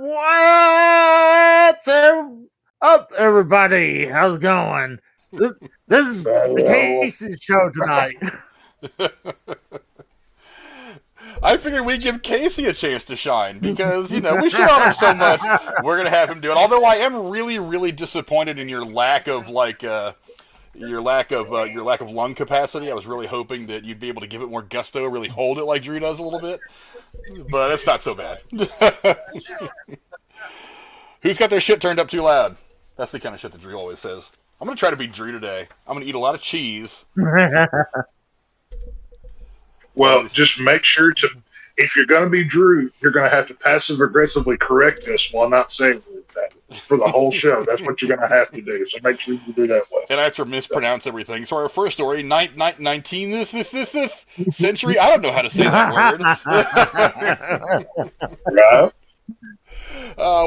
What's up, everybody? How's it going? This is the Casey's show tonight. I figured we'd give Casey a chance to shine because, we shit on him so much. We're going to have him do it. Although I am really, really disappointed in your lack of, your lack of lung capacity. I was really hoping that you'd be able to give it more gusto, really hold it like Drew does a little bit. But it's not so bad. Who's got their shit turned up too loud? That's the kind of shit that Drew always says. I'm going to try to be Drew today. I'm going to eat a lot of cheese. Well, just make sure to, if you're going to be Drew, you're going to have to passive aggressively correct this while not saying that for the whole show. That's what you're going to have to do. So make sure you do that well. And I have to mispronounce everything. So our first story, 19th century. I don't know how to say that word. Right.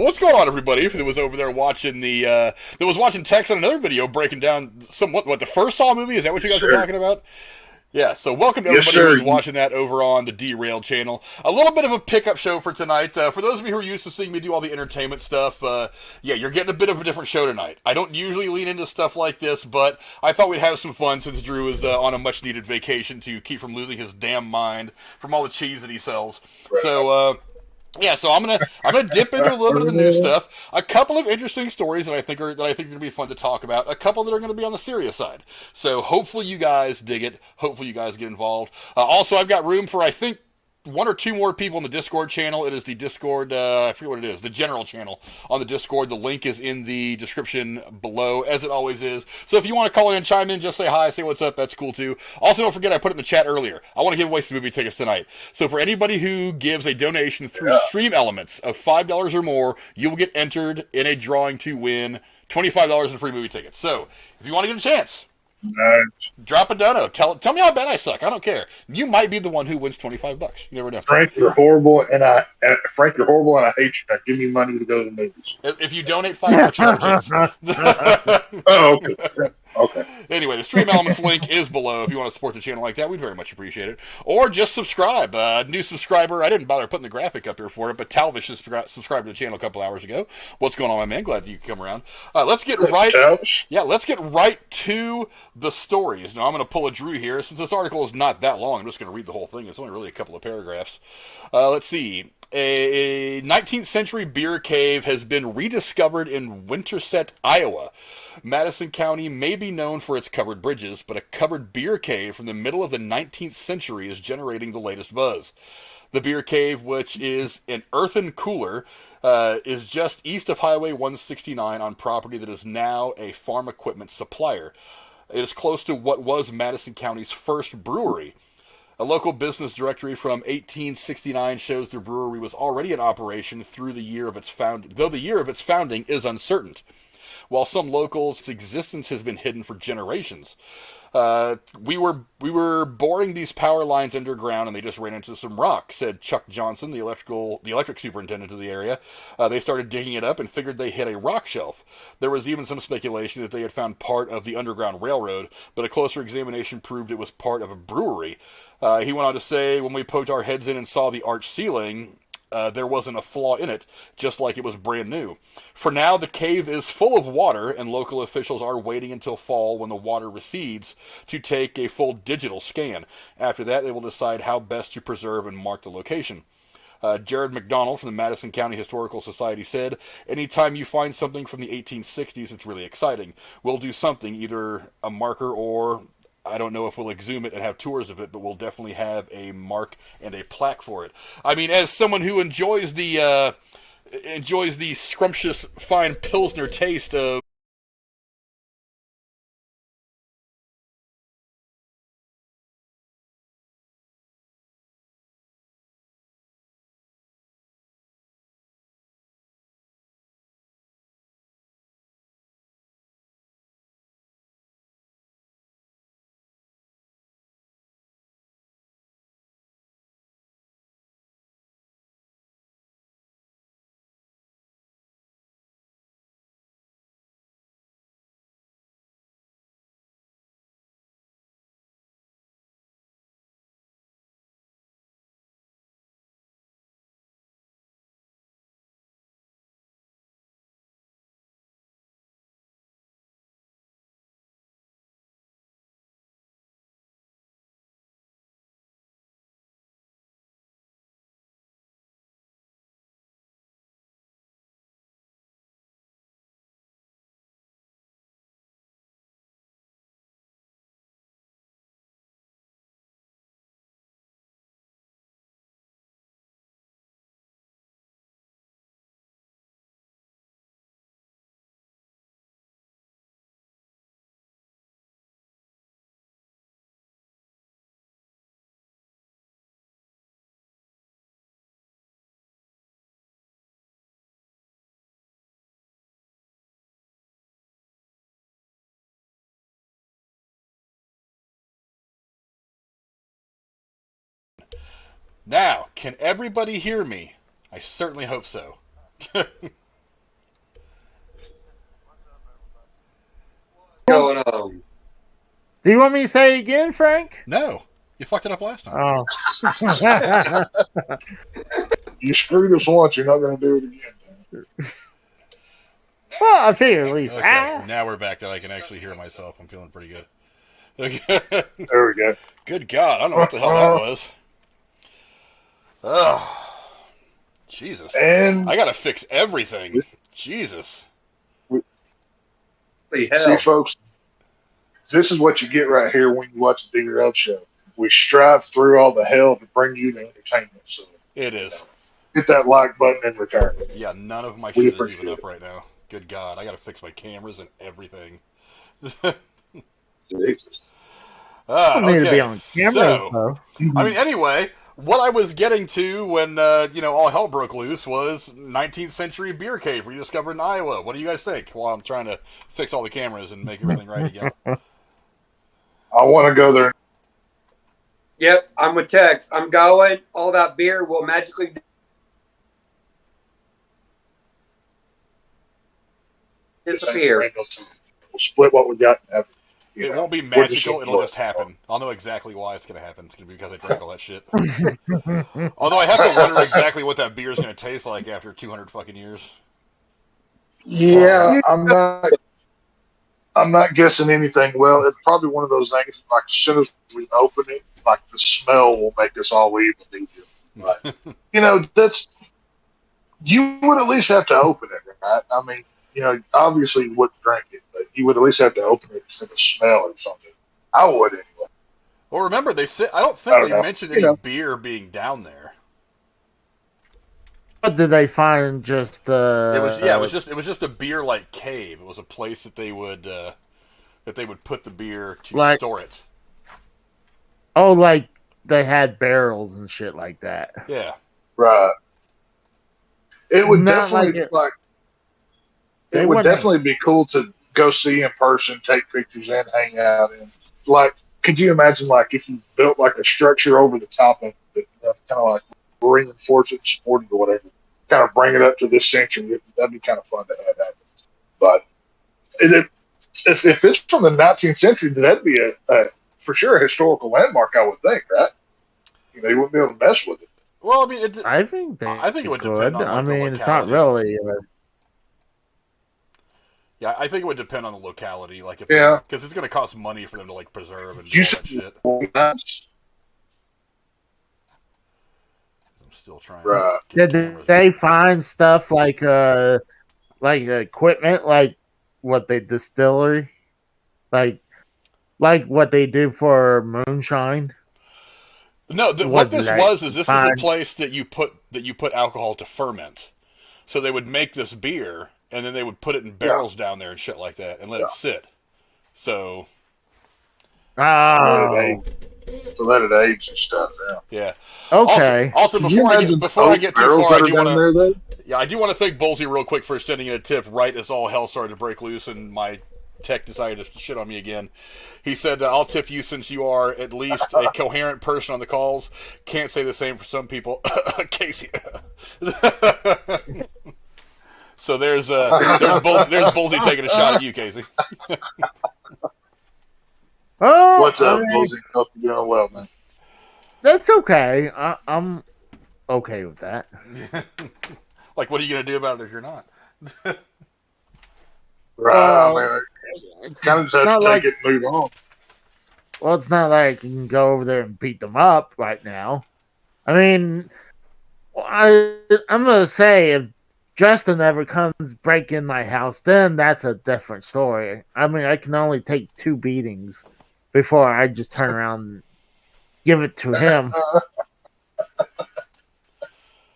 What's going on, everybody? That was over there watching that was watching Tex on another video breaking down what the first Saw movie. Is that what you guys are talking about? Yeah, so welcome to everybody who's watching that over on the Derailed channel. A little bit of a pickup show for tonight. For those of you who are used to seeing me do all the entertainment stuff, yeah, you're getting a bit of a different show tonight. I don't usually lean into stuff like this, but I thought we'd have some fun since Drew is on a much-needed vacation to keep from losing his damn mind from all the cheese that he sells. Right. So, yeah, so I'm gonna dip into a little bit of the new stuff. A couple of interesting stories that I think are gonna be fun to talk about. A couple that are gonna be on the serious side. So hopefully you guys dig it. Hopefully you guys get involved. Also, I've got room for I think one or two more people in the Discord channel. It is the Discord, I forget what it is, the general channel on the Discord. The link is in the description below, as it always is. So if you want to call in and chime in, just say hi, say what's up, that's cool too. Also, don't forget, I put it in the chat earlier. I want to give away some movie tickets tonight. So for anybody who gives a donation through Stream Elements of $5 or more, you will get entered in a drawing to win $25 in free movie tickets. So if you want to get a chance, drop a dono. Tell me how bad I suck. I don't care. You might be the one who wins $25. You never know. Frank, you're horrible, and I hate you. Now give me money to go to the movies. If you donate $5, you have a chance. Oh, okay. Okay. Anyway, the Stream Elements link is below if you want to support the channel like that. We'd very much appreciate it. Or just subscribe. New subscriber. I didn't bother putting the graphic up here for it, but Talvish just subscribed to the channel a couple hours ago. What's going on, my man? Glad you could come around. Let's get right. Yeah, let's get right to the stories. Now I'm going to pull a Drew here since this article is not that long. I'm just going to read the whole thing. It's only really a couple of paragraphs. Let's see. A 19th century beer cave has been rediscovered in Winterset, Iowa. Madison County may be known for its covered bridges, but a covered beer cave from the middle of the 19th century is generating the latest buzz. The beer cave, which is an earthen cooler, is just east of Highway 169 on property that is now a farm equipment supplier. It is close to what was Madison County's first brewery. A local business directory from 1869 shows the brewery was already in operation through the year of its founding, though the year of its founding is uncertain. While some locals' existence has been hidden for generations. We were boring these power lines underground and they just ran into some rock, said Chuck Johnson, the electric superintendent of the area. They started digging it up and figured they hit a rock shelf. There was even some speculation that they had found part of the Underground Railroad, but a closer examination proved it was part of a brewery. He went on to say, when we poked our heads in and saw the arched ceiling, there wasn't a flaw in it, just like it was brand new. For now, the cave is full of water, and local officials are waiting until fall when the water recedes to take a full digital scan. After that, they will decide how best to preserve and mark the location. Jared McDonald from the Madison County Historical Society said, anytime you find something from the 1860s, it's really exciting. We'll do something, either a marker or I don't know if we'll exhume it and have tours of it, but we'll definitely have a mark and a plaque for it. I mean, as someone who enjoys the scrumptious, fine Pilsner taste of Now, can everybody hear me? I certainly hope so. Going on? Do you want me to say it again, Frank? No, you fucked it up last time. Oh. You screwed us once, you're not going to do it again. Well, I figure at least Okay, ask. now we're back that I can actually hear myself. I'm feeling pretty good. There we go. Good God, I don't know what the hell that was. Oh, Jesus. And I gotta fix everything. Jesus. see, folks, this is what you get right here when you watch the DRL show. We strive through all the hell to bring you the entertainment. So It is. hit that like button in return. Yeah, none of my We shit is appreciate even up it. right now. Good God, I gotta fix my cameras and everything. Jesus. I don't need to be Okay, on camera, so, though. I mean, anyway, what I was getting to when, all hell broke loose was 19th century beer cave rediscovered in Iowa. What do you guys think? While I'm trying to fix all the cameras and make everything right again. I want to go there. Yep, I'm with Tex. I'm going. All that beer will magically disappear. We'll split what we got. And have, It won't be we're just magical, it'll gonna just happen. I'll know exactly why it's going to happen. It's going to be because I drank all that shit. Although I have to wonder exactly what that beer is going to taste like after 200 fucking years. Yeah, I'm not guessing anything. Well, it's probably one of those things. Like as soon as we open it, like the smell will make us all evil. But that's you would at least have to open it, right? I mean, obviously you wouldn't drink it, but you would at least have to open it for the smell or something. I would anyway. Well, remember they said I don't think they mentioned any beer being down there. What did they find? Just It was just a beer like cave. It was a place that they would put the beer to store it. Oh, like they had barrels and shit like that. Yeah. Right. It would Not definitely it would definitely be cool to go see in person, take pictures, and hang out. And could you imagine if you built a structure over the top of it, kind of reinforce it, support it, or whatever, kind of bring it up to this century? That'd be kind of fun to have happen. But if it's from the 19th century, that'd be a for sure a historical landmark, I would think, right? They wouldn't be able to mess with it. Well, I mean, I think it would depend on. I mean, it's not really. Yeah, I think it would depend on the locality. Because it's going to cost money for them to preserve and do all that shit. I'm still trying. Right. Did they find stuff like equipment, like what they distillery, like what they do for moonshine? No, what this is a place that you put alcohol to ferment. So they would make this beer, and then they would put it in barrels down there and shit like that, and let it sit. So. Oh. To let it age and stuff. Yeah. Okay. Also, before I get too far, I do want to thank Bolsey real quick for sending in a tip right as all hell started to break loose and my tech decided to shit on me again. He said, I'll tip you since you are at least a coherent person on the calls. Can't say the same for some people. Casey. So there's Bolsey taking a shot at you, Casey. Oh, what's up, Bolsey? Hope you're doing well, man. That's okay. I'm okay with that. What are you going to do about it if you're not? Right. It's kind of just have to take it and move on. Well, it's not like you can go over there and beat them up right now. I mean, I'm going to say if Justin ever comes break in my house, then that's a different story. I mean, I can only take 2 beatings before I just turn around and give it to him.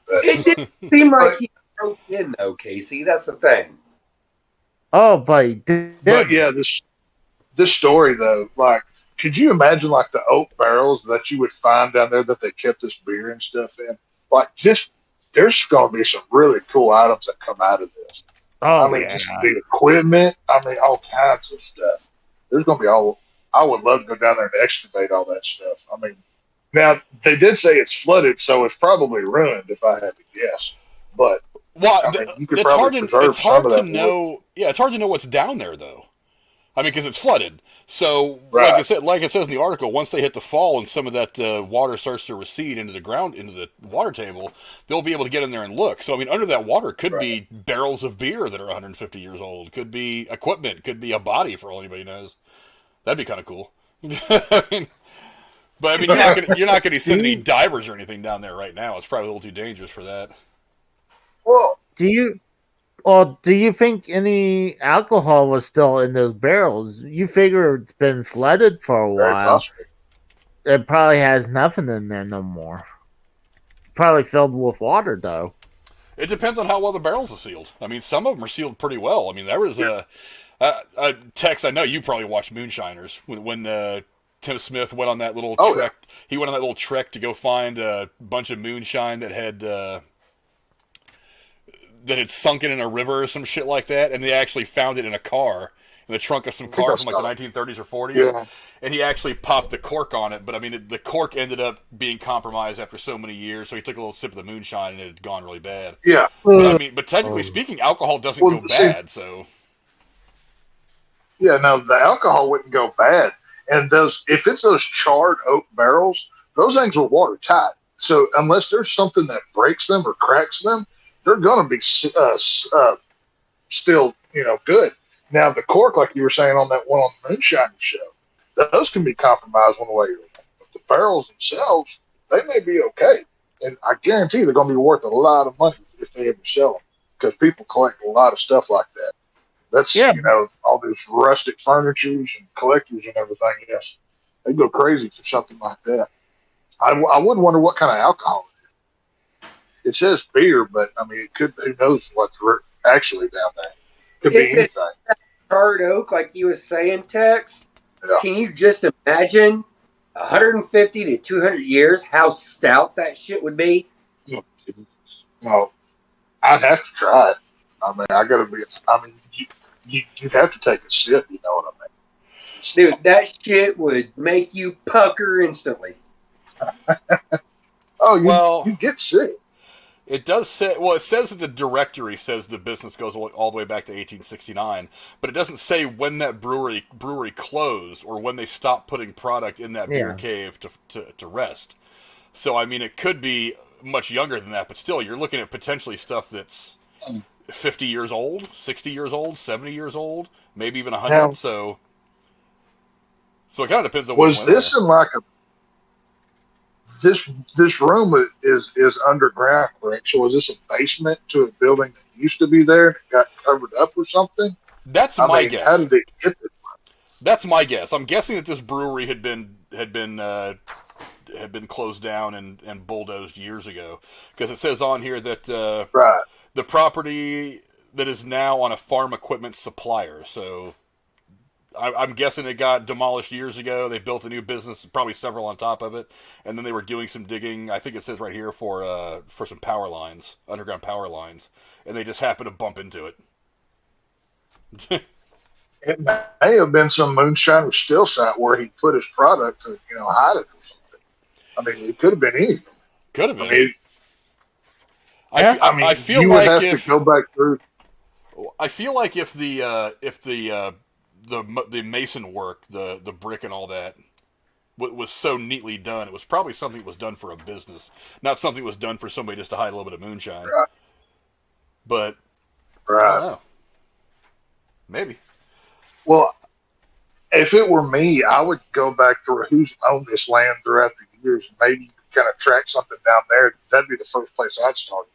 It didn't seem like he broke in, though, Casey. That's the thing. Oh, but he did. But yeah, this story though, could you imagine the oak barrels that you would find down there that they kept this beer and stuff in? There's going to be some really cool items that come out of this. Oh, just the equipment. All kinds of stuff. There's going to be I would love to go down there and excavate all that stuff. Now they did say it's flooded, so it's probably ruined. If I had to guess, but Well, I mean, you could it's probably hard to preserve it's some hard of to that wood. know. Yeah, it's hard to know what's down there though. I mean, because it's flooded. So, Right. like it says in the article, once they hit the fall and some of that water starts to recede into the ground, into the water table, they'll be able to get in there and look. So, I mean, under that water could Right. be barrels of beer that are 150 years old. Could be equipment. Could be a body for all anybody knows. That'd be kind of cool. I mean, but I mean, you're not gonna send any divers or anything down there right now. It's probably a little too dangerous for that. Well, Do you Or do you think any alcohol was still in those barrels? You figure it's been flooded for a very while. possible. It probably has nothing in there no more. Probably filled with water though. It depends on how well the barrels are sealed. I mean, some of them are sealed pretty well. I mean, there was a Tex. I know you probably watched Moonshiners when Tim Smith went on that little Oh, trek. He went on that little trek to go find a bunch of moonshine that had sunken in a river or some shit like that, and they actually found it in a car, in the trunk of some car from like the 1930s or 40s. Yeah. And he actually popped the cork on it, but I mean, the cork ended up being compromised after so many years, so he took a little sip of the moonshine and it had gone really bad. Yeah. But I mean, but technically speaking, alcohol doesn't Well, go see- bad, so. Yeah, no, the alcohol wouldn't go bad. And if it's those charred oak barrels, those things are watertight. So unless there's something that breaks them or cracks them, they're going to be still, good. Now the cork, like you were saying on that one on the Moonshine show, those can be compromised one way or another. But the barrels themselves, they may be okay, and I guarantee they're going to be worth a lot of money if they ever sell them, because people collect a lot of stuff like that. That's all these rustic furnitures and collectors and everything. Yes, they go crazy for something like that. I would wonder what kind of alcohol it is. It says beer, but I mean, it could. Who knows what's actually down there? Could be If it's anything. charred oak, like you was saying, Tex, Yeah. can you just imagine 150 to 200 years how stout that shit would be? No, I'd have to try it. I mean, you'd have to take a sip. You know what I mean? Dude, that shit would make you pucker instantly. Oh, you get sick. It does say, well, it says that the directory says the business goes all the way back to 1869, but it doesn't say when that brewery closed or when they stopped putting product in that beer cave to rest. So, I mean, it could be much younger than that, but still, you're looking at potentially stuff that's 50 years old, 60 years old, 70 years old, maybe even 100. Now, so it kind of depends on was this in like this room is underground, correct? So was this a basement to a building that used to be there and it got covered up or something? That's my guess. How did it get there? That's my guess. I'm guessing that this brewery had been closed down and bulldozed years ago, because it says on here that Right. the property that is now on a farm equipment supplier. So I'm guessing it got demolished years ago. They built a new business, probably several on top of it, and then they were doing some digging. I think it says right here for some power lines, underground power lines, and they just happened to bump into it. It may have been some moonshiner still site where he put his product to hide it or something. I mean, it could have been anything. Could have been. I mean, I feel you would like have to go back through. I feel like if the mason work, the brick and all that was so neatly done, it was probably something that was done for a business, not something that was done for somebody just to hide a little bit of moonshine. Right. But I Right. don't know. Maybe. Well, if it were me, I would go back through who's owned this land throughout the years. Maybe kind of track something down there. That'd be the first place I'd start.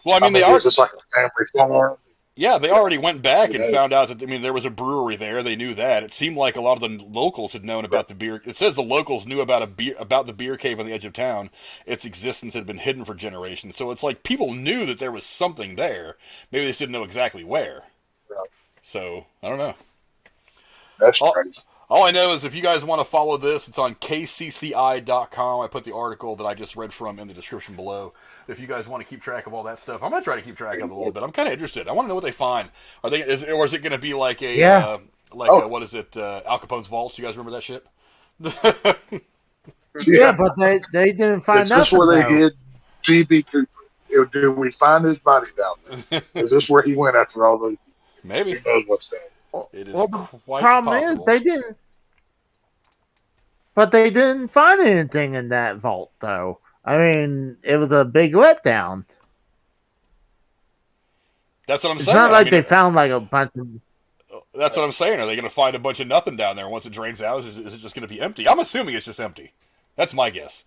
Well, I mean, they are. Is this like a family farm? Yeah, they already went back and Yeah. found out that, I mean, there was a brewery there. They knew that. It seemed like a lot of the locals had known about the beer. It says the locals knew about the beer cave on the edge of town. Its existence had been hidden for generations. So it's like people knew that there was something there. Maybe they just didn't know exactly where. Right. So, I don't know. That's crazy. All I know is if you guys want to follow this, it's on kcci.com. I put the article that I just read from in the description below. If you guys want to keep track of all that stuff, I'm going to try to keep track of it a little bit. I'm kind of interested. I want to know what they find. Or is it going to be like Yeah. what is it, Al Capone's vaults? You guys remember that shit? Yeah, but they didn't find Is this nothing. where they Though. hid G.B. Cooper? Do we find his body down there? Is this where he went after all those? Maybe. Who knows what's down It is Well, the quite problem is possible. they didn't. But they didn't find anything in that vault, though. I mean, it was a big letdown. That's what I'm It's saying. not like I mean, they found like a bunch of. that's what I'm saying. Are they going to find a bunch of nothing down there once it drains out? Is it just going to be empty? I'm assuming it's just empty. That's my guess.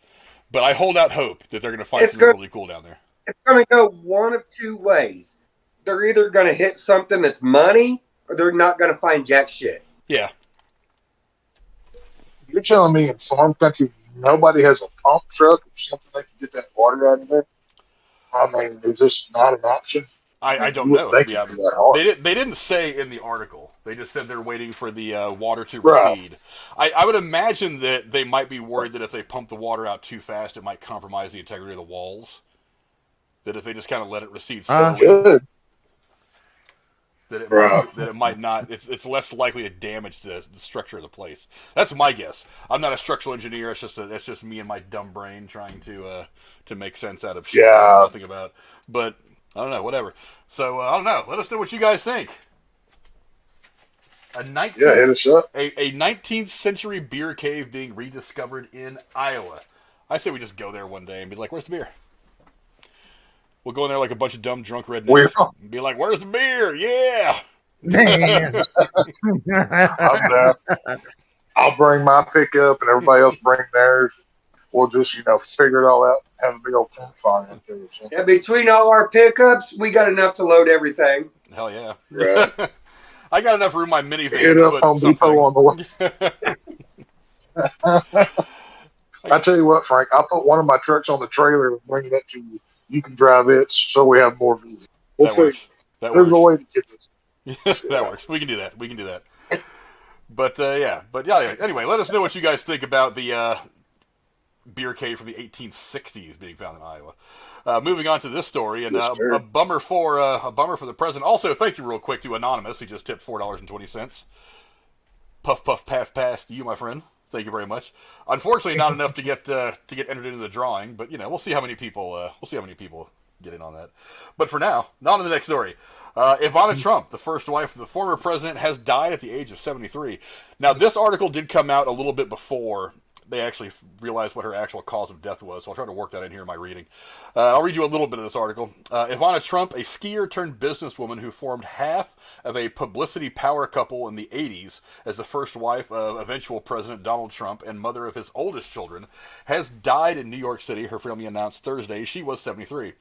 But I hold out hope that they're going to find something really cool down there. It's going to go one of two ways. They're either going to hit something that's money, or they're not going to find jack shit. Yeah. You're telling me in farm country nobody has a pump truck or something that can get that water out of there? I mean, is this not an option? I don't You know. wouldn't think it'd be that hard. They didn't say in the article. They just said they're waiting for the water to Right. recede. I would imagine that they might be worried that if they pump the water out too fast, it might compromise the integrity of the walls. That if they just kind of let it recede slowly, Good. that it Right. might, that it might not. It's less likely to damage the structure of the place. That's my guess. I'm not a structural engineer. That's just me and my dumb brain trying to make sense out of shit I know nothing about. But I don't know. Whatever. So I don't know. Let us know what you guys think. Hit us up. A 19th century beer cave being rediscovered in Iowa. I say we just go there one day and be like, "Where's the beer?" We'll go in there like a bunch of dumb drunk rednecks and be like, "Where's the beer? Yeah." Man. I'm down. I'll bring my pickup and everybody else bring theirs. We'll just, figure it all out. Have a big old campfire out there or something. Yeah, between all our pickups, we got enough to load everything. Hell yeah. Right. I got enough room in my minivan Hit to up put Home Depot on the way. I tell you what, Frank, I'll put one of my trucks on the trailer and bring it up to you. You can drive it so we have more vehicles. That works. There's a way to get this. That works. We can do that. But yeah. Anyway, let us know what you guys think about the beer cave from the 1860s being found in Iowa. Moving on to this story, and a bummer for the president. Also, thank you real quick to Anonymous, who just tipped $4.20. Puff puff pass pass to you, my friend. Thank you very much. Unfortunately, not enough to get entered into the drawing, but we'll see how many people get in on that. But for now, on to the next story. Ivana Trump, the first wife of the former president, has died at the age of 73. Now, this article did come out a little bit before they actually realized what her actual cause of death was, so I'll try to work that in here in my reading. I'll read you a little bit of this article. Ivana Trump, a skier turned businesswoman who formed half of a publicity power couple in the 80s as the first wife of eventual President Donald Trump and mother of his oldest children, has died in New York City. Her family announced Thursday she was 73.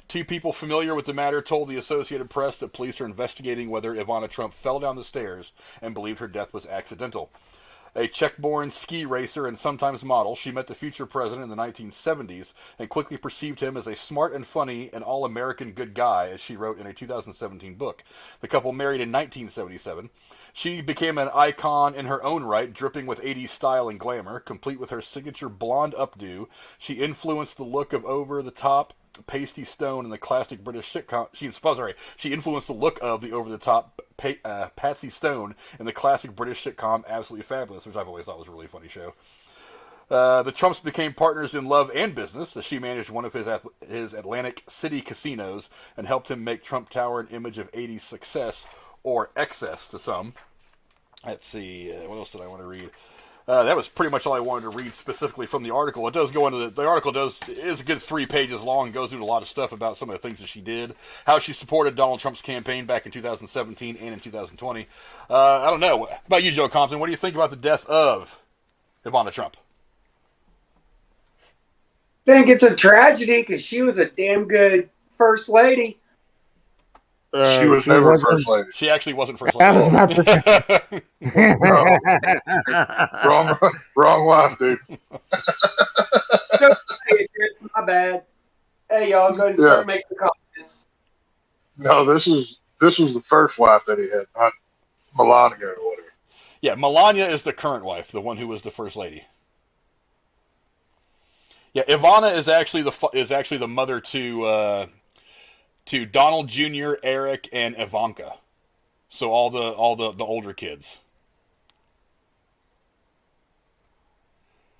Two people familiar with the matter told the Associated Press that police are investigating whether Ivana Trump fell down the stairs and believed her death was accidental. A Czech-born ski racer and sometimes model, she met the future president in the 1970s and quickly perceived him as a smart and funny and all-American good guy, as she wrote in a 2017 book. The couple married in 1977. She became an icon in her own right, dripping with 80s style and glamour, complete with her signature blonde updo. She influenced the look of over-the-top pasty stone in the classic British sitcom. She influenced the look of the over-the-top Patsy Stone in the classic British sitcom Absolutely Fabulous, which I've always thought was a really funny show. The Trumps became partners in love and business, as she managed one of his Atlantic City casinos and helped him make Trump Tower an image of 80s success, or excess to some. Let's see, what else did I want to read? That was pretty much all I wanted to read specifically from the article. It does go into the article is a good 3 pages long, goes into a lot of stuff about some of the things that she did, how she supported Donald Trump's campaign back in 2017 and in 2020. I don't know. What about you, Joe Compton? What do you think about the death of Ivana Trump? I think it's a tragedy because she was a damn good first lady. She was never first lady. She actually wasn't first lady. I was about to say. Wrong wife, dude. It's my bad. Hey, y'all, go and start making comments. No, this was the first wife that he had, not Melania or whatever. Yeah, Melania is the current wife, the one who was the first lady. Yeah, Ivana is actually the mother to Donald Jr., Eric, and Ivanka. So all the older kids.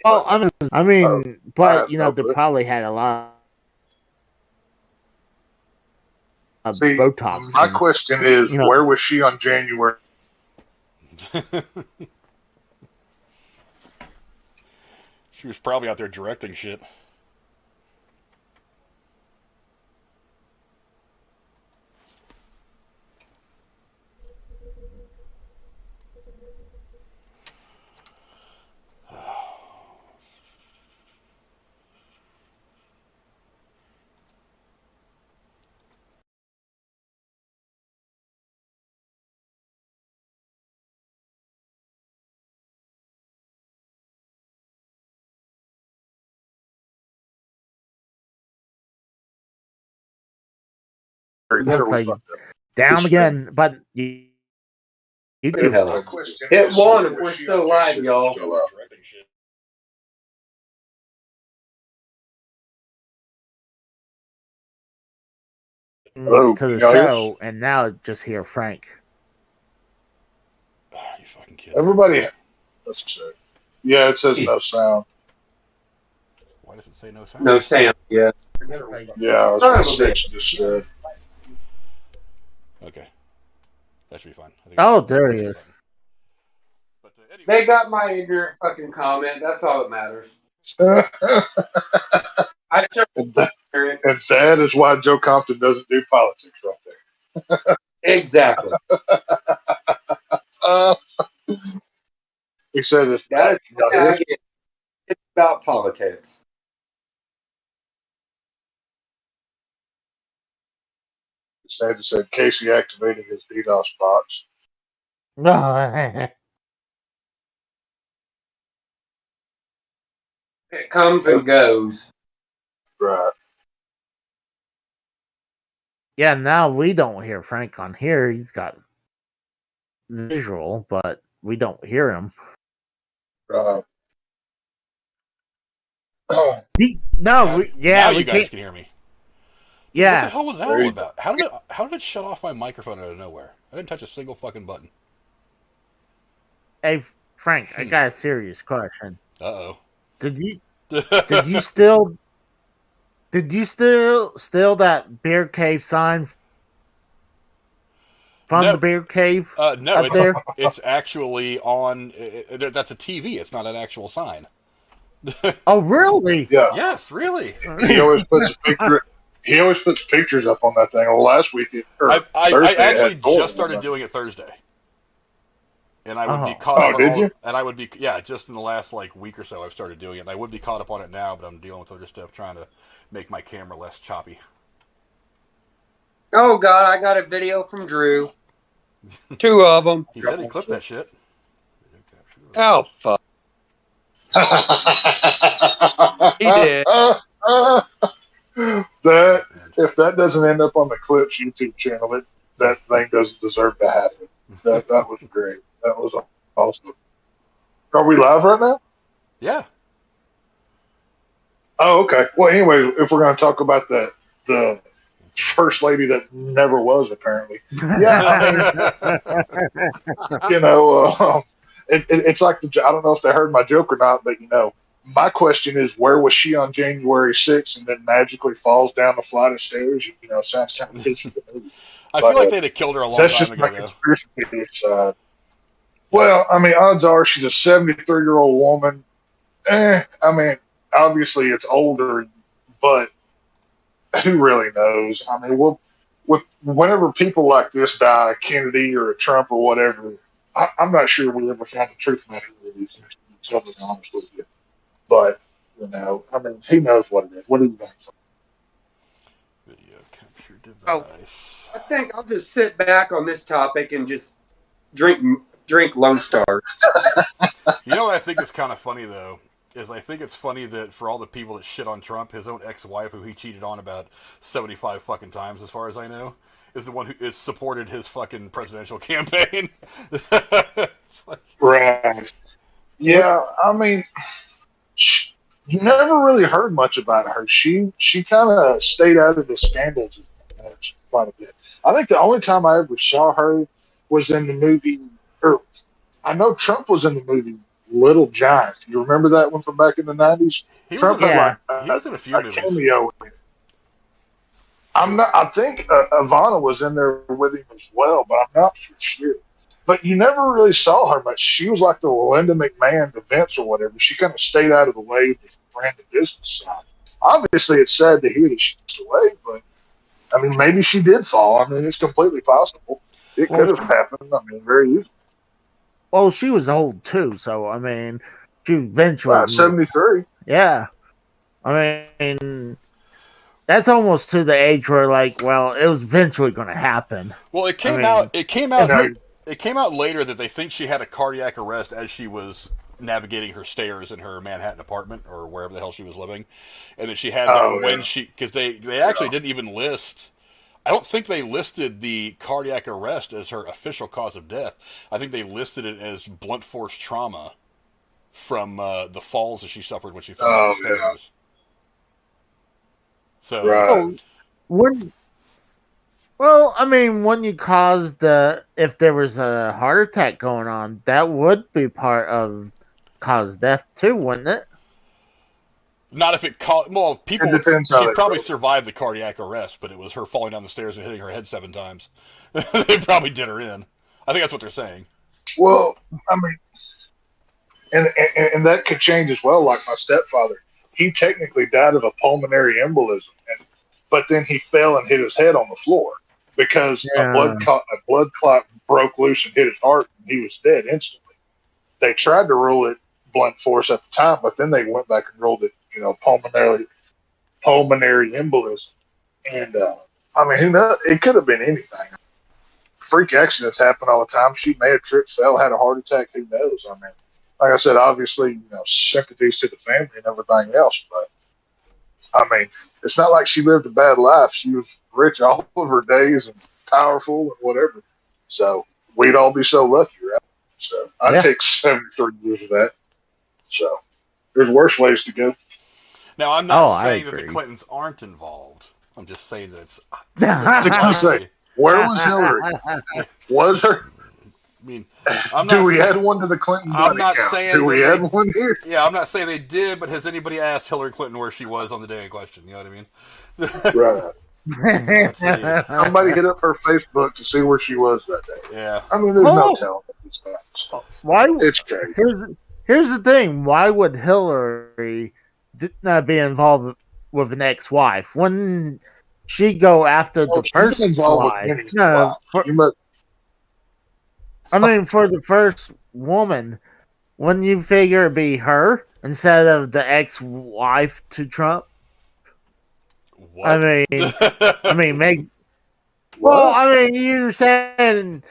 Well, I mean, but no they clue. probably had a lot of See, Botox. my And, question is, where was she on January? She was probably out there directing shit. looks like down again, but YouTube. Hell. Hit one if we're still live, y'all. Hello, To the y'all hear us? show, and now just hear Frank. Oh, you fucking kidding me. Everybody, let's check. Yeah, it says no sound. Why does it say no sound? No sound. Yeah. Yeah, that's what Six just said. Okay. That should be fine. I think Oh, there he is. But, anyway. They got my ignorant fucking comment. That's all that matters. I took and that is why Joe Compton doesn't do politics right there. Exactly. He said it's That is why I get. It's about politics. Sandra said Casey activating his DDoS box. It comes and goes. Right. Yeah, now we don't hear Frank on here. He's got visual, but we don't hear him. Right. Now you guys can't. can hear me. Yeah. What the hell was that all about? How did it shut off my microphone out of nowhere? I didn't touch a single fucking button. Hey, Frank, I got a serious question. Uh-oh. Did you still steal that bear cave sign from the bear cave? No, it's actually on. That's a TV. It's not an actual sign. Oh, really? Yeah. Yes, really. He always puts a picture. He always puts pictures up on that thing. Well, last week, I actually just started doing it Thursday, and I would be caught up. Did you? And I would be just in the last week or so, I've started doing it. And I would be caught up on it now, but I'm dealing with other stuff, trying to make my camera less choppy. Oh God, I got a video from Drew. 2 of them. He said he clipped that shit. Oh fuck. He did. That if that doesn't end up on the Clips YouTube channel, that thing doesn't deserve to happen. That was great. That was awesome. Are we live right now? Yeah. Oh, okay. Well, anyway, if we're going to talk about the first lady that never was, apparently, yeah. I mean, it's like I don't know if they heard my joke or not, but my question is, where was she on January 6th and then magically falls down the flight of stairs? Sounds kind of fishy to me. I feel like they'd have killed her a long time ago. That's just my conspiracy theory side. Well, I mean, odds are she's a 73-year-old woman. I mean, obviously it's older, but who really knows? I mean, whenever people like this die, Kennedy or a Trump or whatever, I'm not sure we ever found the truth about any of these things, to be honest with you. But, I mean, who knows what it is? What do you think? Video capture device. I think I'll just sit back on this topic and just drink Lone Star. You know what I think is kind of funny, though? I think it's funny that for all the people that shit on Trump, his own ex-wife, who he cheated on about 75 fucking times, as far as I know, is the one who is supported his fucking presidential campaign. Right. Yeah, I mean, you never really heard much about her. She kind of stayed out of the scandals quite a bit. I think the only time I ever saw her was in the movie, or I know Trump was in the movie Little Giant. You remember that one from back in the 90s? He was Trump in a, had like he was in a few a movies. cameo in it. I think Ivana was in there with him as well, but I'm not for sure. But you never really saw her much. She was like the Linda McMahon to Vince or whatever. She kind of stayed out of the way of the brand and business side. Obviously, it's sad to hear that she passed away, but I mean, maybe she did fall. I mean, it's completely possible. It Well, could have happened. I mean, very easily. well, she was old too, so I mean, she eventually. Right, 73. Yeah, I mean, that's almost to the age where, like, well, it was eventually going to happen. Well, it I came mean, out. It came out. You know, It came out later that they think she had a cardiac arrest as she was navigating her stairs in her Manhattan apartment or wherever the hell she was living, and that she had that when she because they actually didn't even list. I don't think they listed the cardiac arrest as her official cause of death. I think they listed it as blunt force trauma from the falls that she suffered when she fell down the stairs. So, right. when, well, I mean, when you caused if there was a heart attack going on, that would be part of cause death too, wouldn't it? not if it caught. Well, It depends how she'd they probably feel. survive the cardiac arrest, but it was her falling down the stairs and hitting her head 7 times. They probably did her in. I think that's what they're saying. Well, I mean, and that could change as well. Like my stepfather, he technically died of a pulmonary embolism, but then he fell and hit his head on the floor because a blood clot broke loose and hit his heart, and he was dead instantly. They tried to rule it blunt force at the time, but then they went back and ruled it, pulmonary embolism. And I mean, who knows? It could have been anything. Freak accidents happen all the time. She may have tripped, fell, had a heart attack. Who knows? I mean, like I said, obviously, sympathies to the family and everything else. But I mean, it's not like she lived a bad life. She was rich all of her days and powerful and whatever. So we'd all be so lucky, right? So I'd take 73 years of that. So there's worse ways to go. Now, I'm not saying that the Clintons aren't involved. I'm just saying that it's. Where was Hillary? Was her? I mean, do we add one to the Clinton body I'm not count? saying. Do we add one here? Yeah, I'm not saying they did, but has anybody asked Hillary Clinton where she was on the day in question? You know what I mean? Right. Let's see. Somebody hit up her Facebook to see where she was that day. Yeah. I mean, there's no telling these facts. Why? It's crazy. Here's the thing. Why would Hillary not be involved with an ex-wife? Wouldn't she go after the first wife? No, I mean, for the first woman, wouldn't you figure it'd be her instead of the ex-wife to Trump? What? I mean, makes. Well, I mean, you're saying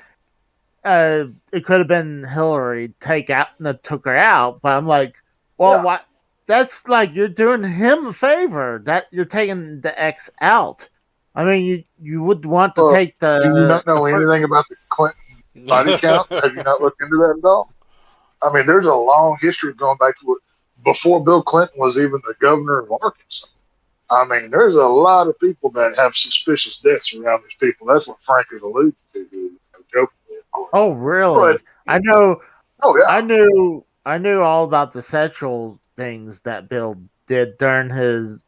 it could have been Hillary that took her out, but I'm like, well, why? That's like you're doing him a favor. That you're taking the ex out. I mean, you would want to take the. Do you not know anything about the Clinton body count? Have you not looked into that at all? I mean, there's a long history going back to before Bill Clinton was even the governor of Arkansas. I mean, there's a lot of people that have suspicious deaths around these people. That's what Frank is alluding to. Jokingly. Oh, really? But, I know. Oh, yeah. I knew all about the sexual things that Bill did during his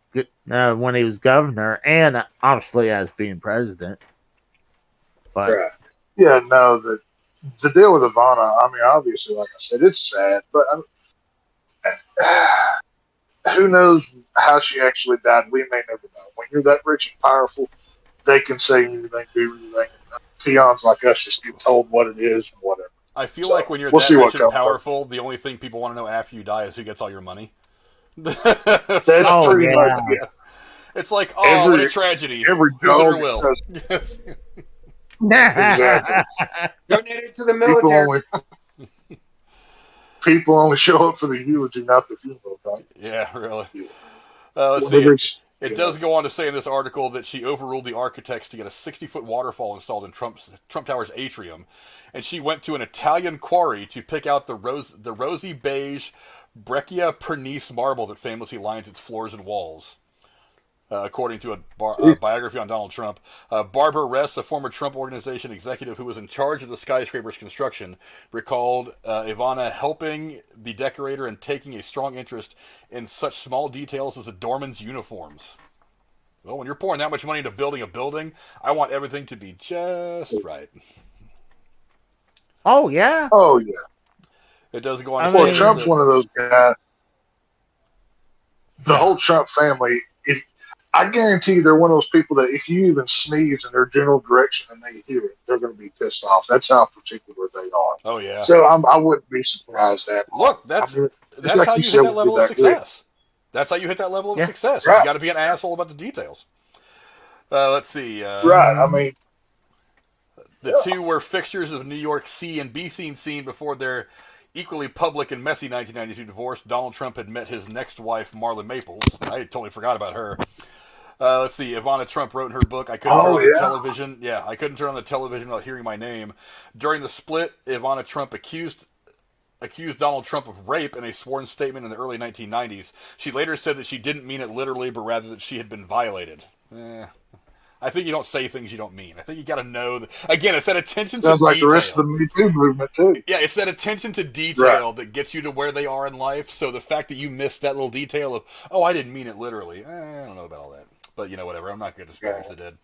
when he was governor, and obviously as being president. But yeah, no, the deal with Ivana. I mean, obviously, like I said, it's sad, but who knows how she actually died? We may never know. When you're that rich and powerful, they can say anything, do anything. Peons like us just get told what it is and whatever. I feel like when you're that rich and powerful, the only thing people want to know after you die is who gets all your money. That's pretty much it. It's like, what a tragedy. Every who's in her will? Exactly. Donate it to the military. People only show up for the eulogy, not the funeral. Right? Yeah, really. Yeah. Let's see. It does go on to say in this article that she overruled the architects to get a 60-foot waterfall installed in Trump Tower's atrium, and she went to an Italian quarry to pick out the rosy beige Breccia Pernice marble that famously lines its floors and walls. according to a biography on Donald Trump. Barbara Ress, a former Trump Organization executive who was in charge of the skyscraper's construction, recalled Ivana helping the decorator and taking a strong interest in such small details as the doorman's uniforms. Well, when you're pouring that much money into building a building, I want everything to be just right. Oh, yeah. Oh, yeah. It does go on. Well, Trump's one of those guys. The whole Trump family, I guarantee they're one of those people that if you even sneeze in their general direction and they hear it, they're going to be pissed off. That's how particular they are. Oh, yeah. So I wouldn't be surprised at all. Look, that's how you hit that level of success. That's how you hit that level of success. Right. You got to be an asshole about the details. Let's see. Right. I mean, the two were fixtures of New York C and B scene before their equally public and messy 1992 divorce. Donald Trump had met his next wife, Marla Maples. I totally forgot about her. Let's see. Ivana Trump wrote in her book, I couldn't turn on the television. Yeah, I couldn't turn on the television without hearing my name. During the split, Ivana Trump accused Donald Trump of rape in a sworn statement in the early 1990s. She later said that she didn't mean it literally, but rather that she had been violated. I think you don't say things you don't mean. I think you got to know that. Again, it's that attention to detail. Sounds like the rest of the Me Too movement, too. Yeah, it's that attention to detail that gets you to where they are in life. So the fact that you missed that little detail of, oh, I didn't mean it literally. I don't know about all that. But, whatever. I'm not going to disparage the dead.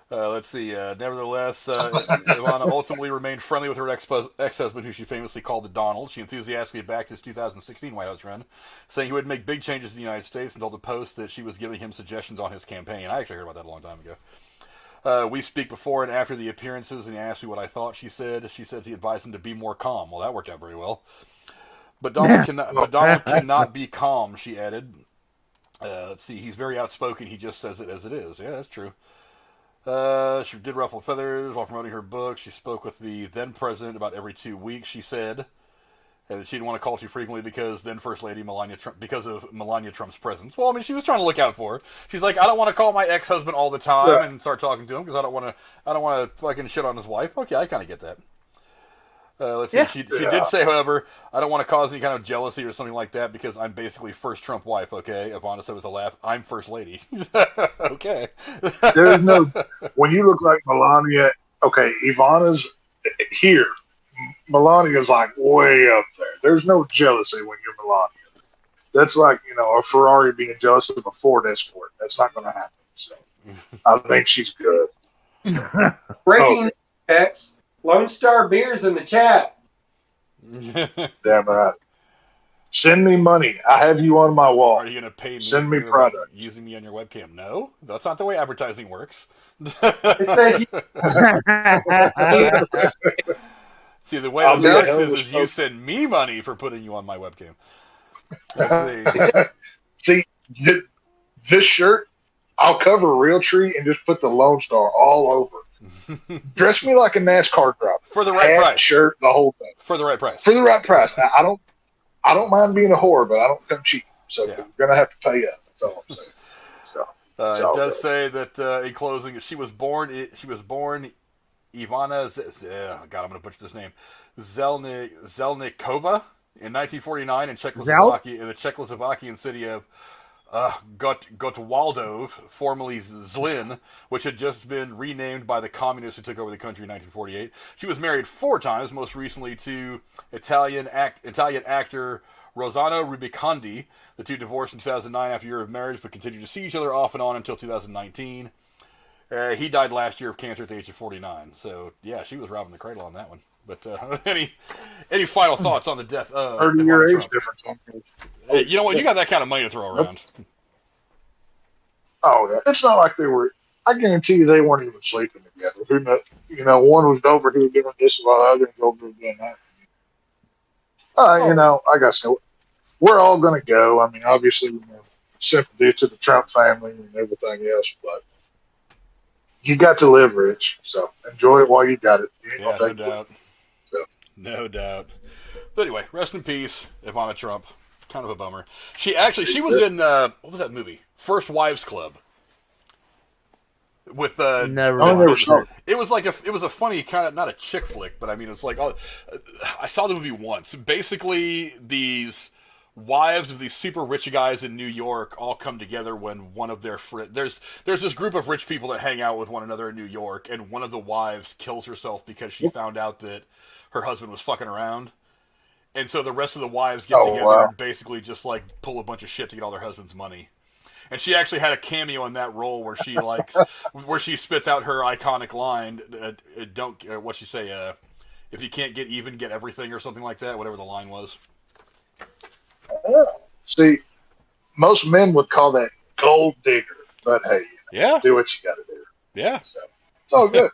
Let's see. Nevertheless, Ivana ultimately remained friendly with her ex-husband, who she famously called the Donald. She enthusiastically backed his 2016 White House run, saying he would make big changes in the United States, and told the Post that she was giving him suggestions on his campaign. I actually heard about that a long time ago. We speak before and after the appearances, and he asked me what I thought. She said he advised him to be more calm. Well, that worked out very well. But Donald cannot be calm, she added. Let's see. He's very outspoken. He just says it as it is. Yeah, that's true. She did ruffle feathers while promoting her book. She spoke with the then president about every 2 weeks, she said, and that she didn't want to call too frequently because then First Lady because of Melania Trump's presence. Well, I mean, she was trying to look out for her. She's like, I don't want to call my ex-husband all the time and start talking to him because I don't want to fucking shit on his wife. Okay, I kind of get that. Let's see. She did say, however, I don't want to cause any kind of jealousy or something like that because I'm basically first Trump wife, okay? Ivana said with a laugh, I'm first lady. Okay. There's no, when you look like Melania, okay, Ivana's here. Melania's like way up there. There's no jealousy when you're Melania. That's like, a Ferrari being jealous of a Ford Escort. That's not going to happen. So I think she's good. Breaking X. Lone Star Beers in the chat. Damn right. Send me money. I have you on my wall. Are you going to pay me? Send me product. Using me on your webcam? No, that's not the way advertising works. It says See, the way it works is you send me money for putting you on my webcam. Let's see. See, this shirt, I'll cover Realtree and just put the Lone Star all over. Dress me like a NASCAR driver for the right price. Shirt, the whole thing for the right price. For the right price. I don't mind being a whore, but I don't come cheap. So you're gonna have to pay up. That's all I'm saying. So it does say that in closing, she was born Ivana. God, I'm gonna butcher this name. Zelnikova in 1949 in Czechoslovakia, in the Czechoslovakian city of Gottwaldov, formerly Zlin, which had just been renamed by the communists who took over the country in 1948. She was married 4 times, most recently to Italian actor Rossano Rubicondi. The two divorced in 2009 after a year of marriage, but continued to see each other off and on until 2019. He died last year of cancer at the age of 49. So, yeah, she was robbing the cradle on that one. But any final thoughts on the death of 30-year age difference? Hey, you know what? You got that kind of money to throw around. Oh, yeah. It's not like they were. I guarantee you they weren't even sleeping together. Who knows? One was over here doing this while the other was over here doing that. Like I said, we're all going to go. I mean, obviously, sympathy to the Trump family and everything else, but you got to live, Rich. So enjoy it while you got it. No doubt. No doubt. But anyway, rest in peace, Ivana Trump. Kind of a bummer. She was in what was that movie? First Wives Club. With never saw it. It was a funny kind of, not a chick flick, but I mean it's like I saw the movie once. Basically, these wives of these super rich guys in New York all come together when one of their friends... There's this group of rich people that hang out with one another in New York, and one of the wives kills herself because she found out that her husband was fucking around. And so the rest of the wives get together and basically just, like, pull a bunch of shit to get all their husband's money. And she actually had a cameo in that role where she, like, where she spits out her iconic line, what'd she say, if you can't get even, get everything, or something like that, whatever the line was. See, most men would call that gold digger, but hey, yeah, do what you got to do. Yeah, so, it's all good.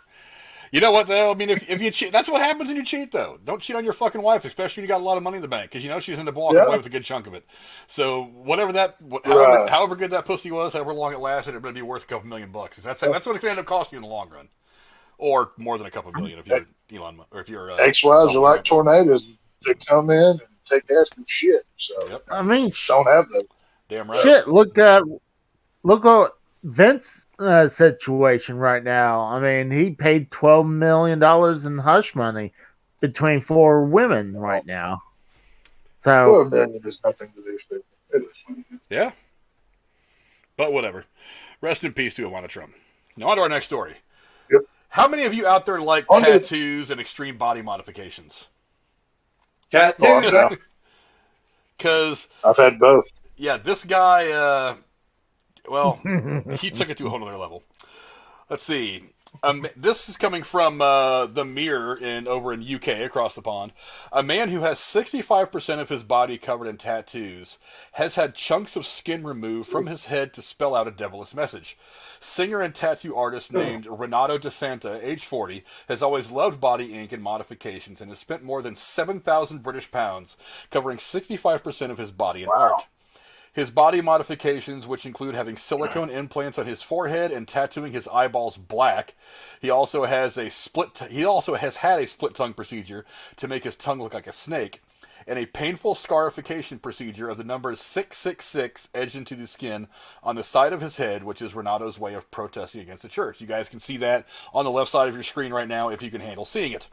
You know what, though? I mean, if you cheat, that's what happens when you cheat, though. Don't cheat on your fucking wife, especially when you got a lot of money in the bank, because you know she's going to walk away with a good chunk of it. So however good that pussy was, however long it lasted, it would be worth a couple $1,000,000. That's what it's going to end up costing you in the long run, or more than a couple $1,000,000 if you're Elon, or if you're ex-wives are like tornadoes; they come in and take half your shit. So I mean, don't have them. Damn right. Shit, look at Vince's situation right now. I mean, he paid $12 million in hush money between 4 women right now. So $12 million is nothing to do with it. Yeah, but whatever. Rest in peace to Ivana Trump. Now on to our next story. Yep. How many of you out there like tattoos and extreme body modifications? Tattoos? Because I've had both. Yeah, this guy, he took it to a whole other level. Let's see. This is coming from the Mirror over in UK, across the pond. A man who has 65% of his body covered in tattoos has had chunks of skin removed from his head to spell out a devilish message. Singer and tattoo artist named Renato De Santa, age 40, has always loved body ink and modifications and has spent more than 7,000 British pounds covering 65% of his body in art. His body modifications, which include having silicone implants on his forehead and tattooing his eyeballs black. He also has had a split tongue procedure to make his tongue look like a snake, and a painful scarification procedure of the numbers 666 etched into the skin on the side of his head, which is Renato's way of protesting against the church. You guys can see that on the left side of your screen right now if you can handle seeing it.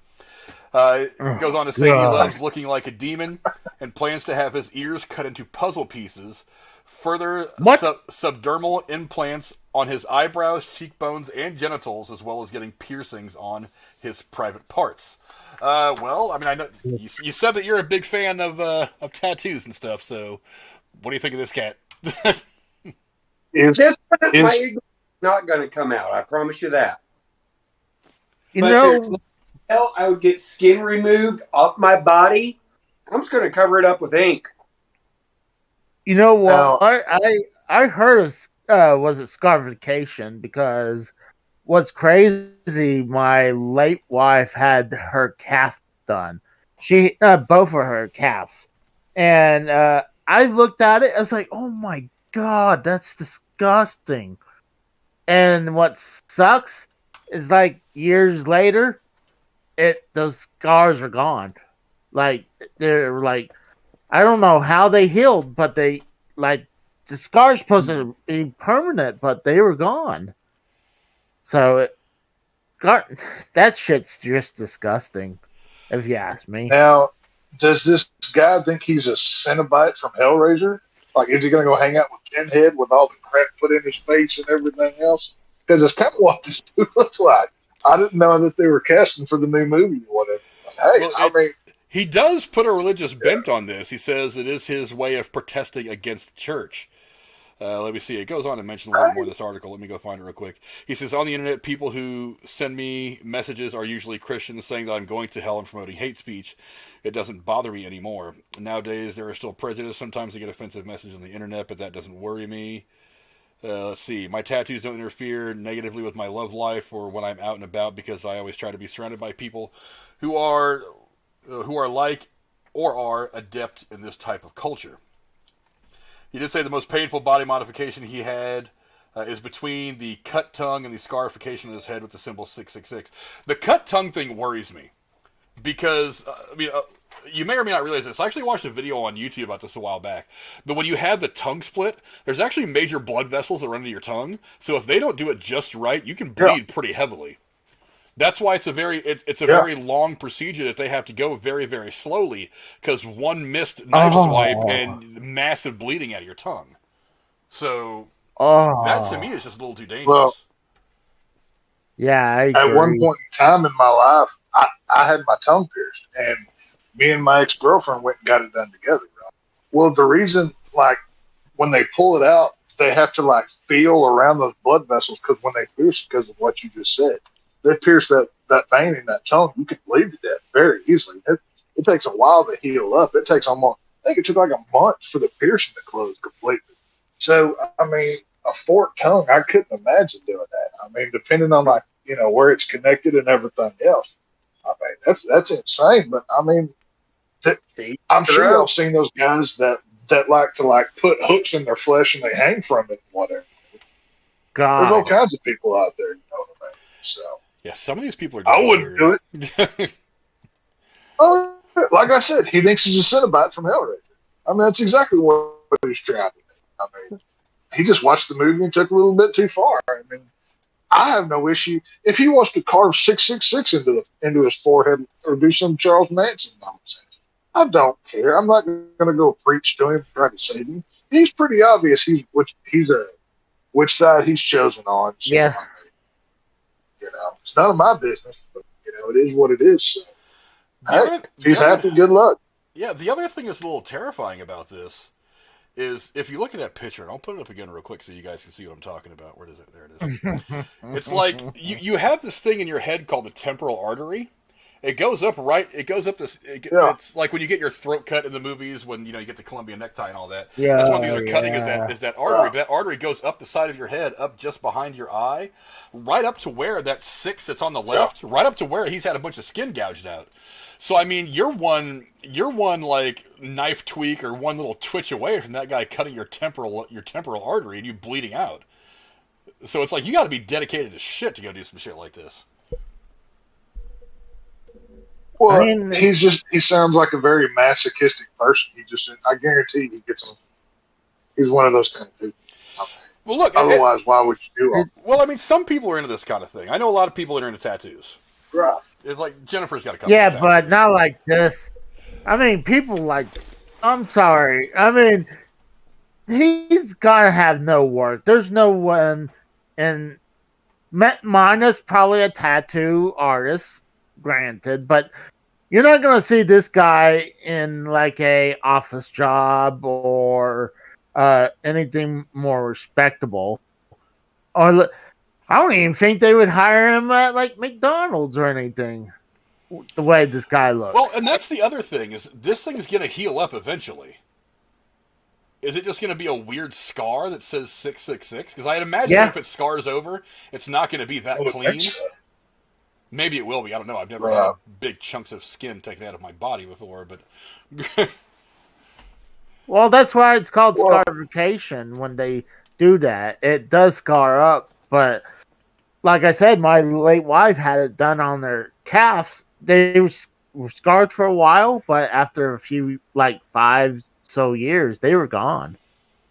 It goes on to say he loves looking like a demon and plans to have his ears cut into puzzle pieces. Further subdermal implants on his eyebrows, cheekbones, and genitals, as well as getting piercings on his private parts. I mean, I know you said that you're a big fan of tattoos and stuff. So, what do you think of this cat? This is not going to come out. I promise you that. Hell, I would get skin removed off my body. I'm just going to cover it up with ink. You know what? I heard of was it scarification, because what's crazy, my late wife had her calf done. She both of her calves, and I looked at it. I was like, "Oh my god, that's disgusting." And what sucks is, like, years later, those scars are gone. Like, they're like, I don't know how they healed, but the scars supposed to be permanent, but they were gone. So that shit's just disgusting, if you ask me. Now, does this guy think he's a Cenobite from Hellraiser? Like, is he going to go hang out with Pinhead with all the crap put in his face and everything else? Because it's kind of what this dude looks like. I didn't know that they were casting for the new movie or whatever. Hey, he does put a religious bent on this. He says it is his way of protesting against the church. Let me see. It goes on to mention a little more of this article. Let me go find it real quick. He says, on the internet, people who send me messages are usually Christians saying that I'm going to hell and promoting hate speech. It doesn't bother me anymore. Nowadays, there are still prejudice. Sometimes I get offensive messages on the internet, but that doesn't worry me. Let's see. My tattoos don't interfere negatively with my love life or when I'm out and about, because I always try to be surrounded by people who are like or are adept in this type of culture. He did say the most painful body modification he had is between the cut tongue and the scarification of his head with the symbol 666. The cut tongue thing worries me because, you may or may not realize this. I actually watched a video on YouTube about this a while back. But when you have the tongue split, there's actually major blood vessels that run into your tongue. So if they don't do it just right, you can bleed pretty heavily. That's why it's a very long procedure that they have to go very, very slowly, because one missed knife swipe Oh, and massive bleeding out of your tongue. So that to me oh, is just a little too Well, dangerous. yeah, I at one agree. point in time in my life, I had my tongue pierced, and me and my ex girlfriend went and got it done together. Right? Well, the reason, like, when they pull it out, they have to like feel around those blood vessels because when they pierce, because of what you just said, they pierce that vein in that tongue, you can bleed to death very easily. It takes a while to heal up. It takes almost, I think it took like a month for the piercing to close completely. So, I mean, a forked tongue, I couldn't imagine doing that. I mean, depending on like, where it's connected and everything else. I mean, that's insane. But I mean, th- I'm sure y'all seen those guys that like to like put hooks in their flesh and they hang from it and whatever. There's all God. kinds of people out there, you know what I mean? So Yeah, some of these people are just I wouldn't weird. do it. Oh, like I said, he thinks he's a Cenobite from Hellraiser. I mean, that's exactly what he's trying to do. I mean, he just watched the movie and took a little bit too far. I mean, I have no issue if he wants to carve 666 into his forehead or do some Charles Manson nonsense. I don't care. I'm not going to go preach to him, try to save him. He's pretty obvious. Which side he's chosen on. So Yeah. it's none of my business. But it is what it is. So, The if he's other, happy, good luck. yeah, the other thing that's a little terrifying about this is if you look at that picture, and I'll put it up again real quick so you guys can see what I'm talking about. Where is it? There it is. It's like you have this thing in your head called the temporal artery. It goes up right. It goes up this. Yeah. It's like when you get your throat cut in the movies when you get the Colombian necktie and all that. Yeah, That's one thing they're cutting is yeah. that artery. But that artery goes up the side of your head, up just behind your eye, right up to where that 6 that's on the left, right up to where he's had a bunch of skin gouged out. So I mean, you're one like knife tweak or one little twitch away from that guy cutting your temporal artery and you bleeding out. So it's like you got to be dedicated to shit to go do some shit like this. Well, I mean, he sounds like a very masochistic person. I guarantee he gets him. He's one of those kind of people. Well, look. Otherwise, why would you do all that? Well, I mean, some people are into this kind of thing. I know a lot of people that are into tattoos. Right. It's like Jennifer's got a couple. yeah, of but tattoos. not like this. I mean, people like. I'm sorry. I mean, he's gotta have no work. There's no one, and minus probably a tattoo artist, granted, but you're not gonna see this guy in like a office job or anything more respectable. Or I don't even think they would hire him at like McDonald's or anything. The way this guy looks. Well, and that's the other thing is this thing's gonna heal up eventually. Is it just going to be a weird scar that says 666? Because I'd imagine if it scars over, it's not going to be that clean. So. Maybe it will be. I don't know. I've never had big chunks of skin taken out of my body before, but. Well, that's why it's called scarification when they do that. It does scar up, but like I said, my late wife had it done on their calves. They were scarred for a while, but after a few, like 5 so years, they were gone.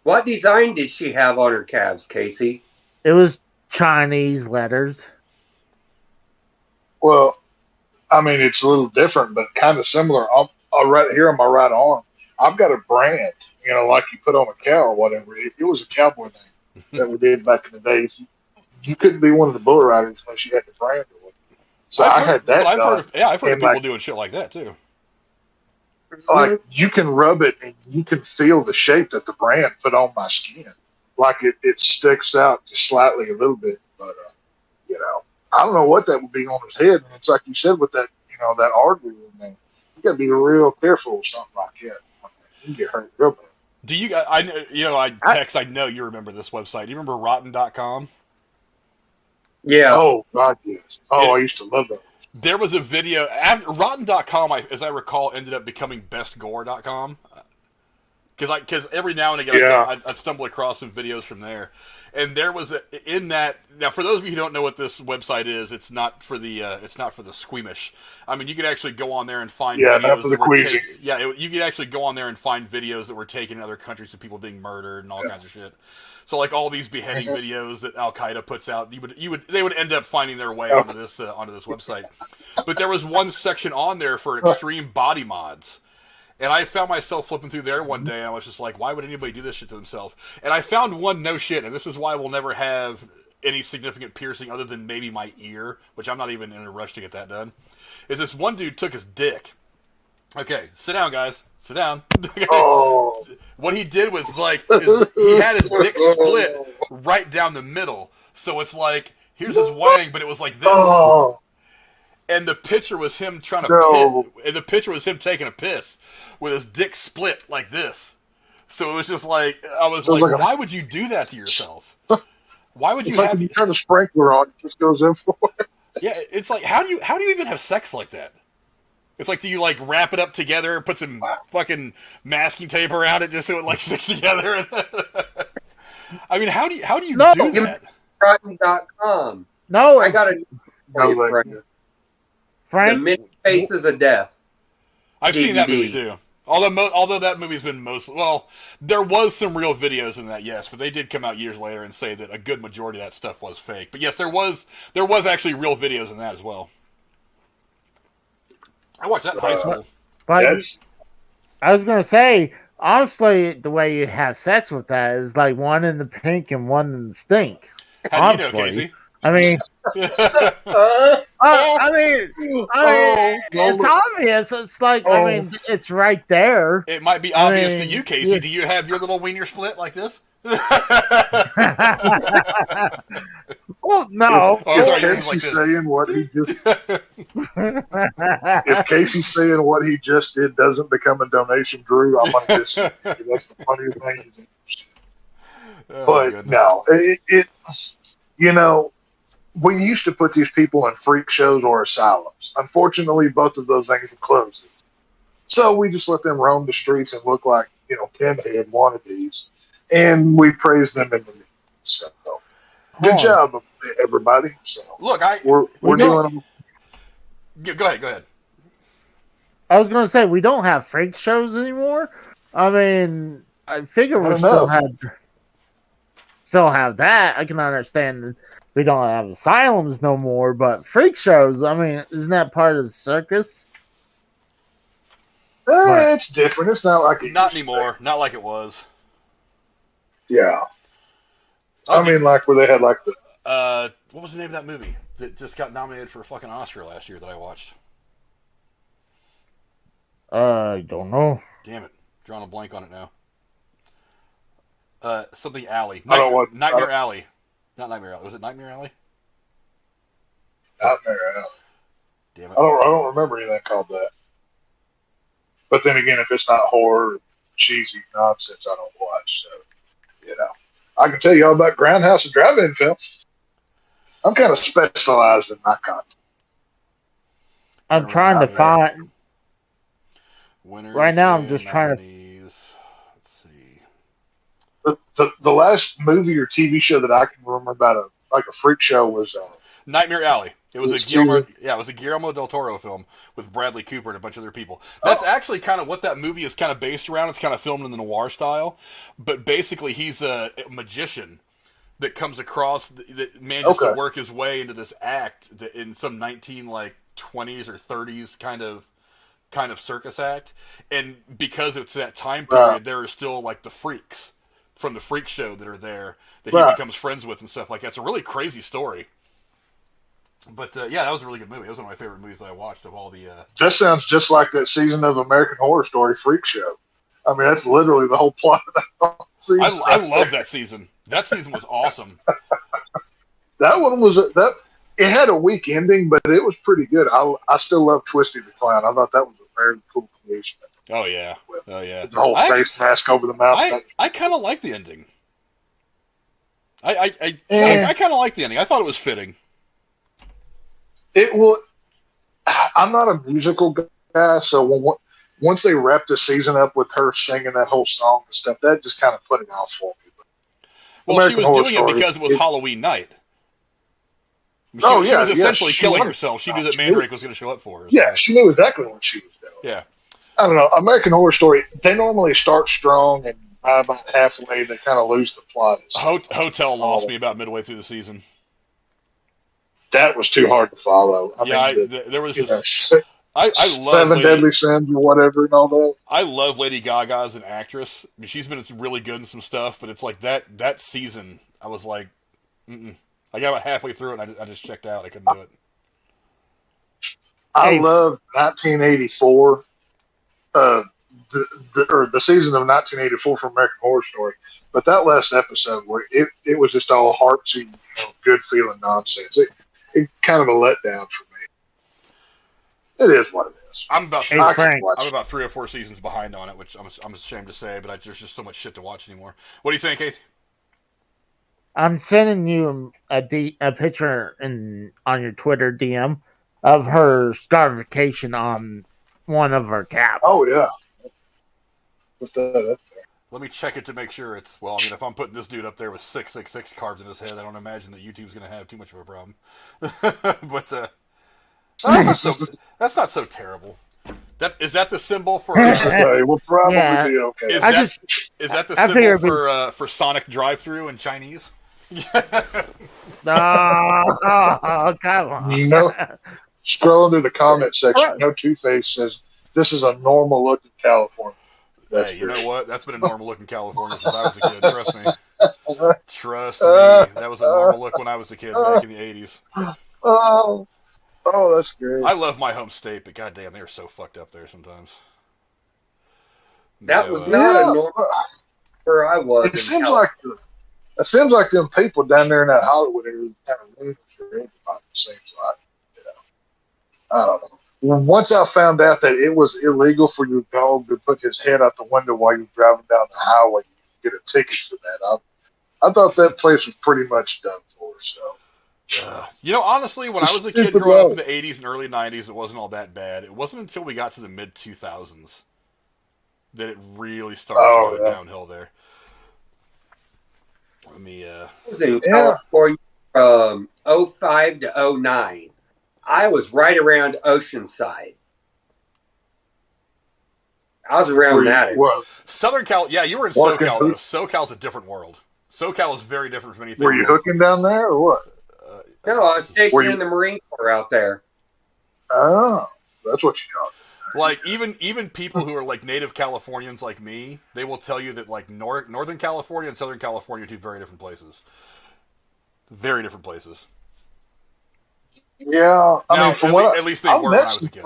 What design did she have on her calves, Casey? It was Chinese letters. Well, I mean, it's a little different, but kind of similar. Right here on my right arm, I've got a brand, like you put on a cow or whatever. It was a cowboy thing that we did back in the days. You couldn't be one of the bull riders unless you had the brand. So I had that. I've heard of people doing shit like that too. Like you can rub it and you can feel the shape that the brand put on my skin. Like it sticks out just slightly a little bit, but I don't know what that would be on his head. And it's like you said with that, that artery in there. You got to be real careful with something like that. You can get hurt real bad. Do you? I know you remember this website. Do you remember Rotten.com? Yeah. Oh God, yes. Oh, I used to love that. There was a video. Rotten.com, as I recall, ended up becoming bestgore.com. Because every now and again I stumble across some videos from there, and there was in that. Now, for those of you who don't know what this website is, it's not for the squeamish. I mean, you could actually go on there and find videos not for the queasy. you could actually go on there and find videos that were taken in other countries of people being murdered and all kinds of shit. So, like all these beheading videos that Al Qaeda puts out, they would end up finding their way onto this website. But there was one section on there for extreme body mods. And I found myself flipping through there one day, and I was just like, why would anybody do this shit to themselves? And I found one, no shit, and this is why we'll never have any significant piercing other than maybe my ear, which I'm not even in a rush to get that done, is this one dude took his dick. Okay, sit down, guys. Sit down. Oh. What he did was, like, he had his dick split right down the middle. So it's like, here's his wang, but it was like this. Oh. And the picture was him trying to piss. And the picture was him taking a piss with his dick split like this. So it was just like, I was like, why would you do that to yourself? Why would you it's like if you turn the sprinkler on, it just goes in for it. Yeah, it's like, how do you even have sex like that? It's like, do you like wrap it up together, put some fucking masking tape around it just so it like sticks together? I mean, how do you do that? Crime.com. No, I got a Frank. The Many Faces of Death. I've DVD. seen that movie too. Although that movie's been there was some real videos in that, yes, but they did come out years later and say that a good majority of that stuff was fake. But yes, there was actually real videos in that as well. I watched that in high school. But I was gonna say, honestly, the way you have sex with that is like one in the pink and one in the stink. How do you know, Casey? I mean, it's obvious. It's like, I mean, it's right there. It might be obvious to you, Casey. Yeah. Do you have your little wiener split like this? Well, no. If Casey's saying what he just, if Casey's saying what he just did doesn't become a donation, Drew, I'm gonna disagree. That's the funniest thing. But no, you know. We used to put these people in freak shows or asylums. Unfortunately, both of those things are closed. So we just let them roam the streets and look like, Pinhead wannabes. And we praise them in the news. So, good job, everybody. So, look, we're doing. Go ahead. I was going to say, we don't have freak shows anymore. I mean, I figure we still have that. I can understand we don't have asylums no more, but freak shows, I mean, isn't that part of the circus? It's different. It's not like it not anymore. Not like it was. Yeah. Okay. I mean, like where they had like the what was the name of that movie that just got nominated for a fucking Oscar last year that I watched? I don't know. Damn it. Drawing a blank on it now. Something Alley. Nightmare Alley. Not Nightmare Alley. Was it Nightmare Alley? Nightmare Alley. Damn it. I don't remember anything called that. But then again, if it's not horror, cheesy nonsense, I don't watch. So, I can tell you all about Grindhouse and Drive-In films. I'm kind of specialized in my content. I'm trying to find. Winners right now, I'm just trying to. Let's see. The last movie or TV show that I can remember about a freak show was Nightmare Alley. It was a Guillermo del Toro film with Bradley Cooper and a bunch of other people. That's actually kind of what that movie is kind of based around. It's kind of filmed in the noir style, but basically he's a magician that comes across that manages to work his way into this act in some 20s or 30s kind of circus act, and because it's that time period, there are still like the freaks from the freak show that are there that he becomes friends with and stuff like that. It's a really crazy story. But that was a really good movie. It was one of my favorite movies that I watched of all the. That sounds just like that season of American Horror Story Freak Show. I mean, that's literally the whole plot of that whole season. I love that season. That season was awesome. That one was that. It had a weak ending, but it was pretty good. I still love Twisty the Clown. I thought that was a very cool creation. Oh yeah. The whole face mask over the mouth. I kind of like the ending. I kind of like the ending. I thought it was fitting. I'm not a musical guy, so once they wrapped the season up with her singing that whole song and stuff, that just kind of put it off for me. Well, American she was Horror doing Story, it because it was Halloween night. She yeah, was essentially she killing went- herself. She knew that Mandrake was going to show up for her. Yeah, So. she knew exactly what she was doing. Yeah. I don't know. American Horror Story, they normally start strong, and by about halfway, they kind of lose the plot. Hotel lost me about midway through the season. That was too hard to follow. There was just... I love Seven Deadly Sins or whatever and all that. I love Lady Gaga as an actress. I mean, she's been really good in some stuff, but it's like that season, I was like, mm-mm. I got about halfway through it, and I just checked out. I couldn't do it. I love 1984, the season of 1984 from American Horror Story, but that last episode where it was just all heartsy, good feeling nonsense. It kind of a letdown for me. It is what it is. I'm about Frank. 3 or 4 seasons behind on it, which I'm ashamed to say, but there's just so much shit to watch anymore. What do you think, Casey? I'm sending you a picture on your Twitter DM of her scarification on one of her caps. Oh yeah. What's that up there? Let me check it to make sure it's... Well, I mean, if I'm putting this dude up there with 666 carved in his head, I don't imagine that YouTube's going to have too much of a problem. But that's not so terrible. Is that the symbol for... We'll probably be okay. Is that the symbol for Sonic drive-thru in Chinese? Oh, come on. No. Scrolling through the comment section, No Two-Face says, this is a normal look in California. Hey, you know what? That's been a normal look in California since I was a kid. Trust me. Trust me. That was a normal look when I was a kid back in the 80s. Oh, that's great. I love my home state, but goddamn, they are so fucked up there sometimes. That was not a normal where I was. It seems like them people down there in that Hollywood area kind of ruined for everybody. It seems like, I don't know. Once I found out that it was illegal for your dog to put his head out the window while you're driving down the highway, you get a ticket for that. I thought that place was pretty much done for. So, honestly, when I was a kid growing up in the 80s and early 90s, it wasn't all that bad. It wasn't until we got to the mid 2000s that it really started to go downhill there. Let me. I was in California from 05 to 09. I was right around Oceanside. I was around that. Southern Cal, yeah, you were in SoCal. Though. SoCal's a different world. SoCal is very different from anything. Were you hooking down there or what? No, I was stationed in the Marine Corps out there. Oh, that's what you got. Like even people who are like native Californians like me, they will tell you that like Northern California and Southern California are two very different places. Very different places. Yeah, at least they were when I was a kid.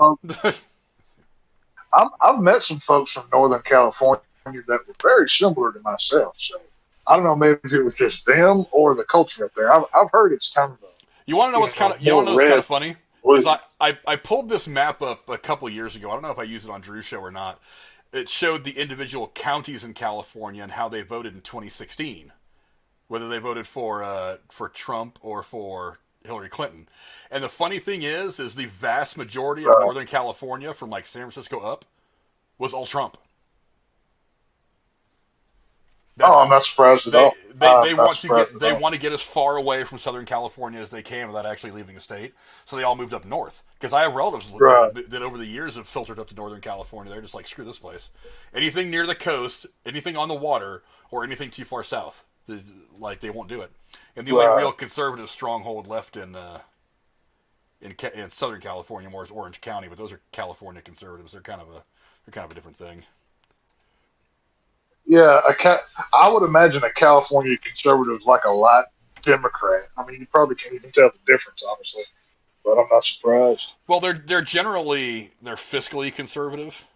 I've met some folks from Northern California that were very similar to myself. So I don't know, maybe it was just them or the culture up there. I've heard it's kind of. You want to know what's kind of funny? Is I pulled this map up a couple years ago. I don't know if I used it on Drew's show or not. It showed the individual counties in California and how they voted in 2016, whether they voted for Trump or for Hillary Clinton. And the funny thing is the vast majority of Northern California from like San Francisco up was all Trump. I'm not surprised at all. They want to get as far away from Southern California as they can without actually leaving the state. So they all moved up north. Because I have relatives that over the years have filtered up to Northern California. They're just like, screw this place. Anything near the coast, anything on the water, or anything too far south, they won't do it. And the only real conservative stronghold left in Southern California more is Orange County, but those are California conservatives. They're kind of a different thing. Yeah, I would imagine a California conservative is like a light Democrat. I mean, you probably can't even tell the difference, honestly. But I'm not surprised. Well, they're fiscally conservative,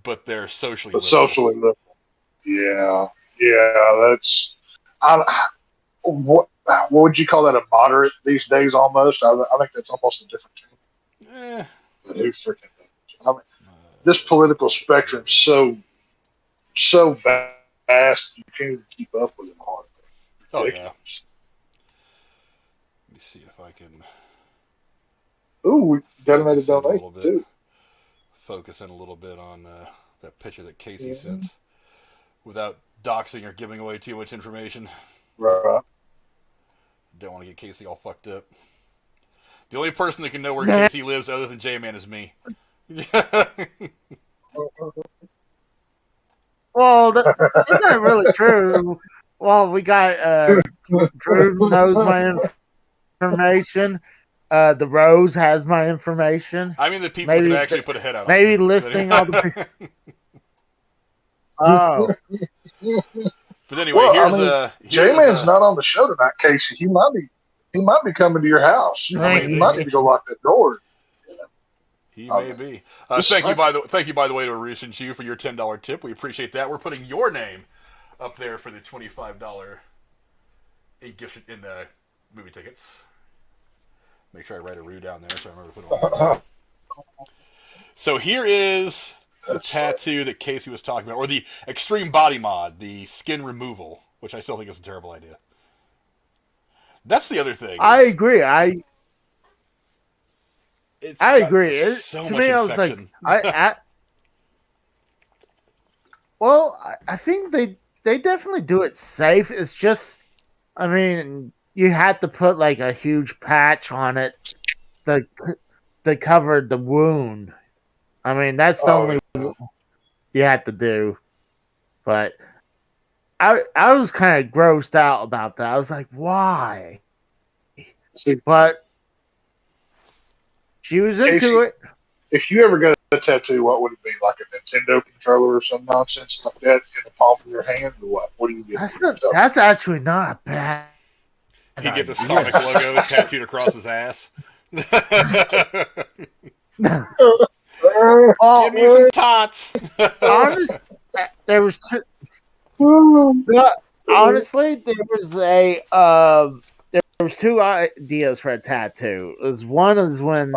but they're socially liberal. Socially liberal. Yeah, that's. What would you call that? A moderate these days, almost. I think that's almost a different term. But who freaking knows? I mean, this political spectrum's so vast you can't even keep up with it hardly. Oh yeah. Let me see if I can. Ooh, we got another donation too. focus in a little bit on that picture that Casey sent without doxing or giving away too much information. Right. Don't want to get Casey all fucked up. The only person that can know where Casey lives other than J-Man is me. Well, that's not really true. Well, we got Drew knows my information. The Rose has my information. I mean, the people can actually put a head out. Maybe listing all the. Oh. But anyway, J-Man's not on the show tonight, Casey. He might be coming to your house. You might need to go lock that door. He may be. Thank you by the way to Arusha Chew for your $10 tip. We appreciate that. We're putting your name up there for the $25 in gift in movie tickets. Make sure I write a Rue down there so I remember to put it on. So here is the tattoo that Casey was talking about, or the extreme body mod, the skin removal, which I still think is a terrible idea. That's the other thing. I agree. I agree. So to much me, infection. I was like, well, I think they definitely do it safe. It's just, I mean, you had to put like a huge patch on it to cover the wound. I mean, that's the only you had to do. But I was kind of grossed out about that. I was like, why? But she was into it. If you ever got a tattoo, what would it be? Like a Nintendo controller or some nonsense like that in the palm of your hand, or what? What do you get? That's actually not bad. He get the Sonic logo tattooed across his ass. Give me some tots. Honestly, there was two. Honestly, there was two ideas for a tattoo. One is when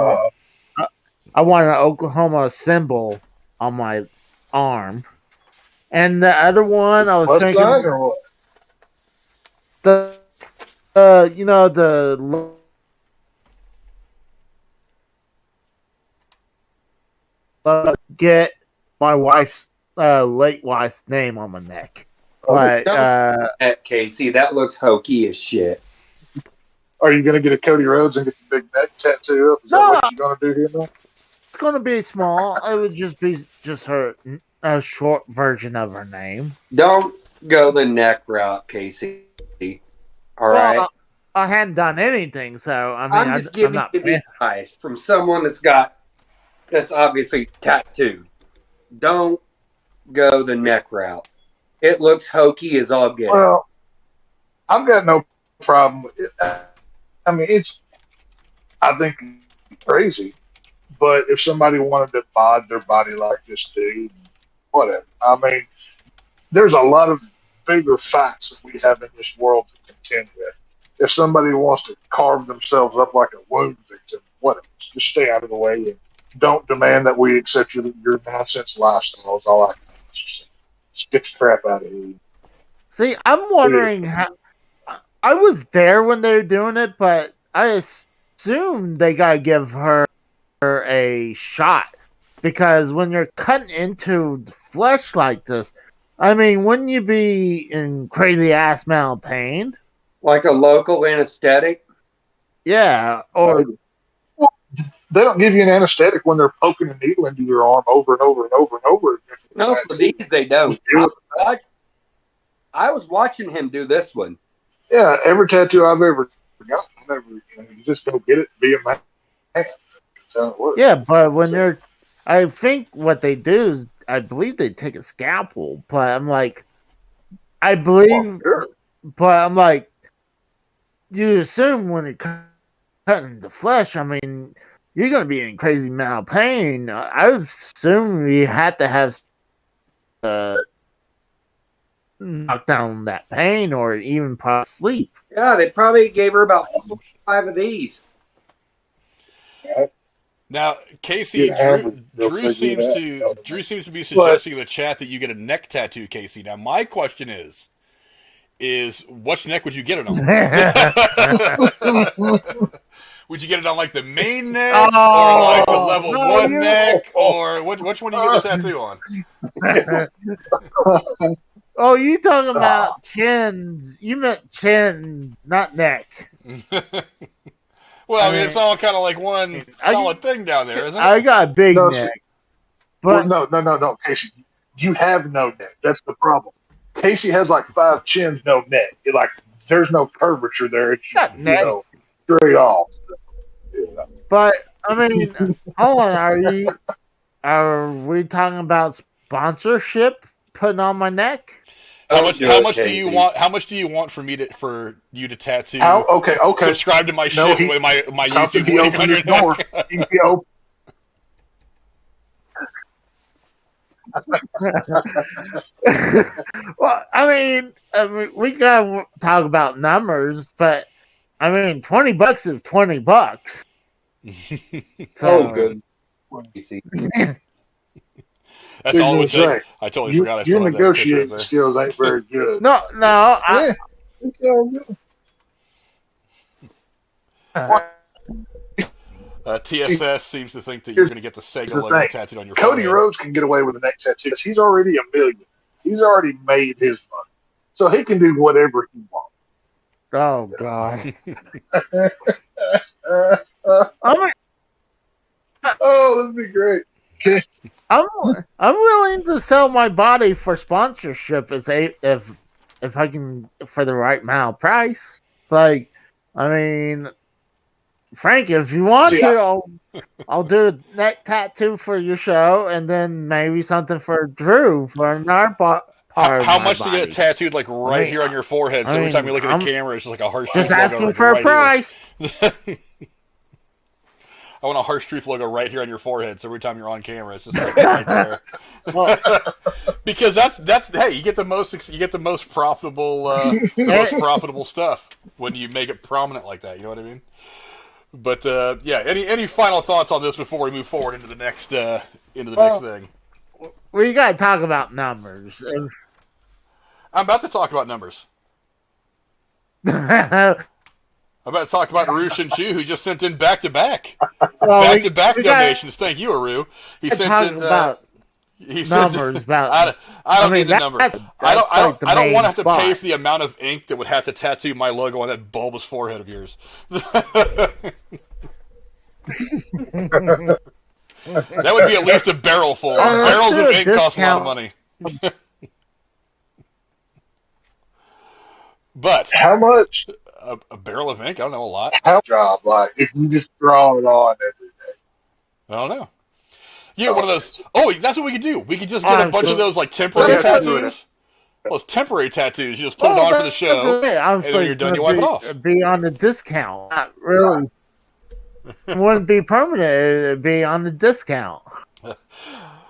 I wanted an Oklahoma symbol on my arm, and the other one I was thinking or what? Get my wife's late wife's name on my neck. But Casey, that looks hokey as shit. Are you going to get a Cody Rhodes and get the big neck tattoo up? Is that what you're going to do here now? It's going to be small. It would just be her a short version of her name. Don't go the neck route, Casey. All right. I hadn't done anything, so I mean, I'm just giving you the advice from someone that's obviously tattooed. Don't go the neck route. It looks hokey as all get. Well, I've got no problem with it. I mean, I think it's crazy, but if somebody wanted to mod their body like this dude, whatever. I mean, there's a lot of bigger fights that we have in this world to contend with. If somebody wants to carve themselves up like a wound victim, whatever, just stay out of the way and don't demand that we accept your nonsense lifestyle. Is all I can say. Just get the crap out of here. See, I'm wondering how. I was there when they were doing it, but I assume they gotta give her a shot because when you're cutting into the flesh like this, I mean, wouldn't you be in crazy ass amount of pain? Like a local anesthetic? Yeah, or they don't give you an anesthetic when they're poking a needle into your arm over and over and over and over. No, for these they don't. I was watching him do this one. Yeah, every tattoo I've ever gotten, you just go get it, be a man. That's how it works. Yeah, but when they're, I think what they do is, I believe they take a scalpel, but I'm like, but I'm like, you assume when you're cutting the flesh, I mean, you're going to be in crazy amount of pain. I assume you had to have knock down that pain or even probably sleep. Yeah, they probably gave her about 5 of these. Now, Casey, Drew seems to be suggesting in the chat that you get a neck tattoo, Casey. Now, my question is, is which neck would you get it on? Would you get it on like the main neck, or like the level 1 neck, or which one do you get the tattoo on? Oh, you talking about chins? You meant chins, not neck. Well, I mean, it's all kind of like one solid thing down there, isn't it? I got a big neck. But no, Casey. You have no neck. That's the problem. Casey has like 5 chins, no neck. There's no curvature there. It's just, straight off. Yeah. But I mean, hold on. Are we talking about sponsorship putting on my neck? How much do you want? How much do you want for you to tattoo? Okay. Subscribe to my shit with my YouTube link on your door. Well, I mean, we gotta talk about numbers, but I mean, $20 is $20. So good. That's all it would take. I totally forgot. Your negotiating skills ain't very good. No. It's all good. TSS seems to think that you're going to get the Sega logo tattooed on your Cody forehead. Rhodes can get away with a neck tattoo because he's already a million. He's already made his money. So he can do whatever he wants. Oh, God. That'd be great. I'm willing to sell my body for sponsorship if I can for the right amount of price. Like, I mean, Frank, if you want to, I'll do a neck tattoo for your show, and then maybe something for Drew for another part. How much to get it tattooed, like here on your forehead? So every time you look at the camera, it's just like a harsh. Just asking for a price. I want a Harsh Truth logo right here on your forehead, so every time you're on camera, it's just like right there. Because that's hey, you get the most profitable stuff when you make it prominent like that. You know what I mean? But yeah, any final thoughts on this before we move forward into the next thing? We got to talk about numbers. I'm about to talk about numbers. I'm about to talk about Aru Shinchu, who just sent in back-to-back donations. Thank you, Aru. He sent in numbers. I don't need the number. I don't want to have to pay for the amount of ink that would have to tattoo my logo on that bulbous forehead of yours. That would be at least a barrel full. Barrels of ink cost a lot of money. But how much? A barrel of ink? I don't know, a lot. How job, like, if you just draw it on every day? I don't know. Yeah, one of those. Oh, that's what we could do. We could just get a bunch of those, like, temporary tattoos. Those temporary tattoos. You just put it on for the show, and then when you're done, you wipe it off. Be on the discount. Not really. It wouldn't be permanent. It'd be on the discount.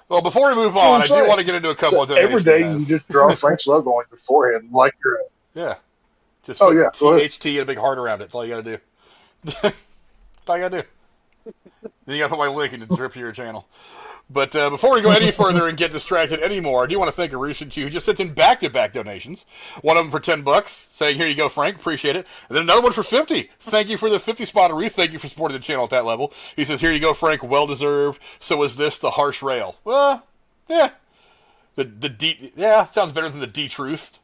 Well, before we move on, I do want to get into a couple of donations. Every day you just draw Frank's logo on your forehead like you're a... Yeah. Just THT and a big heart around it. That's all you got to do. That's all you got to do. Then you got to put my link in the drip to your channel. But before we go any further and get distracted anymore, I do want to thank Arushin, who just sent in back-to-back donations. One of them for $10, saying, here you go, Frank, appreciate it. And then another one for $50. Thank you for the 50 spot, Aru. Thank you for supporting the channel at that level. He says, here you go, Frank, well-deserved. So is this the harsh rail? Well, yeah. Sounds better than the D-truth.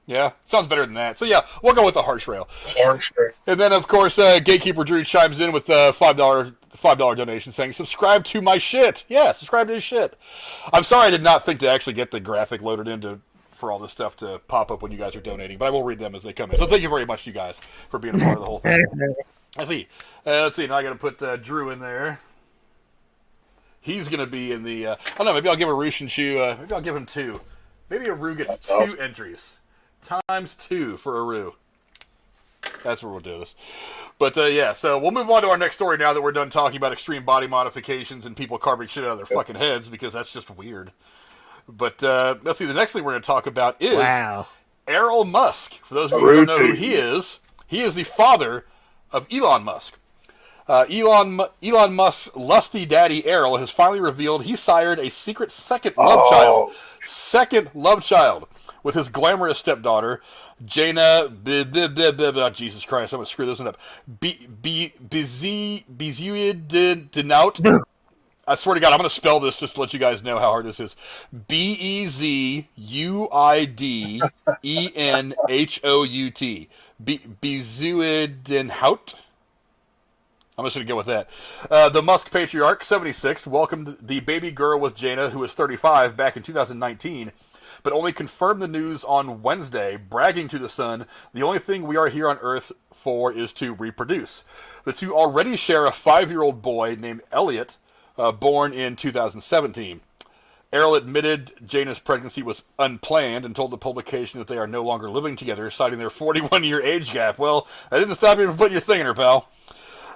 Yeah, sounds better than that. So yeah, we'll go with the harsh rail. Harsh rail. And then of course, Gatekeeper Drew chimes in with a $5 donation saying, "Subscribe to my shit." Yeah, subscribe to his shit. I'm sorry, I did not think to actually get the graphic loaded in for all this stuff to pop up when you guys are donating, but I will read them as they come in. So thank you very much, you guys, for being a part of the whole thing. Let's see. Now I got to put Drew in there. He's going to be in the. I don't know. Maybe I'll give Aru Shinshu. Maybe I'll give him 2. Maybe Aru gets That's 2 awesome. Entries. Times 2 for Aru. That's where we'll do this. But yeah, so we'll move on to our next story now that we're done talking about extreme body modifications and people carving shit out of their fucking heads, because that's just weird. But let's see, the next thing we're going to talk about is Elon Musk. For those of you who don't know who he is the father of Elon Musk. Elon Musk's lusty daddy Errol has finally revealed he sired a secret second love child, with his glamorous stepdaughter, Jaina. Jesus Christ, I'm gonna screw this one up. Bezuidenhout. I swear to God, I'm gonna spell this just to let you guys know how hard this is. Bezuidenhout. Bezuidenhout. I'm just going to go with that. The Musk patriarch, 76, welcomed the baby girl with Jaina, who was 35, back in 2019, but only confirmed the news on Wednesday, bragging to the son, "The only thing we are here on Earth for is to reproduce." The two already share a 5-year-old boy named Elliot, born in 2017. Errol admitted Jaina's pregnancy was unplanned and told the publication that they are no longer living together, citing their 41-year age gap. Well, that didn't stop you from putting your thing in her, pal.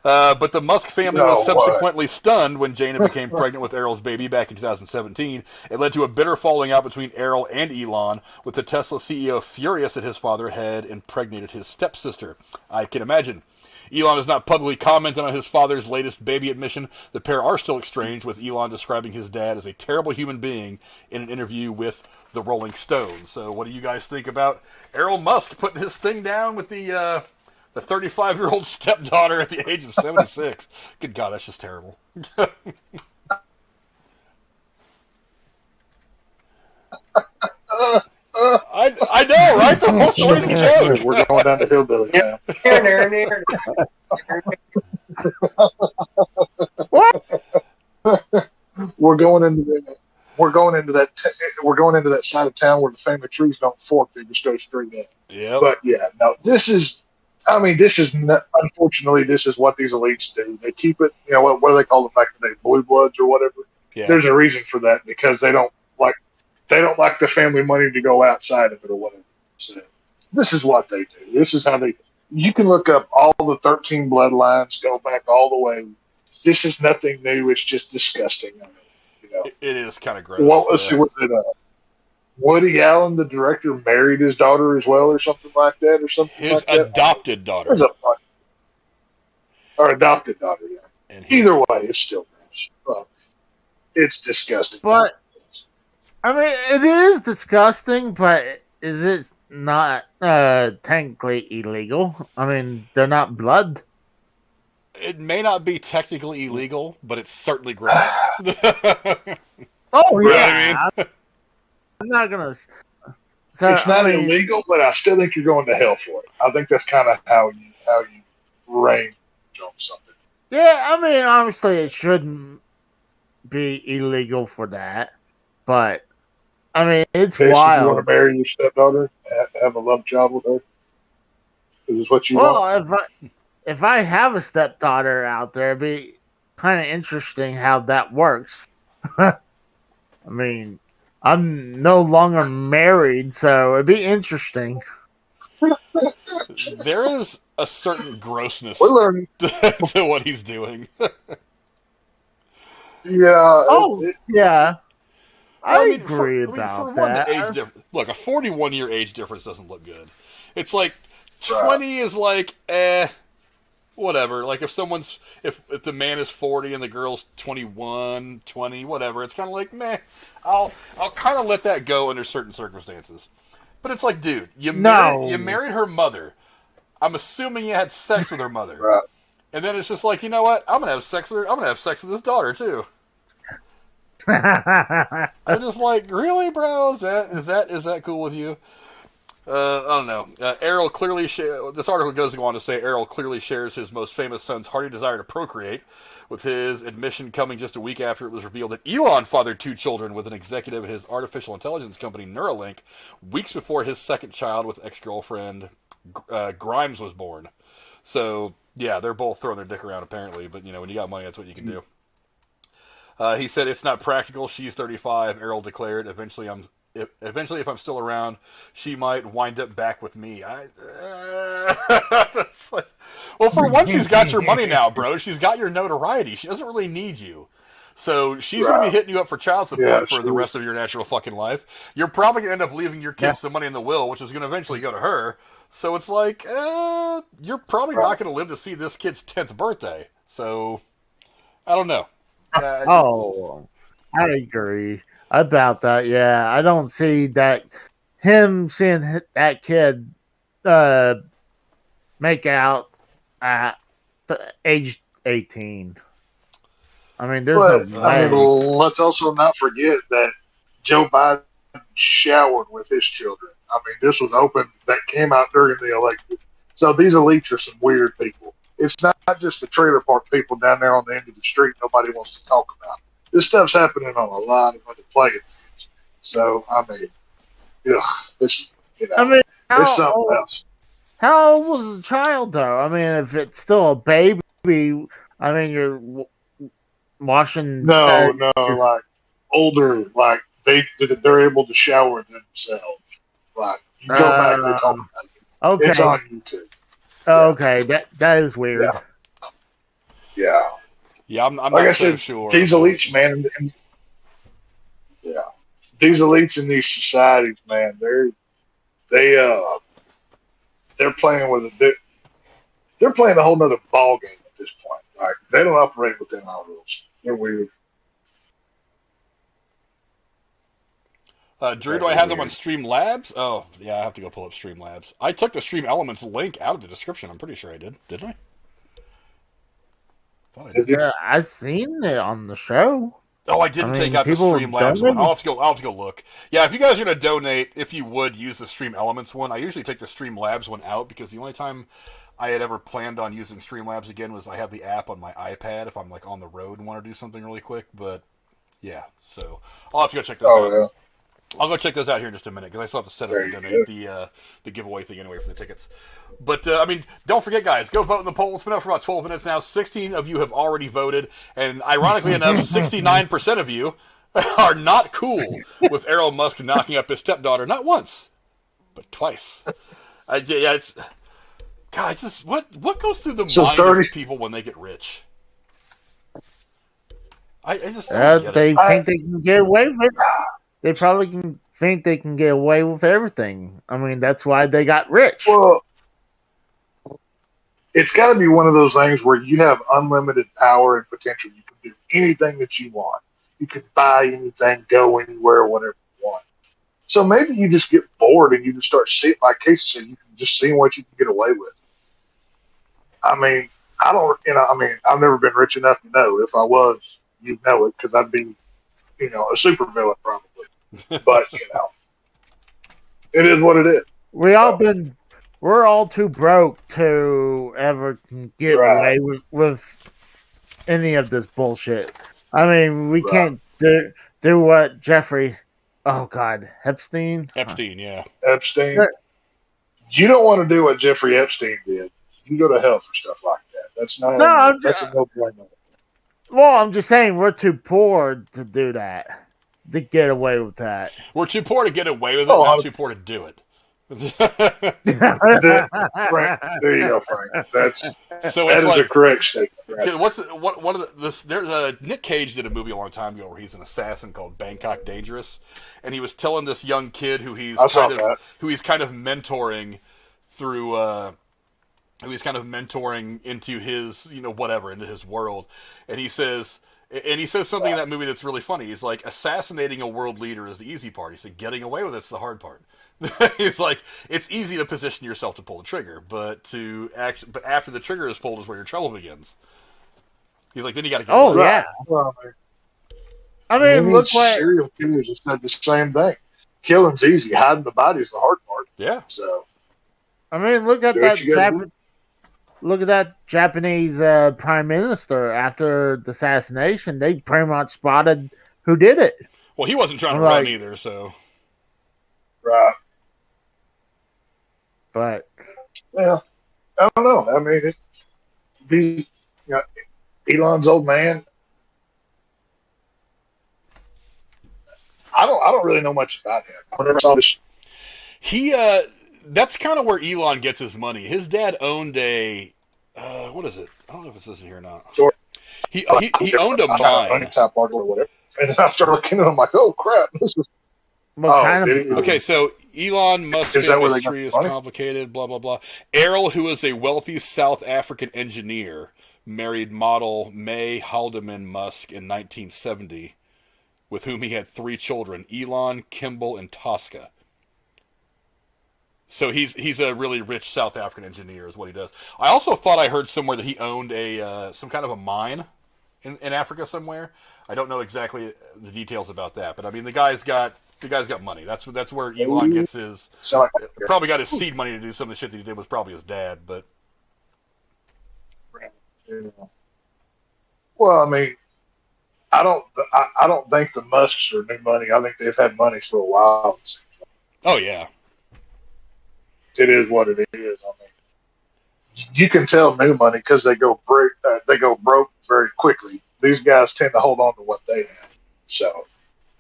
But the Musk family was subsequently stunned when Jaina became pregnant with Errol's baby back in 2017. It led to a bitter falling out between Errol and Elon, with the Tesla CEO furious that his father had impregnated his stepsister. I can imagine. Elon has not publicly commented on his father's latest baby admission. The pair are still estranged, with Elon describing his dad as a terrible human being in an interview with the Rolling Stone. So what do you guys think about Errol Musk putting his thing down with the 35-year-old stepdaughter at the age of 76? Good God, that's just terrible. I know, right? The whole story's a joke. We're going down to hillbilly now. We're going into that side of town where the family trees don't fork; they just go straight in. Yeah. But yeah, no, unfortunately, this is what these elites do. They keep it. You know what do they call them back in the day? Blue bloods or whatever. Yeah. There's a reason for that, because they don't like the family money to go outside of it or whatever. So this is what they do. This is how they. You can look up all the 13 bloodlines, go back all the way. This is nothing new. It's just disgusting. You know? It is kind of gross. Well, let's see what it. Woody Allen, the director, married his daughter as well, or something like that, His adopted daughter. Or adopted daughter, yeah. And either way, it's still gross. It's disgusting. But I mean, it is disgusting. But is it not technically illegal? I mean, they're not blood. It may not be technically illegal, but it's certainly gross. Oh You know yeah, what I mean? I'm not gonna. So, It's not illegal, but I still think you're going to hell for it. I think that's kind of how you range on something. Yeah, I mean, honestly, it shouldn't be illegal for that. But I mean, it's Basically, wild. you want to marry your stepdaughter, have a love child with her. Is this what you want? Well, if I have a stepdaughter out there, it'd be kind of interesting how that works. I mean, I'm no longer married, so it'd be interesting. There is a certain grossness We're learning. to what he's doing. Yeah. Yeah. I mean, agree about that. Look, a 41-year age difference doesn't look good. It's like 20 is like, whatever. Like if the man is 40 and the girl's 21, 20, whatever, it's kind of like, meh. I'll kind of let that go under certain circumstances. But it's like, dude, you married her mother. I'm assuming you had sex with her mother. Right. And then it's just like, you know what? I'm gonna have sex with her. I'm gonna have sex with his daughter too. I'm just like, really, bro? Is that cool with you? I don't know. Errol clearly this article goes on to say Errol clearly shares his most famous son's hearty desire to procreate, with his admission coming just a week after it was revealed that Elon fathered 2 children with an executive at his artificial intelligence company Neuralink, weeks before his second child with ex-girlfriend Grimes was born. So yeah, they're both throwing their dick around apparently, but you know, when you got money, that's what you can do. He said it's not practical. She's 35. Errol declared, Eventually, if I'm still around, she might wind up back with me. That's like, well, for once, she's got your money now, bro. She's got your notoriety. She doesn't really need you. So she's going to be hitting you up for child support for the rest of your natural fucking life. You're probably going to end up leaving your kids some money in the will, which is going to eventually go to her. So it's like, you're probably not going to live to see this kid's 10th birthday. So, I don't know. I agree about that. Yeah, I don't see that him seeing that kid make out at age 18. I mean, there's no But I mean, way. let's also not forget that Joe Biden showered with his children. I mean, this was open that came out during the election. So these elites are some weird people. It's not just the trailer park people down there on the end of the street nobody wants to talk about. This stuff's happening on a lot of other playing fields. So I mean, it's I mean, it's something else. how old was the child though? I mean, if it's still a baby, I mean, you're washing. No, like older, like they're able to shower themselves. Like you go back, they talk about it. Okay. It's on YouTube. Okay, that is weird. Yeah. Yeah, I'm like not I so said, sure. These elites, man, these elites in these societies, man, they're playing with they're playing a whole nother ball game at this point. Like they don't operate within our rules. They're weird. Drew, do I have them on Streamlabs? Oh, yeah, I have to go pull up Streamlabs. I took the Stream Elements link out of the description. I'm pretty sure I did. Didn't I? Thought I did. Yeah, I've seen it on the show. Oh, I didn't take out the Streamlabs one. I'll have to go look. Yeah, if you guys are going to donate, if you would use the Stream Elements one, I usually take the Streamlabs one out because the only time I had ever planned on using Streamlabs again was I have the app on my iPad if I'm like on the road and want to do something really quick. But yeah, so I'll have to go check those out. Yeah. I'll go check those out here in just a minute because I still have to set up to donate the giveaway thing anyway for the tickets. But, I mean, don't forget, guys, go vote in the poll. It's been up for about 12 minutes now. 16 of you have already voted. And ironically enough, 69% of you are not cool with Elon Musk knocking up his stepdaughter not once, but twice. Yeah, it's... God, it's just... What goes through the mind of people when they get rich? I just don't get they think they can get away with it. They probably think they can get away with everything. I mean, that's why they got rich. Well, it's got to be one of those things where you have unlimited power and potential. You can do anything that you want. You can buy anything, go anywhere, whatever you want. So maybe you just get bored and you just start seeing, like Casey said, you can just see what you can get away with. I mean, I've never been rich enough to know. If I was, you'd know it because I'd be, a supervillain probably. But it is what it is. We're all too broke to ever get away with any of this bullshit. I mean, we can't do what Jeffrey. Oh God, Epstein. Yeah. Epstein. You don't want to do what Jeffrey Epstein did. You go to hell for stuff like that. That's not. That's a no-brainer. Well, I'm just saying we're too poor to do that. To get away with that. We're too poor to get away with it, not too poor to do it. Frank, there you go, Frank. That is a correct statement. Right? Nick Cage did a movie a long time ago where he's an assassin called Bangkok Dangerous, and he was telling this young kid who he's kind of mentoring through. Who he's kind of mentoring into his, into his world, and he says something in that movie that's really funny. He's like, assassinating a world leader is the easy part. He said, getting away with it's the hard part. He's like, it's easy to position yourself to pull the trigger, but after the trigger is pulled is where your trouble begins. He's like, then you got to get away. Yeah. Well, I mean, look what serial killers have said the same thing. Killing's easy, hiding the body is the hard part. Yeah. So, I mean, look at that Japanese prime minister after the assassination. They pretty much spotted who did it. Well, he wasn't trying to run either, so. Right. But. Yeah. I don't know. I mean, Elon's old man. I don't really know much about him. I never saw this. That's kind of where Elon gets his money. His dad owned a, what is it? I don't know if it says it here or not. Sure. He owned a mine. Or whatever. And then I started looking at him like, oh crap, this is. Okay, so Elon Musk's history is complicated, blah, blah, blah. Errol, who is a wealthy South African engineer, married model May Haldeman Musk in 1970, with whom he had 3 children, Elon, Kimball, and Tosca. So he's a really rich South African engineer, is what he does. I also thought I heard somewhere that he owned a some kind of a mine in Africa somewhere. I don't know exactly the details about that, but I mean the guy's got money. That's where Elon gets his probably got his seed money to do some of the shit that he did was probably his dad, but. Well, I mean, I don't think the Musks are new money. I think they've had money for a while. Oh yeah, it is what it is. I mean, you can tell new money because they go broke. They go broke very quickly. These guys tend to hold on to what they have. So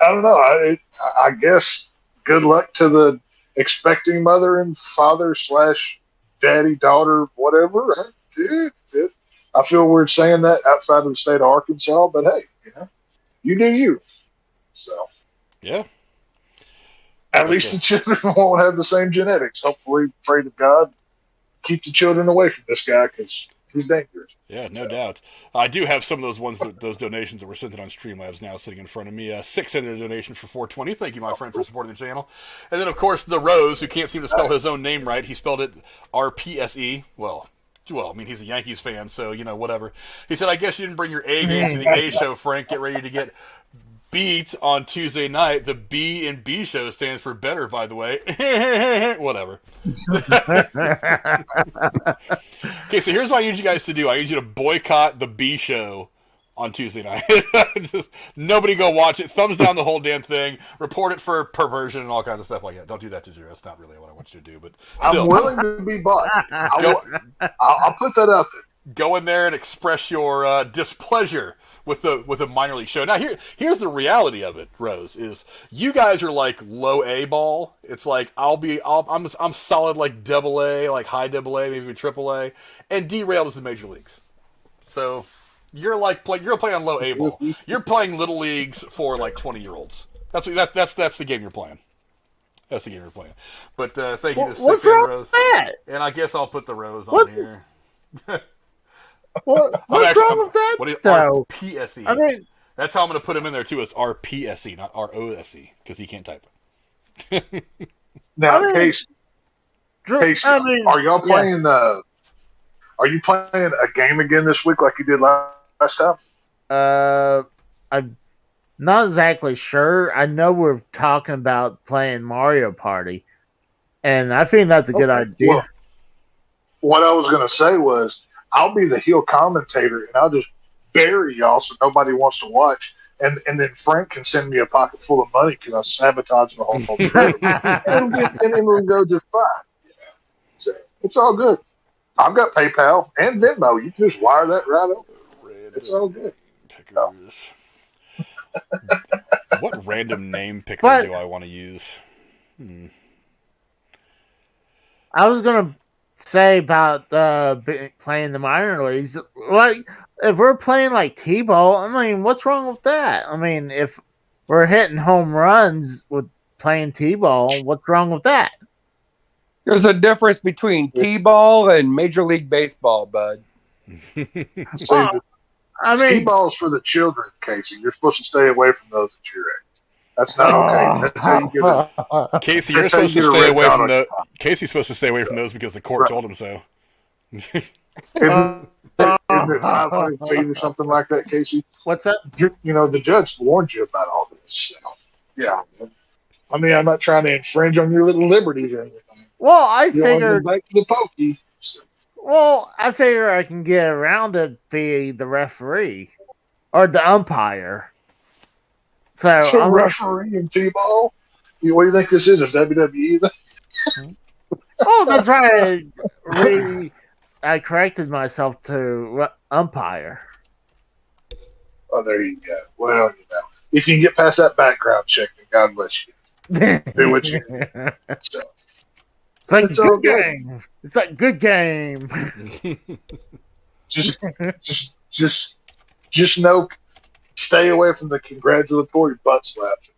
I don't know. I guess good luck to the expecting mother and father / daddy, daughter, whatever. Dude, I feel weird saying that outside of the state of Arkansas, but hey, you do you. So yeah. At least the children won't have the same genetics. Hopefully, pray to God, keep the children away from this guy because he's dangerous. Yeah, no doubt. I do have some of those donations that were sent in on Streamlabs now sitting in front of me. Six sent in a donation for $4.20. Thank you, my friend, for supporting the channel. And then, of course, the Rose, who can't seem to spell his own name right. He spelled it RPSE. Well, I mean, he's a Yankees fan, so, whatever. He said, I guess you didn't bring your A game to the A show, Frank. Get ready to get beat on Tuesday night. The B in B show stands for better, by the way. Whatever. Okay, so here's what I need you guys to do. I need you to boycott the B show on Tuesday night. Just nobody go watch it. Thumbs down the whole damn thing. Report it for perversion and all kinds of stuff like that. Don't do that to Drew. That's not really what I want you to do. But still, I'm willing to be bought. I'll put that out there. Go in there and express your displeasure with a minor league show. Now here's the reality of it, Rose, is you guys are like low A ball. It's like I'm solid like double A, like high double A, maybe even triple A, and derailed is the major leagues. So you're playing low A ball. You're playing little leagues for like 20-year-olds. That's the game you're playing. That's the game you're playing. But thank you to What's Six wrong Rose. with that? And I guess I'll put the Rose on here. What's wrong with that, though? RPSE. I mean, that's how I'm going to put him in there, too, as RPSE, not ROSE, because he can't type it. Now, Casey, are y'all playing are you playing a game again this week like you did last time? I'm not exactly sure. I know we're talking about playing Mario Party, and I think that's a good idea. Well, what I was going to say was I'll be the heel commentator, and I'll just bury y'all so nobody wants to watch. And then Frank can send me a pocket full of money because I sabotage the whole show. and it'll go just fine. So it's all good. I've got PayPal and Venmo. You can just wire that right over. It's all good. What random name picker do I want to use? I was going to say about playing the minor leagues. Like, if we're playing like T-ball, I mean, what's wrong with that? I mean, if we're hitting home runs with playing T-ball, what's wrong with that? There's a difference between T-ball and Major League Baseball, bud. Well, I mean, T-ball's for the children, Casey. You're supposed to stay away from those at your age. That's not okay. That's how you get it. Casey, you're supposed to stay away from those. Casey's supposed to stay away from those because the court told him so. Isn't it 500 feet or something like that, Casey? What's that? The judge warned you about all this. So, yeah. I mean, I'm not trying to infringe on your little liberties or anything. Well, I figured back to the pokey. So. Well, I figure I can get around to be the referee or the umpire. So referee in T-ball? What do you think this is, a WWE thing? Oh, that's right. I corrected myself to umpire. Oh, there you go. Well, if you can get past that background check, then God bless you. Do what you do. So. It's like a good game. It's like a good game. just know, stay away from the congratulatory butt slaps.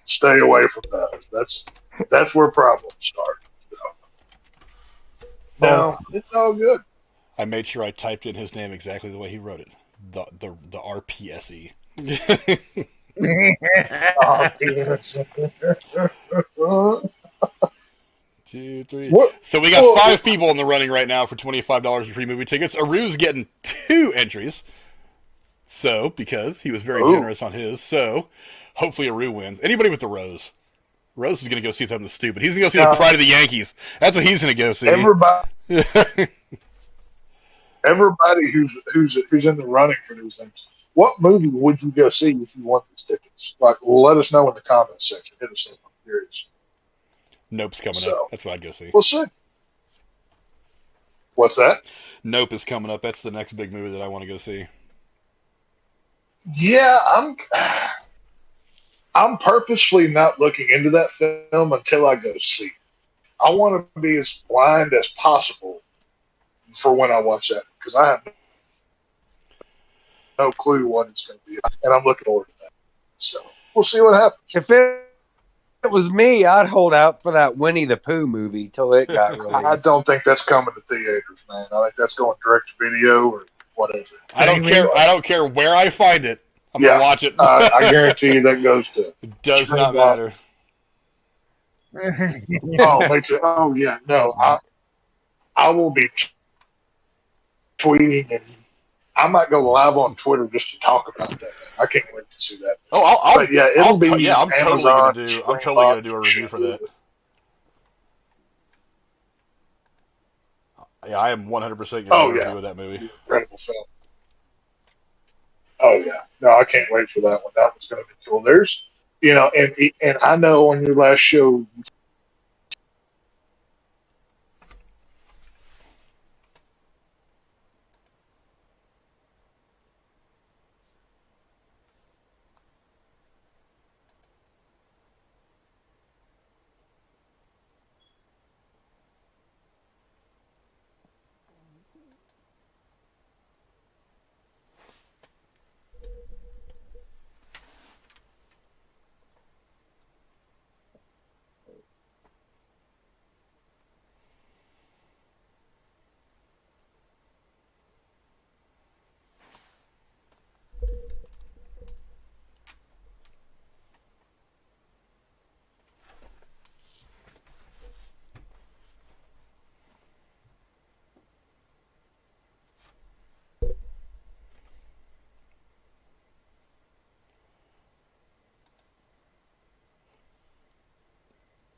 Stay away from those. That's where problems start. No, it's all good. I made sure I typed in his name exactly the way he wrote it. The RPSE. 2, 3. What? So we got 5 people in the running right now for $25 in free movie tickets. Aru's getting 2 entries. So, because he was very generous on his. So, hopefully Aru wins. Anybody with the Rose. Rose is going to go see something stupid. He's going to go see the Pride of the Yankees. That's what he's going to go see. Everybody who's in the running for these things. What movie would you go see if you want these tickets? Like, let us know in the comments section. Hit us up. I'm curious. Nope's coming up. That's what I'd go see. We'll see. What's that? Nope is coming up. That's the next big movie that I want to go see. Yeah, I'm purposely not looking into that film until I go see it. I want to be as blind as possible for when I watch that because I have no clue what it's going to be, and I'm looking forward to that. So we'll see what happens. If it was me, I'd hold out for that Winnie the Pooh movie till it got released. I don't think that's coming to theaters, man. I think that's going direct to video or whatever. I don't care. I don't care where I find it. I'm gonna watch it. I guarantee you that goes to. It does not matter. Oh, me too. Oh, yeah. No, I will be tweeting, and I might go live on Twitter just to talk about that thing. I can't wait to see that. Oh, I'm totally gonna do a review for that. Yeah, I am 100% going to do a review of that movie. Incredible film. Oh, yeah. No, I can't wait for that one. That one's going to be cool. There's, and I know on your last show,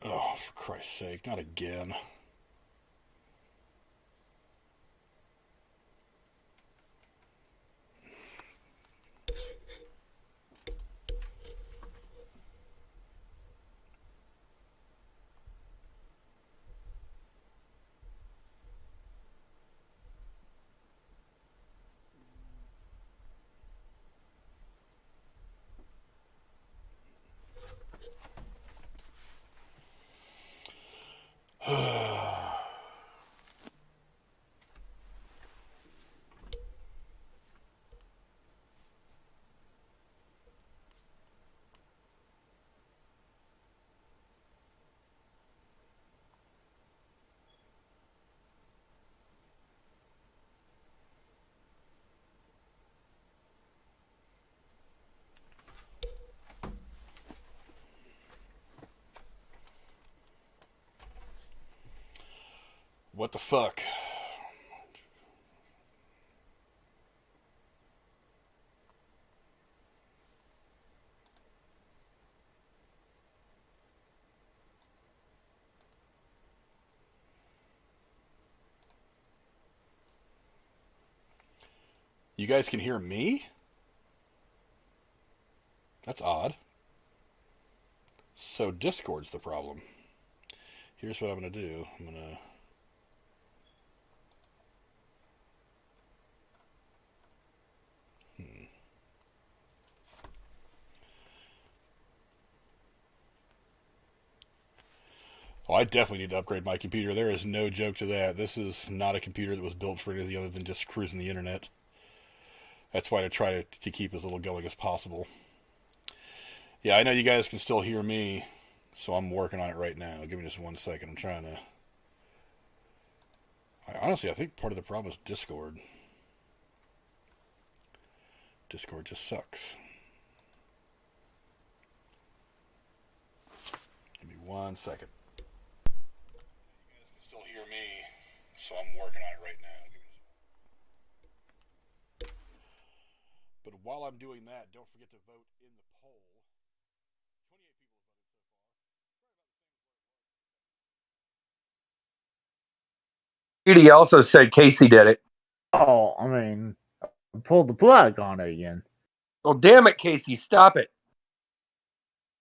Oh, for Christ's sake, not again. What the fuck? You guys can hear me? That's odd. So Discord's the problem. Here's what I'm going to do. I'm going to... Oh, I definitely need to upgrade my computer. There is no joke to that. This is not a computer that was built for anything other than just cruising the internet. That's why I try to keep as little going as possible. Yeah, I know you guys can still hear me, so I'm working on it right now. Give me just 1 second. I'm trying to... Honestly, I think part of the problem is Discord. Discord just sucks. Give me 1 second. so I'm working on it right now. But while I'm doing that, don't forget to vote in the poll. 28 people have voted so far. Edie also said Casey did it. Oh, I mean, pull the plug on it again. Well, damn it, Casey, stop it.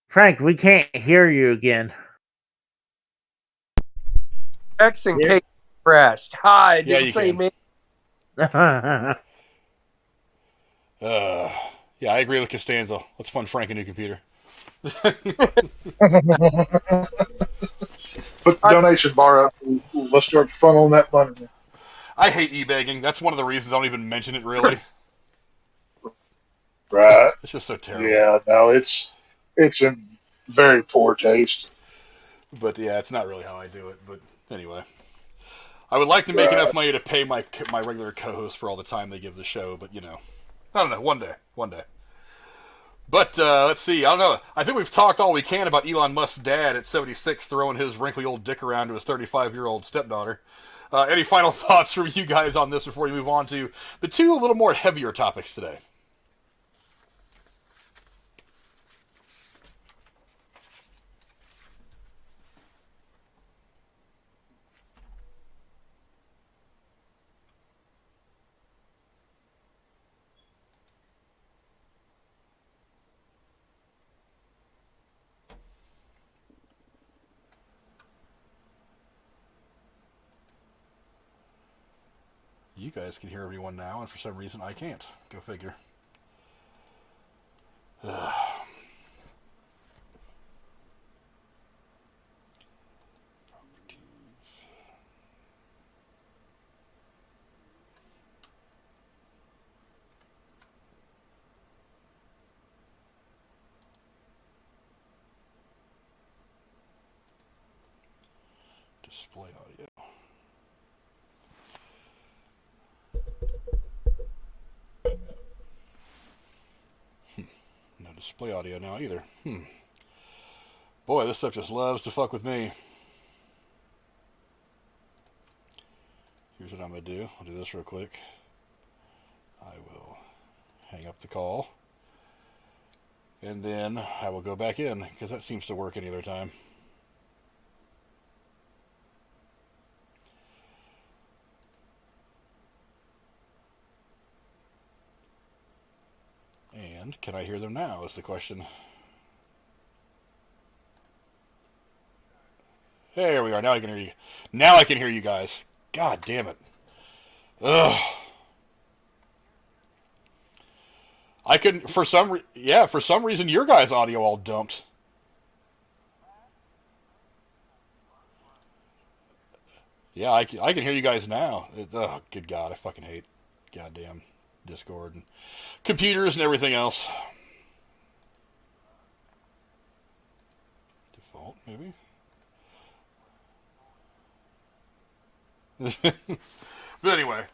Frank, we can't hear you again. X and Yeah. Casey crashed. Hi, Yeah, didn't you say can. me. Yeah, I agree with Costanza. Let's fund Frank a new computer. Put the donation bar up. Let's start funneling that money. I hate e-begging. That's one of the reasons I don't even mention it, really. Right. It's just so terrible. Yeah, no, it's in very poor taste. But yeah, it's not really how I do it. But anyway, I would like to make enough money to pay my regular co-hosts for all the time they give the show. But you know, I don't know. One day. But let's see. I don't know. I think we've talked all we can about Elon Musk's dad at 76 throwing his wrinkly old dick around to his 35-year-old stepdaughter. Any final thoughts from you guys on this before we move on to the two a little more heavier topics today? You guys can hear everyone now, and for some reason I can't. Go figure. Properties. Display audio. No display audio now either. Boy, this stuff just loves to fuck with me. Here's what I'm going to do. I'll do this real quick. I will hang up the call. And then I will go back in, because that seems to work any other time. And can I hear them now is the question. There we are. Now I can hear you. Now I can hear you guys. God damn it. Ugh. I couldn't, for some reason your guys' audio all dumped. Yeah, I can hear you guys now. Oh, good God, I fucking hate goddamn Discord and computers and everything else. Default, maybe? But anyway.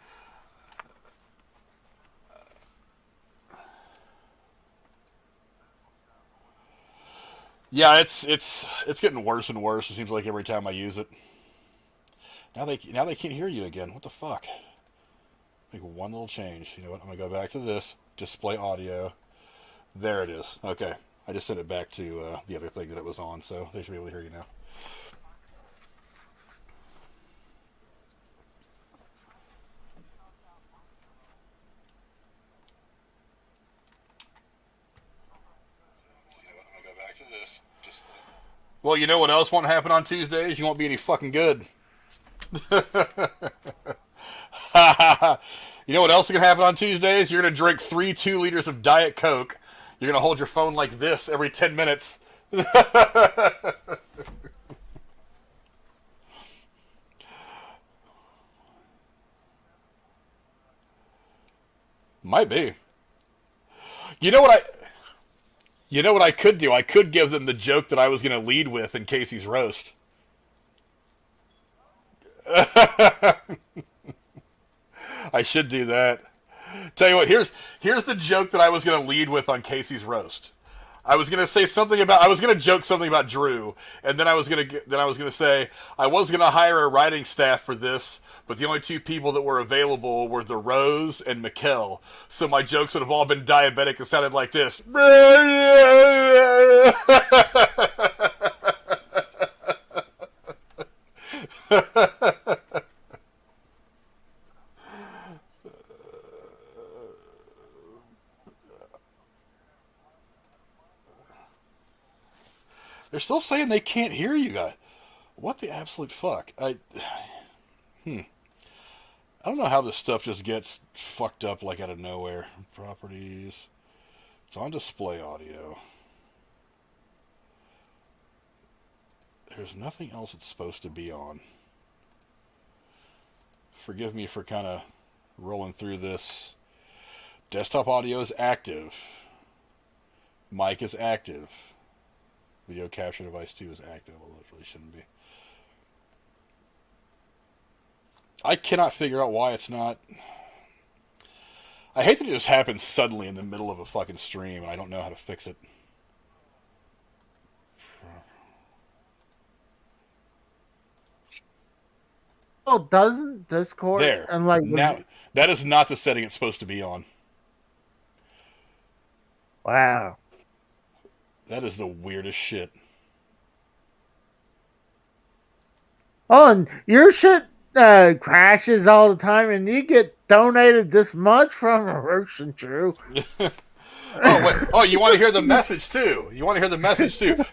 Yeah, it's getting worse and worse. It seems like every time I use it. Now they can't hear you again. What the fuck? Make one little change. You know what? I'm gonna go back to this. Display audio. There it is. Okay. I just sent it back to the other thing that it was on, so they should be able to hear you now. Well, you know what else won't happen on Tuesdays? You won't be any fucking good. You know what else is going to happen on Tuesdays? You're going to drink 3 2-liters of Diet Coke. You're going to hold your phone like this every 10 minutes. Might be. You know what I could do? I could give them the joke that I was going to lead with in Casey's roast. I should do that. Tell you what, here's the joke that I was going to lead with on Casey's roast. I was gonna say something about. I was gonna joke something about Drew, and then I was gonna say I was gonna hire a writing staff for this, but the only two people that were available were the Rose and Mikkel. So my jokes would have all been diabetic and sounded like this. They're still saying they can't hear you guys. What the absolute fuck? I don't know how this stuff just gets fucked up like out of nowhere. Properties. It's on display audio. There's nothing else it's supposed to be on. Forgive me for kind of rolling through this. Desktop audio is active. Mic is active. Video capture device 2 is active, although it really shouldn't be. I cannot figure out why it's not. I hate that it just happens suddenly in the middle of a fucking stream, and I don't know how to fix it. Well, doesn't Discord There. and like Now, that is not the setting it's supposed to be on. wow. That is the weirdest shit. Oh, and your shit crashes all the time, and you get donated this much from Roach and Drew. Oh, wait. Oh, you want to hear the message, too?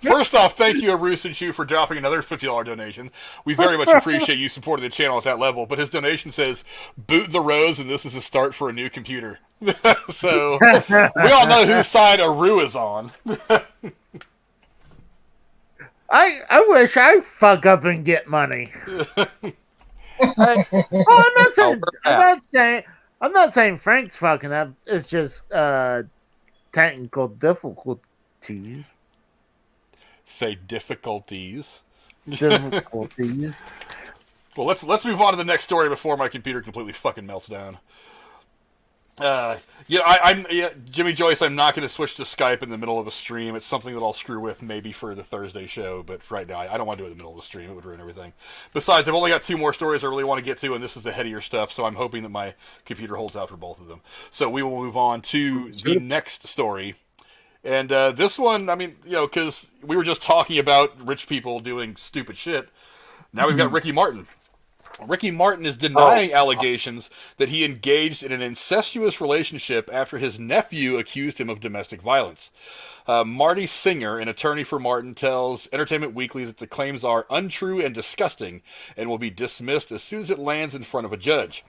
First off, thank you, Arus and Chu, for dropping another $50 donation. We very much appreciate you supporting the channel at that level, but his donation says, boot the Rose, and this is a start for a new computer. So, we all know whose side Aru is on. I wish I fuck up and get money. I'm not saying Frank's fucking up. It's just technical difficulties. Say difficulties. Difficulties. Well, let's move on to the next story before my computer completely fucking melts down. Jimmy Joyce, I'm not going to switch to Skype in the middle of a stream. It's something that I'll screw with maybe for the Thursday show, but right now I don't want to do it in the middle of the stream. It would ruin everything. Besides, I've only got 2 more stories I really want to get to, and this is the headier stuff, so I'm hoping that my computer holds out for both of them. So we will move on to the next story. And this one, I mean, because we were just talking about rich people doing stupid shit. Now we've got Ricky Martin. Ricky Martin is denying allegations that he engaged in an incestuous relationship after his nephew accused him of domestic violence. Marty Singer, an attorney for Martin, tells Entertainment Weekly that the claims are untrue and disgusting and will be dismissed as soon as it lands in front of a judge.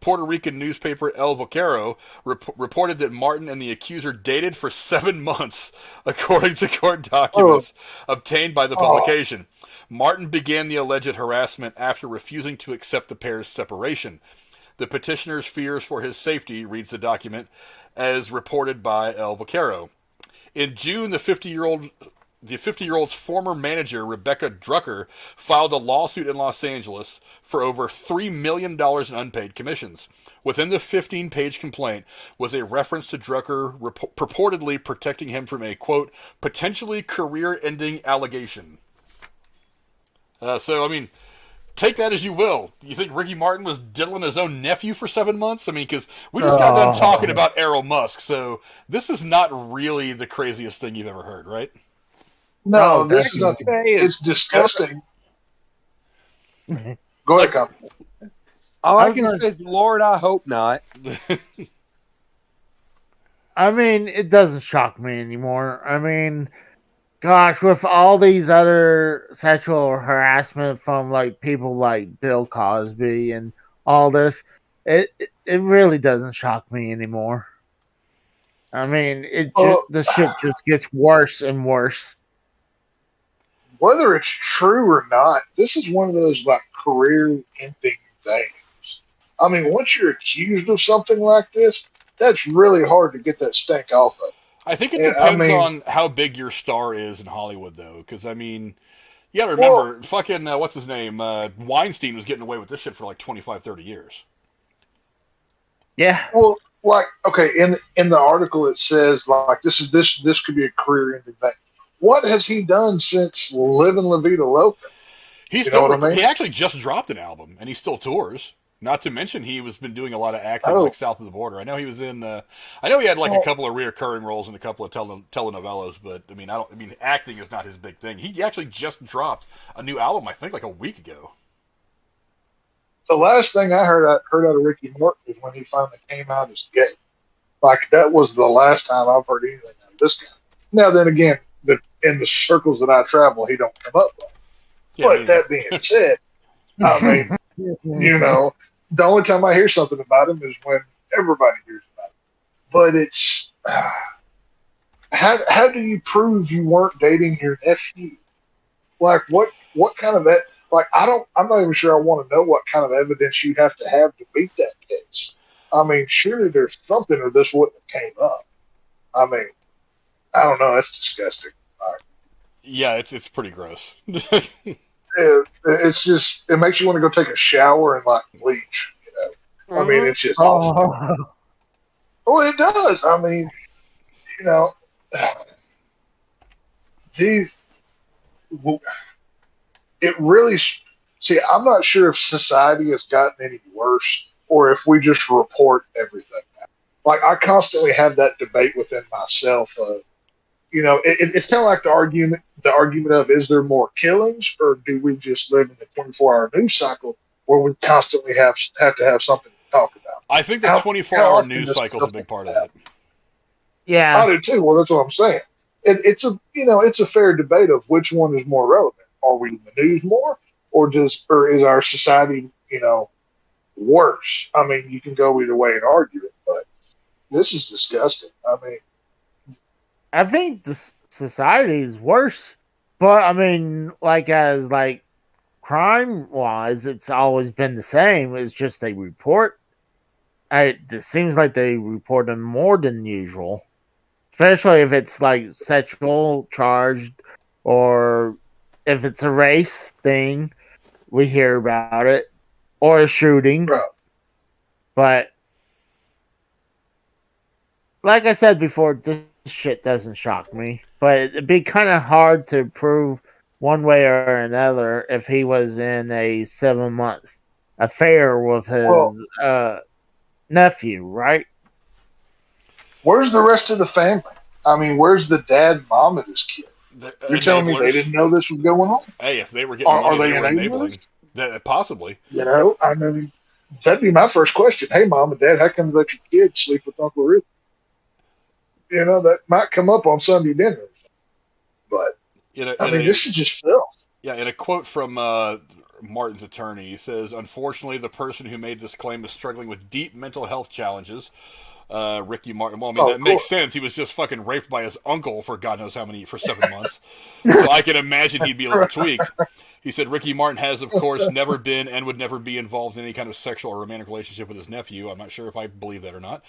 Puerto Rican newspaper El Vocero reported that Martin and the accuser dated for 7 months, according to court documents obtained by the publication. Martin began the alleged harassment after refusing to accept the pair's separation. The petitioner's fears for his safety, reads the document, as reported by El Vocero. In June, the 50-year-old's former manager, Rebecca Drucker, filed a lawsuit in Los Angeles for over $3 million in unpaid commissions. Within the 15-page complaint was a reference to Drucker purportedly protecting him from a, quote, potentially career-ending allegation. So, I mean, take that as you will. You think Ricky Martin was diddling his own nephew for 7 months? I mean, because we just got done talking about Elon Musk, so this is not really the craziest thing you've ever heard, right? No, this is not. It's disgusting. Go ahead, Kyle. All I can say is, Lord, I hope not. I mean, it doesn't shock me anymore. I mean, gosh, with all these other sexual harassment from like people like Bill Cosby and all this, it really doesn't shock me anymore. I mean, the shit just gets worse and worse. Whether it's true or not, this is one of those like career-ending things. I mean, once you're accused of something like this, that's really hard to get that stink off of. I think it depends on how big your star is in Hollywood, though. Because, I mean, you gotta remember, fucking, what's his name? Weinstein was getting away with this shit for like 25, 30 years. Yeah. Well, like okay, in the article it says like this could be a career ending thing. What has he done since Living La Vida Loca? He's You know still what I mean? he actually just dropped an album, and he still tours. Not to mention he was been doing a lot of acting like Oh, south of the border. I know he was in. I know he had like a well, couple of reoccurring roles in a couple of telenovelas, but I mean, I mean, acting is not his big thing. He actually just dropped a new album, I think, like a week ago. the last thing I heard out of Ricky Morton was when he finally came out as gay. Like that was the last time I've heard anything out of this guy. Now then again, in the circles that I travel, he don't come up with. Yeah, But that being said, I mean, you know, the only time I hear something about him is when everybody hears about him. But it's how do you prove you weren't dating your nephew? Like what kind of like I'm not even sure I want to know what kind of evidence you have to beat that case. I mean, surely there's something or this wouldn't have came up. I mean, I don't know. That's disgusting. yeah, it's pretty gross. It's just it makes you want to go take a shower and like bleach. I mean, it's just awful. Well, it does. I mean, you know, these it really see. I'm not sure if society has gotten any worse or if we just report everything. Like I constantly have that debate within myself. It's kind of like the argument of is there more killings or do we just live in the 24-hour news cycle where we constantly have to have something to talk about? I think the 24-hour news cycle is a big part of that. Yeah, I do too. Well, that's what I'm saying. It's a fair debate of which one is more relevant. Are we in the news more, or is our society worse? I mean, you can go either way and argue it, but this is disgusting. I mean, I think the society is worse, but I mean, as crime wise, it's always been the same. It's just they report. It seems like they report them more than usual, especially if it's like sexual charged or if it's a race thing. We hear about it or a shooting, bro, but like I said before, this shit doesn't shock me. But it'd be kind of hard to prove one way or another if he was in a 7-month affair with well, his nephew, right? where's the rest of the family? I mean, where's the dad and mom of this kid? You're telling me they didn't know this was going on? Hey, if they were getting money, Are they were enabling? Possibly. I mean, that'd be my first question. Hey, mom and dad, how come you let your kids sleep with Uncle Ruth? That might come up on Sunday dinner. But, this is just filth. Yeah, in a quote from Martin's attorney, he says, unfortunately, the person who made this claim is struggling with deep mental health challenges. Ricky Martin. Well, I mean, that makes sense. He was just fucking raped by his uncle for God knows how many, for 7 months. So I can imagine he'd be a little tweaked. He said Ricky Martin has, of course, never been and would never be involved in any kind of sexual or romantic relationship with his nephew. I'm not sure if I believe that or not.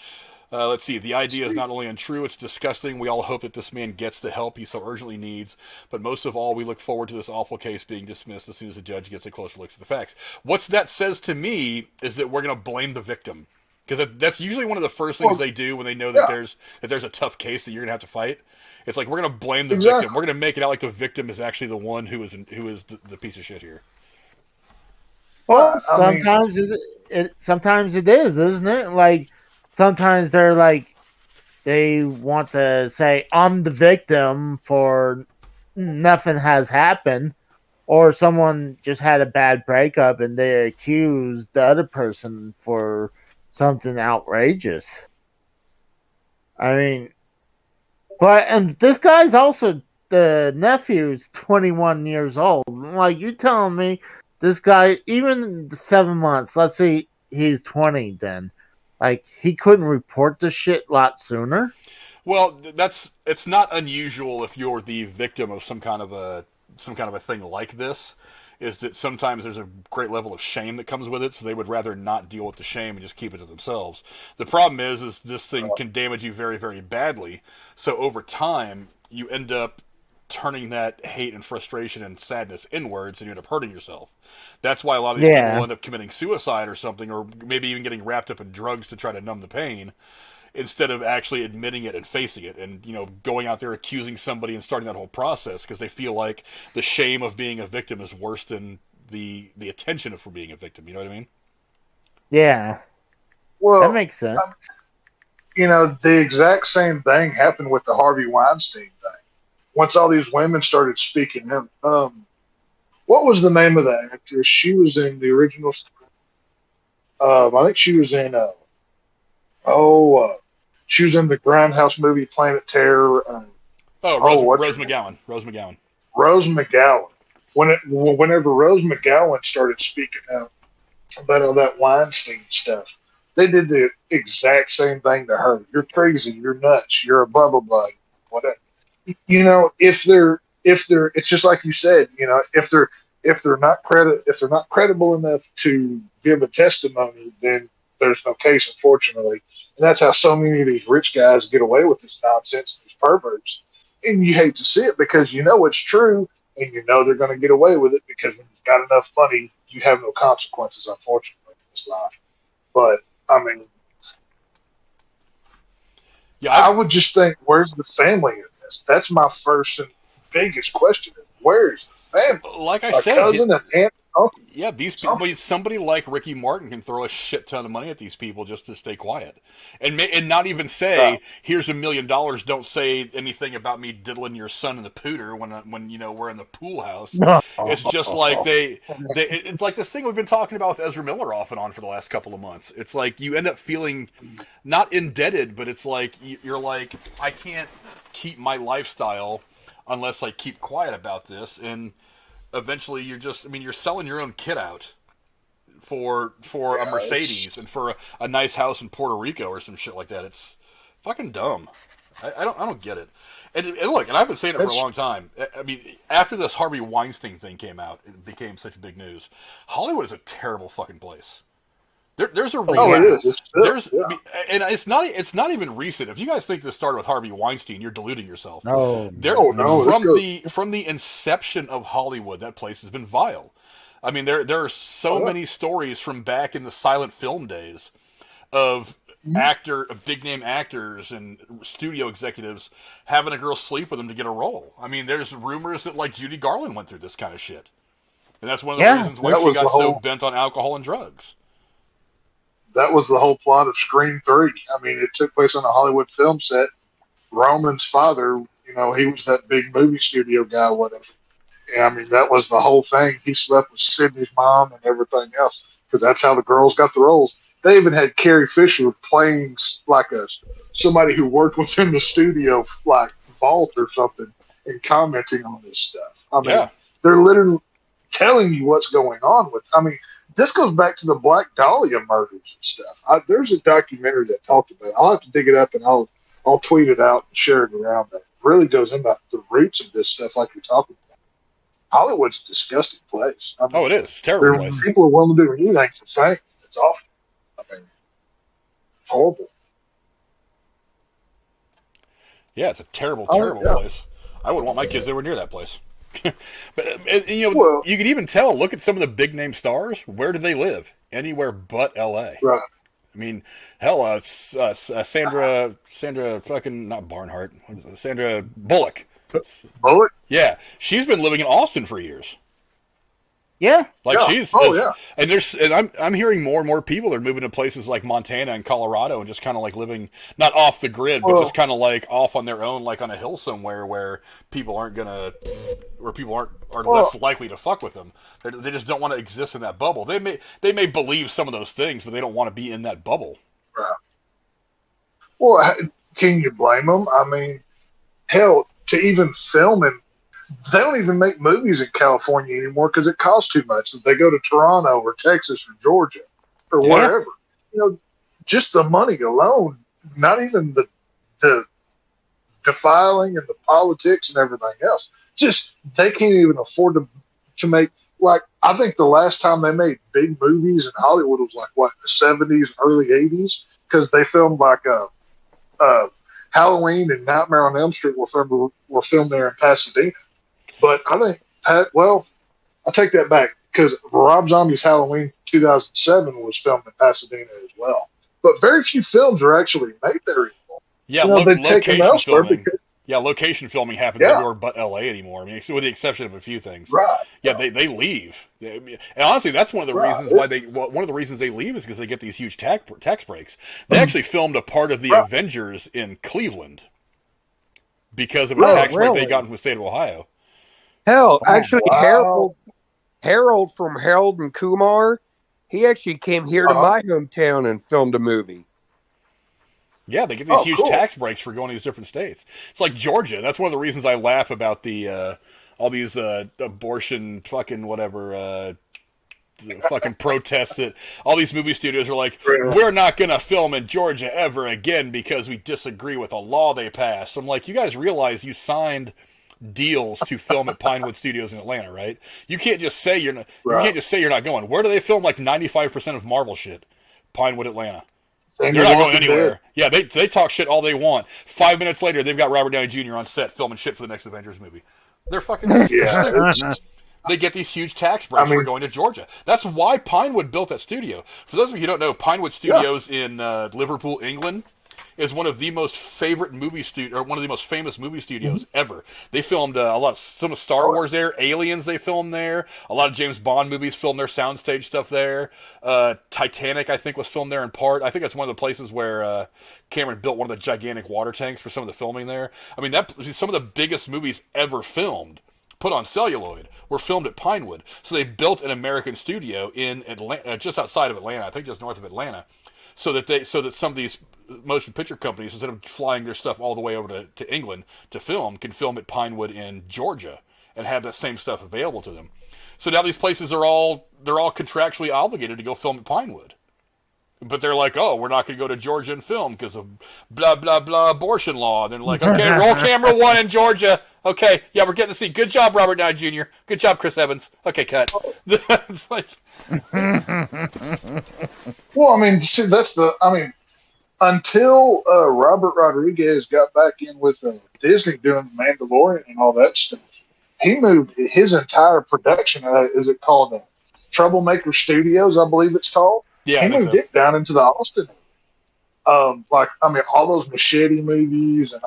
Let's see. The idea is not only untrue, it's disgusting. We all hope that this man gets the help he so urgently needs. But most of all, we look forward to this awful case being dismissed as soon as the judge gets a closer look at the facts. What that says to me is that we're going to blame the victim. Because that's usually one of the first things they do when they know that there's a tough case that you're going to have to fight. It's like, we're going to blame the victim. We're going to make it out like the victim is actually the one who is the piece of shit here. Well, sometimes it is, isn't it? Like, sometimes they want to say, I'm the victim for nothing has happened. Or someone just had a bad breakup and they accuse the other person for something outrageous. I mean, and this guy's also, the nephew's 21 years old. Like, you telling me this guy, even 7 months, let's say he's 20 then, like, he couldn't report the shit a lot sooner? Well, it's not unusual if you're the victim of some kind of a thing like this, is that sometimes there's a great level of shame that comes with it, so they would rather not deal with the shame and just keep it to themselves. The problem is this thing can damage you very, very badly, so over time, you end up turning that hate and frustration and sadness inwards, and you end up hurting yourself. That's why a lot of these people end up committing suicide or something, or maybe even getting wrapped up in drugs to try to numb the pain, instead of actually admitting it and facing it, and going out there accusing somebody and starting that whole process because they feel like the shame of being a victim is worse than the attention for being a victim. You know what I mean? Yeah. Well, that makes sense. The exact same thing happened with the Harvey Weinstein thing. Once all these women started speaking out, what was the name of that actress? She was in the original. I think she was in. She was in the Grindhouse movie Planet Terror. Rose McGowan. Rose McGowan. Whenever Rose McGowan started speaking out about all that Weinstein stuff, they did the exact same thing to her. You're crazy. You're nuts. You're a blah blah blah. Whatever. If they're, it's just like you said. If they're not credible enough to give a testimony, then there's no case, unfortunately. And that's how so many of these rich guys get away with this nonsense, these perverts. And you hate to see it because it's true, and they're going to get away with it because when you've got enough money, you have no consequences, unfortunately, in this life. But I mean, I would just think, where's the family in this? That's my first and biggest question: where's the family? Like I said, cousin and aunt. Yeah, these people. Somebody like Ricky Martin can throw a shit ton of money at these people just to stay quiet, and not even say, "Here's $1 million." Don't say anything about me diddling your son in the pooter when we're in the pool house. No. It's just like it's like this thing we've been talking about with Ezra Miller off and on for the last couple of months. It's like you end up feeling not indebted, but it's like you're like, I can't keep my lifestyle unless I keep quiet about this. And eventually you're selling your own kid out for a Mercedes and for a nice house in Puerto Rico or some shit like that. It's fucking dumb. I don't get it. And look, and I've been saying it for a long time. I mean, after this Harvey Weinstein thing came out, it became such big news. Hollywood is a terrible fucking place. There's a reason. Oh, it is. And it's not even recent. If you guys think this started with Harvey Weinstein, you're deluding yourself. No. From the inception of Hollywood, that place has been vile. I mean, there are so many stories from back in the silent film days of big name actors and studio executives having a girl sleep with them to get a role. I mean, there's rumors that like Judy Garland went through this kind of shit, and that's one of the reasons why she got so bent on alcohol and drugs. That was the whole plot of Scream 3. I mean, it took place on a Hollywood film set. Roman's father, he was that big movie studio guy, whatever. And I mean, that was the whole thing. He slept with Sydney's mom and everything else because that's how the girls got the roles. They even had Carrie Fisher playing like somebody who worked within the studio, like vault or something, and commenting on this stuff. I mean, they're literally telling you what's going on with. I mean, this goes back to the Black Dahlia murders and stuff. There's a documentary that talked about it. I'll have to dig it up and I'll tweet it out and share it around. That really goes into the roots of this stuff, like you're talking about. Hollywood's a disgusting place. I mean, it is. It's terrible place. People are willing to do anything to fame. It's awful. I mean, it's horrible. Yeah, it's a terrible place. I wouldn't want my kids anywhere near that place. But you can even tell. Look at some of the big name stars. Where do they live? Anywhere but L.A. Right. I mean, hell, Sandra fucking not Barnhart. Sandra Bullock. Bullock. Yeah, she's been living in Austin for years. Yeah. She's and I'm hearing more and more people are moving to places like Montana and Colorado and just kind of like living not off the grid, but just kind of like off on their own, like on a hill somewhere where people are less likely to fuck with them. They just don't want to exist in that bubble. They may believe some of those things, but they don't want to be in that bubble. Right. Well, can you blame them? I mean, hell, to even film in. They don't even make movies in California anymore because it costs too much. They go to Toronto or Texas or Georgia or wherever. Just the money alone, not even the defiling and the politics and everything else. Just they can't even afford to make. Like, I think the last time they made big movies in Hollywood was like the 70s, early 80s, because they filmed like Halloween and Nightmare on Elm Street were filmed there in Pasadena. But I think, well, I take that back because Rob Zombie's Halloween 2007 was filmed in Pasadena as well. But very few films are actually made there anymore. Yeah, they've taken them elsewhere. Location filming happens everywhere but L.A. anymore. I mean, with the exception of a few things. Right. Yeah, they leave. And honestly, that's one of the reasons one of the reasons they leave is because they get these huge tax breaks. They actually filmed a part of the Avengers in Cleveland because of a tax break they got from the state of Ohio. Hell, actually, Harold from Harold and Kumar, he actually came here to my hometown and filmed a movie. Yeah, they get these huge tax breaks for going to these different states. It's like Georgia. That's one of the reasons I laugh about the all these abortion fucking whatever fucking protests that all these movie studios are like, we're not going to film in Georgia ever again because we disagree with a law they passed. I'm like, you guys realize you signed deals to film at Pinewood Studios in Atlanta, right? You can't just say you're not. You can't just say you're not going. Where do they film like 95% of Marvel shit? Pinewood, Atlanta. They're not going anywhere. Yeah, they talk shit all they want. 5 minutes later, they've got Robert Downey Jr. on set filming shit for the next Avengers movie. They're fucking. They get these huge tax breaks for going to Georgia. That's why Pinewood built that studio. For those of you who don't know, Pinewood Studios in Liverpool, England, is one of the most favorite one of the most famous movie studios ever. They filmed some of Star Wars there, Aliens they filmed there, a lot of James Bond movies filmed their soundstage stuff there. Titanic, I think, was filmed there in part. I think that's one of the places where Cameron built one of the gigantic water tanks for some of the filming there. I mean, some of the biggest movies ever filmed, put on celluloid, were filmed at Pinewood. So they built an American studio in Atlanta, just outside of Atlanta, I think just north of Atlanta, so that some of these motion picture companies, instead of flying their stuff all the way over to England to film, can film at Pinewood in Georgia and have that same stuff available to them. So now these places they're all contractually obligated to go film at Pinewood. But they're like, oh, we're not going to go to Georgia and film because of blah, blah, blah abortion law. And they're like, okay, roll camera one in Georgia. Okay, yeah, we're getting to see. Good job, Robert Downey Jr. Good job, Chris Evans. Okay, cut. It's like... Well, I mean, see, until Robert Rodriguez got back in with Disney doing The Mandalorian and all that stuff, he moved his entire production, is it called Troublemaker Studios, I believe it's called? Yeah, he moved it down into the Austin. All those Machete movies and,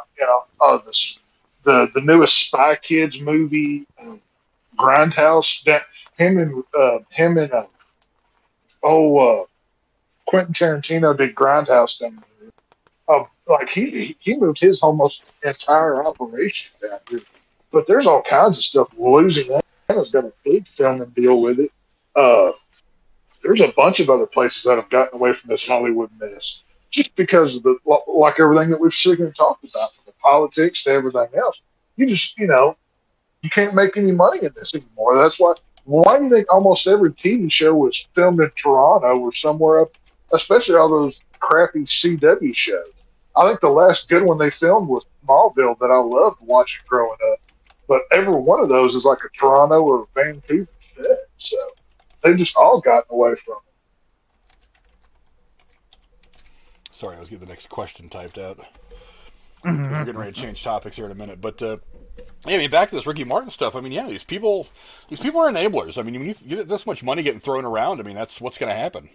the newest Spy Kids movie, Grindhouse, Quentin Tarantino did Grindhouse down there. He moved his almost entire operation down here. But there's all kinds of stuff. Louisiana's got a big filming deal with it. There's a bunch of other places that have gotten away from this Hollywood mess just because of everything that we've seen and talked about, from the politics to everything else. You just, you can't make any money in this anymore. That's why do you think almost every TV show was filmed in Toronto or somewhere up, especially all those crappy CW shows? I think the last good one they filmed was Smallville that I loved watching growing up. But every one of those is like a Toronto or Vancouver show. So they've just all gotten away from it. Sorry, I was getting the next question typed out. We're getting ready to change topics here in a minute. But, back to this Ricky Martin stuff. I mean, yeah, these people are enablers. I mean, when you get this much money getting thrown around, I mean, that's what's going to happen.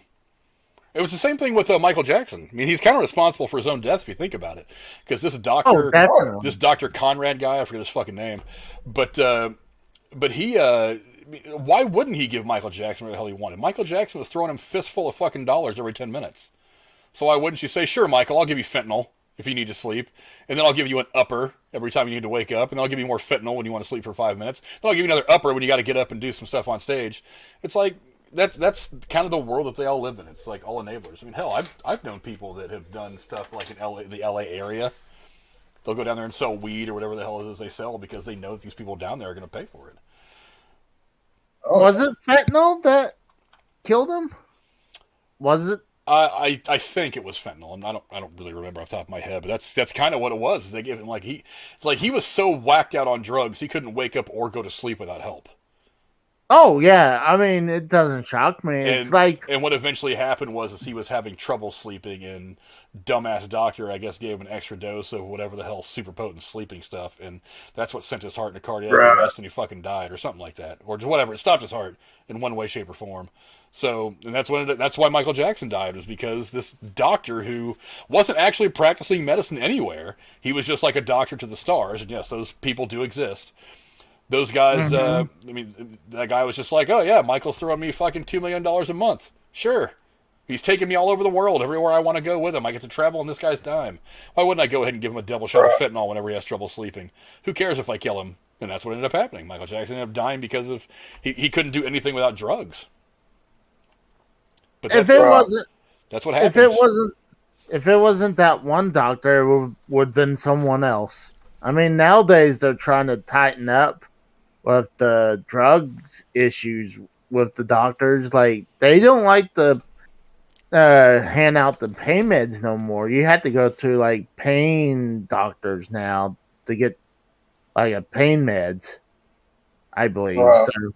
It was the same thing with Michael Jackson. I mean, he's kind of responsible for his own death if you think about it. Because this Dr. Conrad guy, I forget his fucking name, but he, why wouldn't he give Michael Jackson what the hell he wanted? Michael Jackson was throwing him fistful of fucking dollars every 10 minutes. So why wouldn't you say, sure, Michael, I'll give you fentanyl if you need to sleep, and then I'll give you an upper every time you need to wake up, and then I'll give you more fentanyl when you want to sleep for 5 minutes, then I'll give you another upper when you got to get up and do some stuff on stage. It's like, that's kind of the world that they all live in. It's like all enablers. I mean, hell, I've known people that have done stuff like in the LA area. They'll go down there and sell weed or whatever the hell it is they sell because they know that these people down there are going to pay for it. Was it fentanyl that killed him? Was it? I think it was fentanyl, and I don't really remember off the top of my head, but that's kind of what it was. They gave him he was so whacked out on drugs he couldn't wake up or go to sleep without help. Oh yeah, I mean it doesn't shock me. It's like, and what eventually happened was he was having trouble sleeping, and dumbass doctor, I guess, gave him an extra dose of whatever the hell super potent sleeping stuff, and that's what sent his heart into cardiac arrest, and he fucking died or something like that, or just whatever. It stopped his heart in one way, shape, or form. So, and that's why Michael Jackson died, was because this doctor who wasn't actually practicing medicine anywhere, he was just like a doctor to the stars, and yes, those people do exist. Those guys, I mean, that guy was just like, oh yeah, Michael's throwing me fucking $2 million a month. Sure. He's taking me all over the world, everywhere I want to go with him. I get to travel on this guy's dime. Why wouldn't I go ahead and give him a double shot of fentanyl whenever he has trouble sleeping? Who cares if I kill him? And that's what ended up happening. Michael Jackson ended up dying because of he couldn't do anything without drugs. But that's what happens. If it wasn't that one doctor, it would have been someone else. I mean, nowadays they're trying to tighten up with the drugs issues with the doctors. Like, they don't like to hand out the pain meds no more. You have to go to like pain doctors now to get like a pain meds, I believe. Right. So,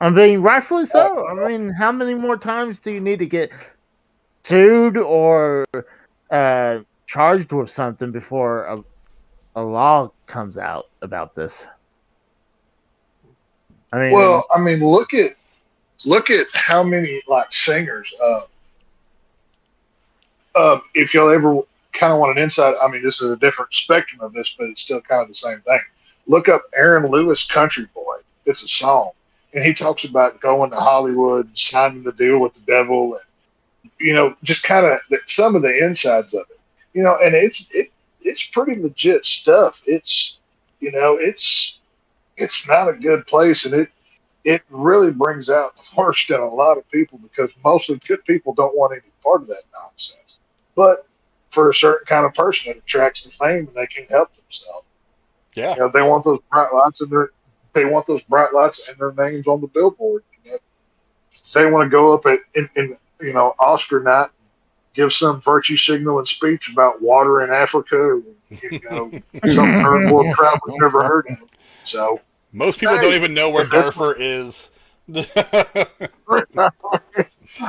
I mean, rightfully so. I mean, how many more times do you need to get sued or charged with something before a law comes out about this? I mean, well, I mean, look at how many like singers. If y'all ever kind of want an insight, I mean, this is a different spectrum of this, but it's still kind of the same thing. Look up Aaron Lewis, Country Boy. It's a song, and he talks about going to Hollywood and signing the deal with the devil, and just kind of some of the insides of it. And it's pretty legit stuff. It's it's not a good place, and it really brings out the worst in a lot of people, because mostly good people don't want any part of that nonsense. But for a certain kind of person, it attracts the fame, and they can't help themselves. Yeah, they want those bright lights and their names on the billboard. They want to go up in Oscar night, give some virtue signaling speech about water in Africa, or some third world crap we've never heard of. So most people don't even know where Darfur is.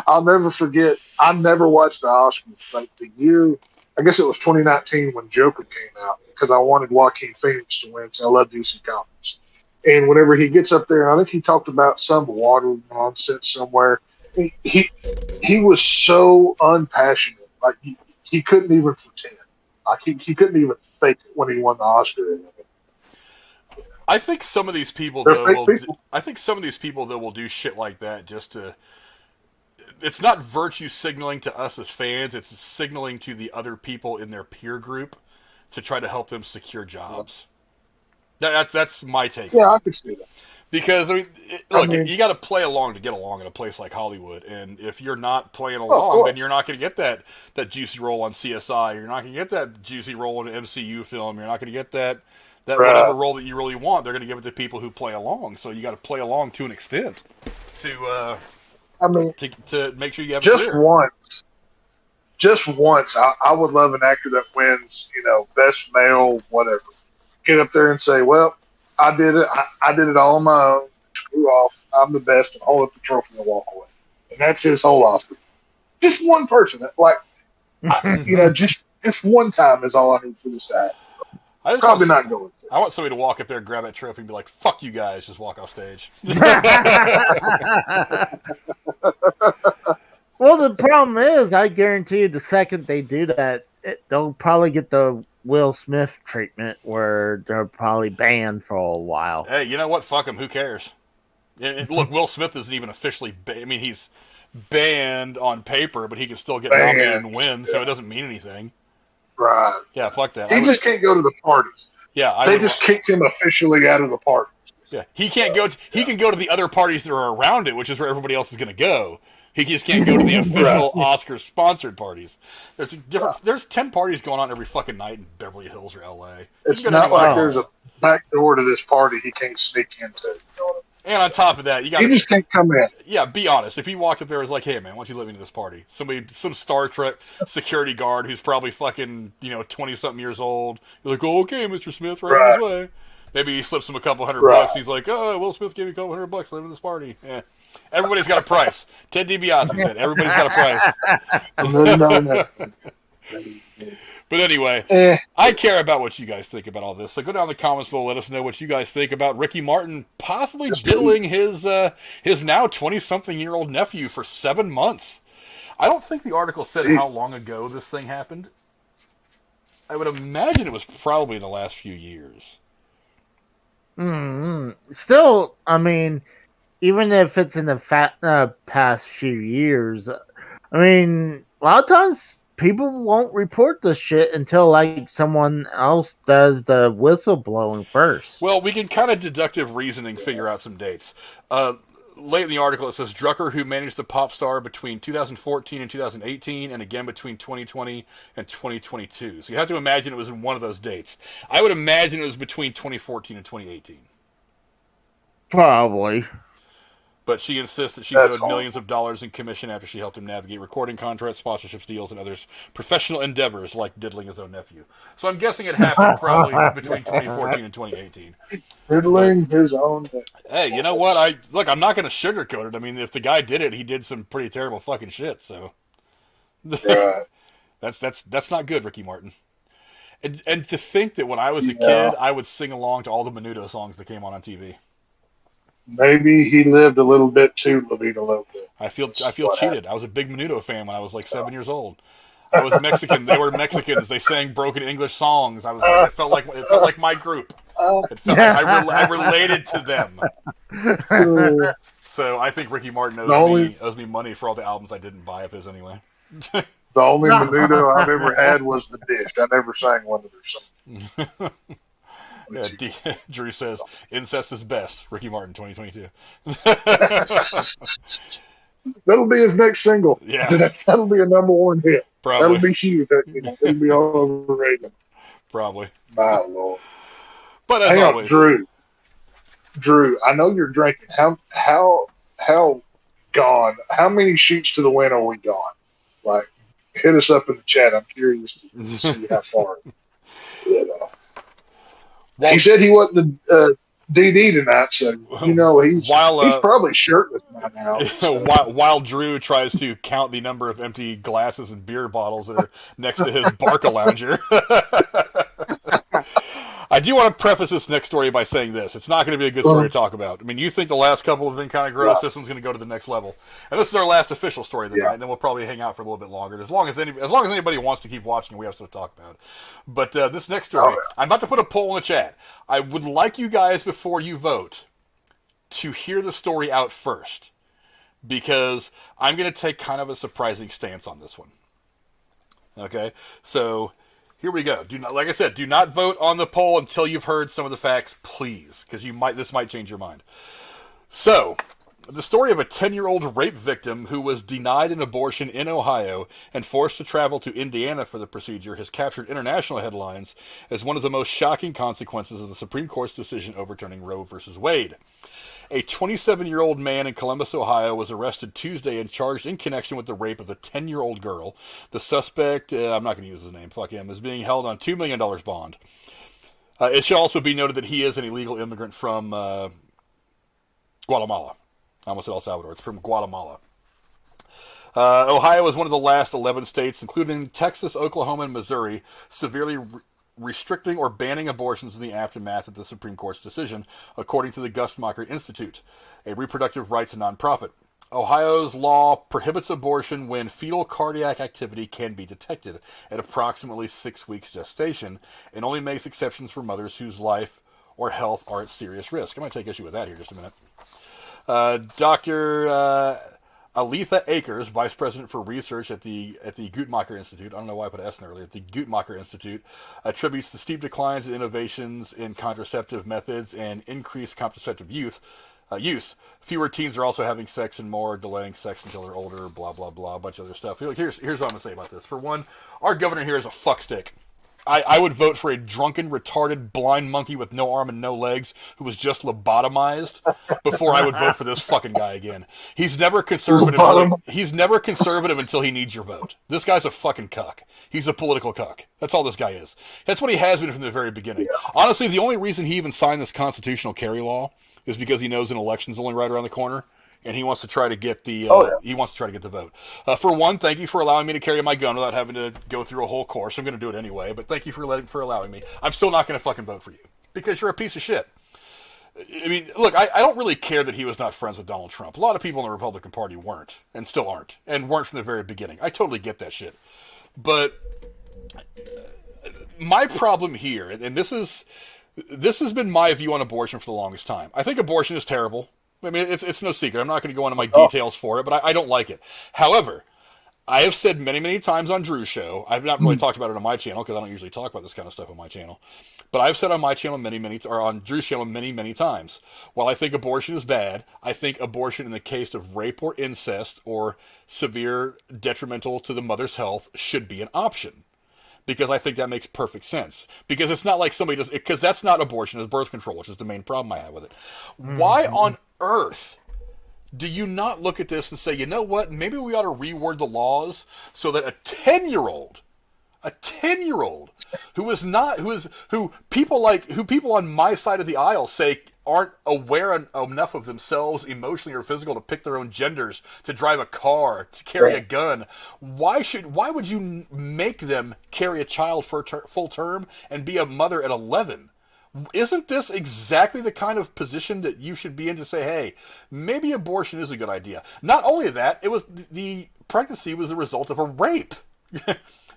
I'll never forget. I never watched the Oscars, like the year, I guess it was 2019 when Joker came out, because I wanted Joaquin Phoenix to win, because I love DC Comics. And whenever he gets up there, I think he talked about some water nonsense somewhere. He was so unpassionate, like he couldn't even pretend, like he couldn't even fake it when he won the Oscar. I think some of these people will do shit like that just to. It's not virtue signaling to us as fans. It's signaling to the other people in their peer group to try to help them secure jobs. That's my take. Yeah, I could see that. Because you got to play along to get along in a place like Hollywood, and if you're not playing along, then you're not going to get that juicy role on CSI. You're not going to get that juicy role in an MCU film. You're not going to get that whatever role that you really want. They're going to give it to people who play along. So you got to play along to an extent to make sure you have just a career. once. Just once, I would love an actor that wins, best male, whatever. Get up there and say, "Well, I did it. I did it all on my own. Screw off. I'm the best," and hold up the trophy and walk away. And that's his whole Oscar. Just one person, just one time is all I need for this to happen. Probably not going. I want somebody to walk up there, grab that trophy, and be like, "Fuck you guys," just walk off stage. Well, the problem is, I guarantee you, the second they do that, they'll probably get the Will Smith treatment, where they're probably banned for a while. Hey, you know what? Fuck him. Who cares? Look, Will Smith isn't even officially I mean, he's banned on paper, but he can still get nominated and win, so it doesn't mean anything. Right. Yeah, fuck that. He just can't go to the parties. Yeah, they just kicked him officially out of the party. Yeah, he can't go. He can go to the other parties that are around it, which is where everybody else is going to go. He just can't go to the official Oscar-sponsored parties. There's 10 parties going on every fucking night in Beverly Hills or L.A. It's not like there's a back door to this party he can't sneak into. And on top of that, he just can't come in. Yeah, be honest. If he walked up there and was like, "Hey man, why don't you let me into this party?" Some Star Trek security guard who's probably fucking 20-something years old. You're like, "Oh, okay, Mr. Smith, right on his way." Maybe he slips him a couple $100. He's like, oh, Will Smith gave me a couple $100 living this party. Yeah. Everybody's got a price. Ted DiBiase said, everybody's got a price. But anyway, I care about what you guys think about all this. So go down in the comments below, let us know what you guys think about Ricky Martin possibly diddling his now 20-something-year-old nephew for 7 months. I don't think the article said how long ago this thing happened. I would imagine it was probably in the last few years. Still, I mean, even if it's in the past few years, I mean, a lot of times people won't report this shit until like someone else does the whistleblowing first. Well, we can kind of deductive reasoning figure out some dates. Late in the article, it says Drucker, who managed the pop star between 2014 and 2018, and again between 2020 and 2022. So you have to imagine it was in one of those dates. I would imagine it was between 2014 and 2018. Probably. But she insists that she owed millions of dollars in commission after she helped him navigate recording contracts, sponsorships, deals, and others professional endeavors like diddling his own nephew. So I'm guessing it happened probably between 2014 and 2018. Diddling his own nephew. Hey, you know what? I'm not going to sugarcoat it. I mean, if the guy did it, he did some pretty terrible fucking shit. So that's not good, Ricky Martin. And to think that when I was a kid, I would sing along to all the Menudo songs that came on TV. Maybe he lived a little bit too Levita Loca. I feel cheated. I was a big Menudo fan when I was like 7 years old. I was Mexican. They were Mexicans. They sang broken English songs. It felt like my group. It felt like I related to them. So I think Ricky Martin owes me money for all the albums I didn't buy of his anyway. The only Menudo I've ever had was The Dish. I never sang one of their songs. Yeah, Drew says, incest is best. Ricky Martin, 2022. That'll be his next single. Yeah. That'll be a #1 hit. Probably. That'll be huge. It'll be all over Reagan. Probably. My Lord. But as always. Drew, I know you're drinking. How gone? How many sheets to the wind are we gone? Like, hit us up in the chat. I'm curious to see how far. He said he wasn't the DD tonight, so he's probably shirtless by now. So. While Drew tries to count the number of empty glasses and beer bottles that are next to his Barca lounger. I do want to preface this next story by saying this. It's not going to be a good story to talk about. I mean, you think the last couple have been kind of gross. This one's going to go to the next level. And this is our last official story of the night, and then we'll probably hang out for a little bit longer. As long as anybody wants to keep watching, we have stuff to talk about. But this next story, I'm about to put a poll in the chat. I would like you guys, before you vote, to hear the story out first. Because I'm going to take kind of a surprising stance on this one. Okay? So here we go. Like I said, do not vote on the poll until you've heard some of the facts, please, because this might change your mind. So, the story of a 10-year-old rape victim who was denied an abortion in Ohio and forced to travel to Indiana for the procedure has captured international headlines as one of the most shocking consequences of the Supreme Court's decision overturning Roe v. Wade. A 27-year-old man in Columbus, Ohio, was arrested Tuesday and charged in connection with the rape of a 10-year-old girl. The suspect, I'm not going to use his name, fuck him, is being held on $2 million bond. It should also be noted that he is an illegal immigrant from Guatemala. I almost said El Salvador. It's from Guatemala. Ohio is one of the last 11 states, including Texas, Oklahoma, and Missouri, severely restricting or banning abortions in the aftermath of the Supreme Court's decision, according to the Gustmacher Institute, a reproductive rights nonprofit. Ohio's law prohibits abortion when fetal cardiac activity can be detected at approximately 6 weeks gestation, and only makes exceptions for mothers whose life or health are at serious risk. I'm going to take issue with that here in just a minute. Dr. Aletha Akers, Vice President for Research at the Guttmacher Institute, I don't know why I put S in earlier, at the Guttmacher Institute, attributes the steep declines in innovations in contraceptive methods and increased contraceptive use. Fewer teens are also having sex and more delaying sex until they're older, blah, blah, blah, a bunch of other stuff. Here's what I'm going to say about this. For one, our governor here is a fuckstick. I would vote for a drunken, retarded, blind monkey with no arm and no legs who was just lobotomized before I would vote for this fucking guy again. He's never conservative. He's never conservative until he needs your vote. This guy's a fucking cuck. He's a political cuck. That's all this guy is. That's what he has been from the very beginning. Yeah. Honestly, the only reason he even signed this constitutional carry law is because he knows an election's only right around the corner. And he wants to try to get the he wants to try to get the vote. For one, thank you for allowing me to carry my gun without having to go through a whole course. I'm going to do it anyway, but thank you for allowing me. I'm still not going to fucking vote for you because you're a piece of shit. I mean, look, I don't really care that he was not friends with Donald Trump. A lot of people in the Republican Party weren't, and still aren't, and weren't from the very beginning. I totally get that shit. But my problem here, and this has been my view on abortion for the longest time. I think abortion is terrible. I mean, it's no secret. I'm not going to go into my details for it, but I don't like it. However, I have said many, many times on Drew's show, I've not really talked about it on my channel because I don't usually talk about this kind of stuff on my channel, but I've said on my channel on Drew's channel many, many times, while I think abortion is bad, I think abortion in the case of rape or incest or severe detrimental to the mother's health should be an option. Because I think that makes perfect sense. Because it's not like somebody does... Because that's not abortion, it's birth control, which is the main problem I have with it. Mm-hmm. Why on earth do you not look at this and say, you know what, maybe we ought to reword the laws so that a 10-year-old who people on my side of the aisle say aren't aware enough of themselves emotionally or physical to pick their own genders, to drive a car, to carry a gun. Why would you make them carry a child for full term and be a mother at 11? Isn't this exactly the kind of position that you should be in to say, hey, maybe abortion is a good idea? Not only that, it was the pregnancy was the result of a rape.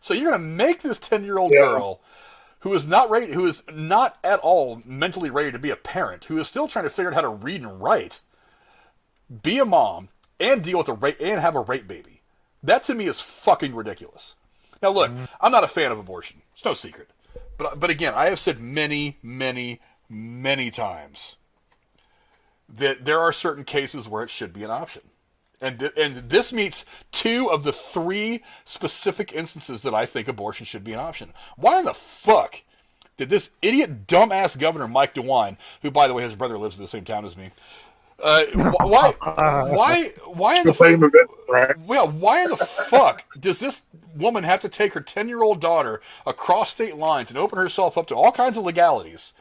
So you're going to make this 10-year-old girl who is not at all mentally ready to be a parent, who is still trying to figure out how to read and write, be a mom, and deal with a rape and have a rape baby. That to me is fucking ridiculous. Now look, I'm not a fan of abortion. It's no secret. But again, I have said many, many, many times that there are certain cases where it should be an option. And this meets 2 of the 3 specific instances that I think abortion should be an option. Why in the fuck did this idiot, dumbass governor, Mike DeWine, who, by the way, his brother lives in the same town as me, why in the fuck does this woman have to take her 10-year-old daughter across state lines and open herself up to all kinds of legalities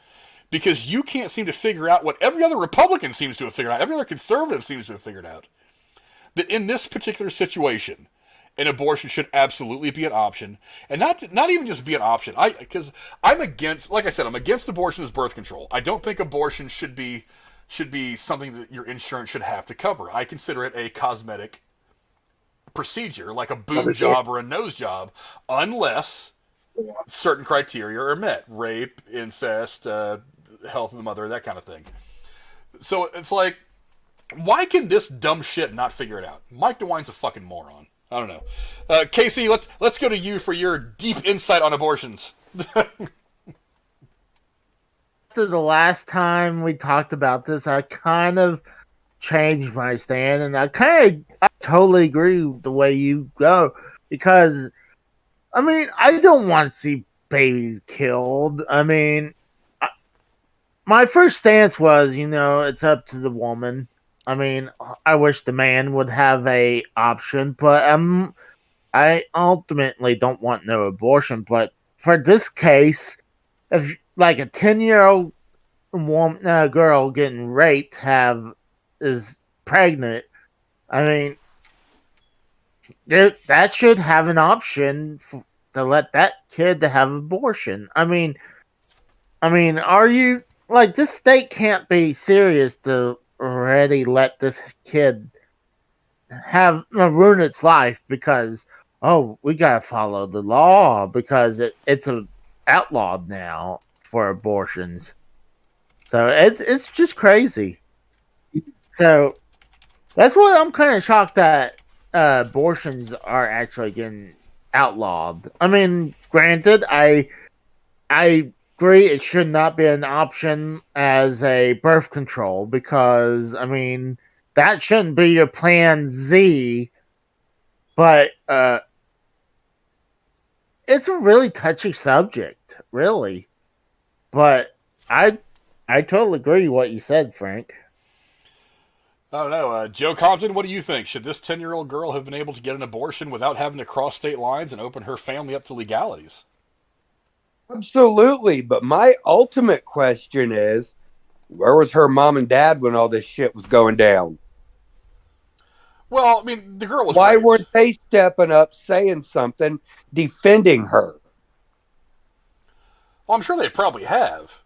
because you can't seem to figure out what every other Republican seems to have figured out, every other conservative seems to have figured out? That in this particular situation, an abortion should absolutely be an option, and not even just be an option. Because I'm against, like I said, I'm against abortion as birth control. I don't think abortion should be something that your insurance should have to cover. I consider it a cosmetic procedure, like a boob job or a nose job, unless certain criteria are met: rape, incest, health of the mother, that kind of thing. So it's like, why can this dumb shit not figure it out? Mike DeWine's a fucking moron. I don't know. Casey, let's go to you for your deep insight on abortions. After the last time we talked about this, I kind of changed my stand, and I totally agree with the way you go, because, I mean, I don't want to see babies killed. I mean, my first stance was, it's up to the woman. I mean, I wish the man would have a option, but I ultimately don't want no abortion. But for this case, if like a 10-year-old woman, girl getting raped is pregnant, I mean, that should have an option to let that kid to have abortion. I mean, are you like, this state can't be serious to already let this kid ruin its life because we gotta follow the law because it's outlawed now for abortions. So it's just crazy. So that's why I'm kind of shocked that abortions are actually getting outlawed. I mean, granted, I agree it should not be an option as a birth control because, I mean, that shouldn't be your plan Z. But it's a really touchy subject, really. But I totally agree with what you said, Frank. I don't know. Joe Compton, what do you think? Should this 10-year-old girl have been able to get an abortion without having to cross state lines and open her family up to legalities? Absolutely. But my ultimate question is, where was her mom and dad when all this shit was going down? Well, I mean, the girl was Why raped. weren't they stepping up, saying something, defending her? Well, I'm sure they probably have.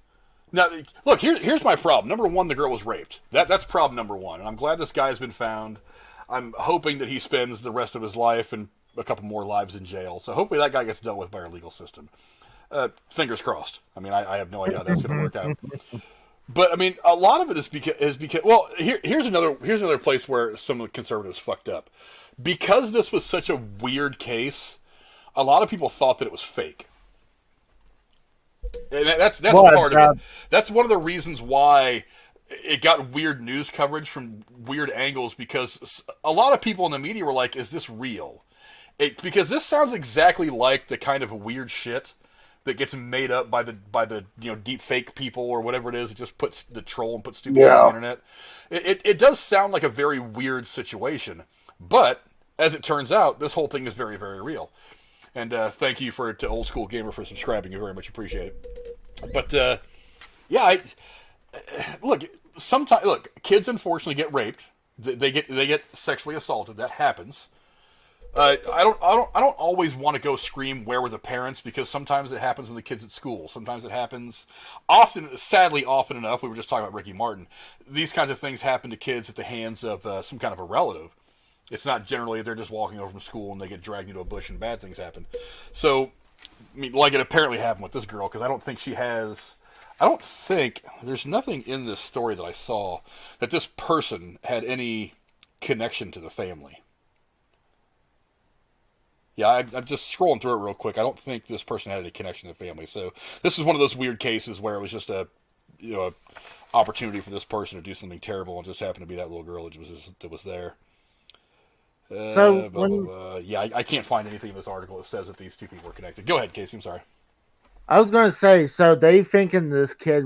Now, look, here's my problem. Number one, the girl was raped. That's problem number one. And I'm glad this guy's been found. I'm hoping that he spends the rest of his life and a couple more lives in jail. So hopefully that guy gets dealt with by our legal system. Fingers crossed. I mean, I have no idea how that's going to work out. But I mean, a lot of it is because well, here's another place where some of the conservatives fucked up. Because this was such a weird case, a lot of people thought that it was fake. And that's part of it. That's one of the reasons why it got weird news coverage from weird angles, because a lot of people in the media were like, "Is this real?" Because this sounds exactly like the kind of weird shit that gets made up by the deep fake people or whatever it is. It just puts the troll and puts stupid shit on the internet. It does sound like a very weird situation, but as it turns out, this whole thing is very, very real. And thank you to Old School Gamer for subscribing. I very much appreciate it. But yeah, look, kids unfortunately get raped. They get sexually assaulted. That happens. I don't always want to go scream where were the parents, because sometimes it happens when the kid's at school. Sometimes it happens sadly often enough. We were just talking about Ricky Martin. These kinds of things happen to kids at the hands of some kind of a relative. It's not generally they're just walking over from school and they get dragged into a bush and bad things happen. So, I mean, like it apparently happened with this girl, because I don't think there's nothing in this story that I saw that this person had any connection to the family. Yeah, I'm just scrolling through it real quick. I don't think this person had any connection to the family. So this is one of those weird cases where it was just a opportunity for this person to do something terrible, and just happened to be that little girl that was there. Yeah, I can't find anything in this article that says that these two people were connected. Go ahead, Casey. I'm sorry. I was going to say, so they thinking this kid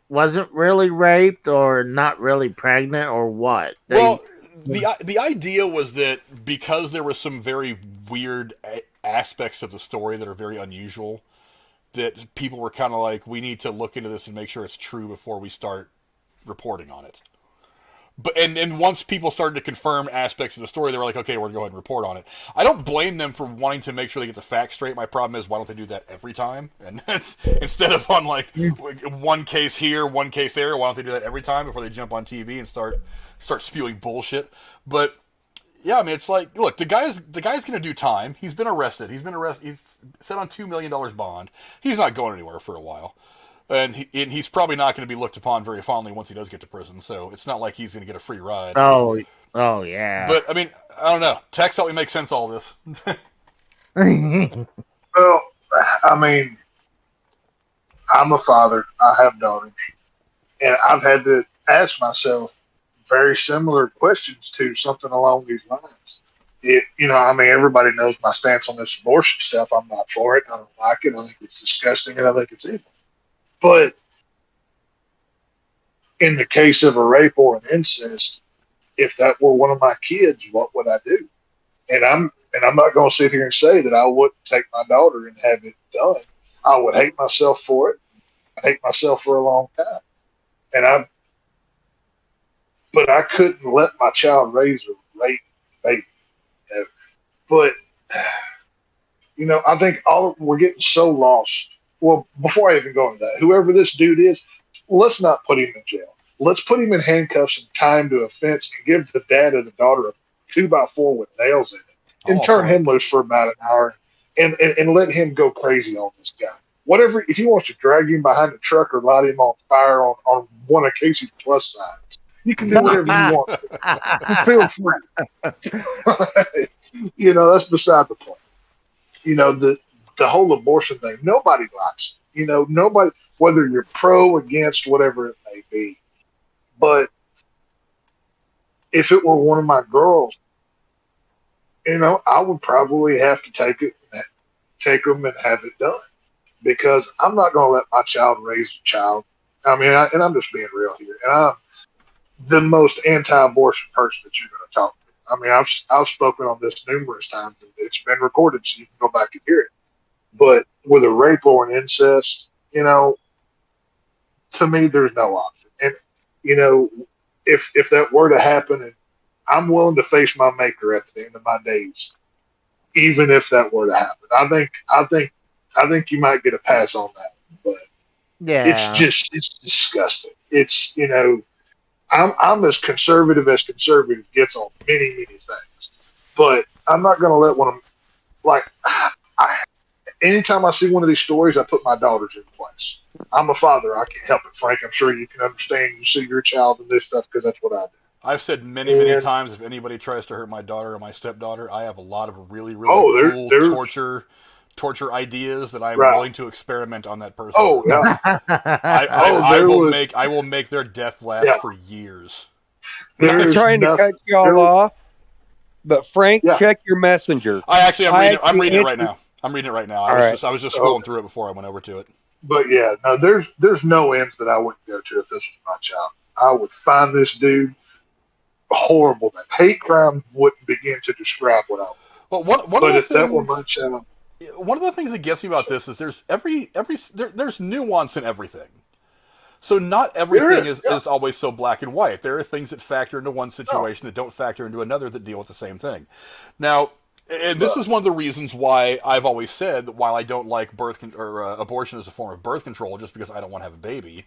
wasn't really raped or not really pregnant or what? Well, the idea was that because there were some very weird aspects of the story that are very unusual, that people were kind of like, we need to look into this and make sure it's true before we start reporting on it. But and once people started to confirm aspects of the story, they were like, okay, we're going to go ahead and report on it. I don't blame them for wanting to make sure they get the facts straight. My problem is, why don't they do that every time? And instead of on like one case here, one case there, why don't they do that every time before they jump on TV and start spewing bullshit? But yeah, I mean, it's like, look, the guy's going to do time. He's been arrested. He's set on $2 million bond. He's not going anywhere for a while. And he's probably not going to be looked upon very fondly once he does get to prison. So it's not like he's going to get a free ride. Oh yeah. But I mean, I don't know. Text help me make sense of all this. Well, I mean, I'm a father. I have daughters, and I've had to ask myself very similar questions to something along these lines. I mean, everybody knows my stance on this abortion stuff. I'm not for it. I don't like it. I think it's disgusting, and I think it's evil. But in the case of a rape or an incest, if that were one of my kids, what would I do? And I'm not going to sit here and say that I wouldn't take my daughter and have it done. I would hate myself for it. I hate myself for a long time. But I couldn't let my child raise a rape baby. But I think we're getting so lost. Well, before I even go into that, whoever this dude is, let's not put him in jail. Let's put him in handcuffs and tie him to a fence and give the dad or the daughter a 2x4 with nails in it, and turn him loose for about an hour, and let him go crazy on this guy. Whatever, if he wants to drag him behind a truck or light him on fire on one of Casey's plus signs, you can do whatever you want. Feel free. That's beside the point. The whole abortion thing, nobody likes it. Nobody, whether you're pro, against, whatever it may be. But if it were one of my girls, I would probably have to take it take them and have it done. Because I'm not going to let my child raise a child. I mean, and I'm just being real here. And I'm the most anti-abortion person that you're going to talk to. I mean, I've spoken on this numerous times. And it's been recorded, so you can go back and hear it. But with a rape or an incest, you know, to me, there's no option. And, you know, if that were to happen, and I'm willing to face my maker at the end of my days, even if that were to happen. I think you might get a pass on that, but it's disgusting. It's, you know, I'm as conservative gets on many, many things, but I'm not going to let one of them, like, anytime I see one of these stories, I put my daughters in place. I'm a father. I can't help it, Frank. I'm sure you can understand. You see your child in this stuff because that's what I do. I've said many times, if anybody tries to hurt my daughter or my stepdaughter, I have a lot of really cool torture ideas that I'm willing to experiment on that person. Oh yeah, I will make their death last for years. I'm trying to cut y'all off, but Frank, check your messenger. I'm reading it right now. I was just scrolling through it before I went over to it. But yeah, no, there's no ends that I wouldn't go to if this was my child. I would find this dude horrible. That hate crime wouldn't begin to describe what I would. But if that were my child, one of the things that gets me about this is there's there's nuance in everything. So not everything is always so black and white. There are things that factor into one situation that don't factor into another that deal with the same thing. Now, and this is one of the reasons why I've always said that while I don't like abortion as a form of birth control, just because I don't want to have a baby,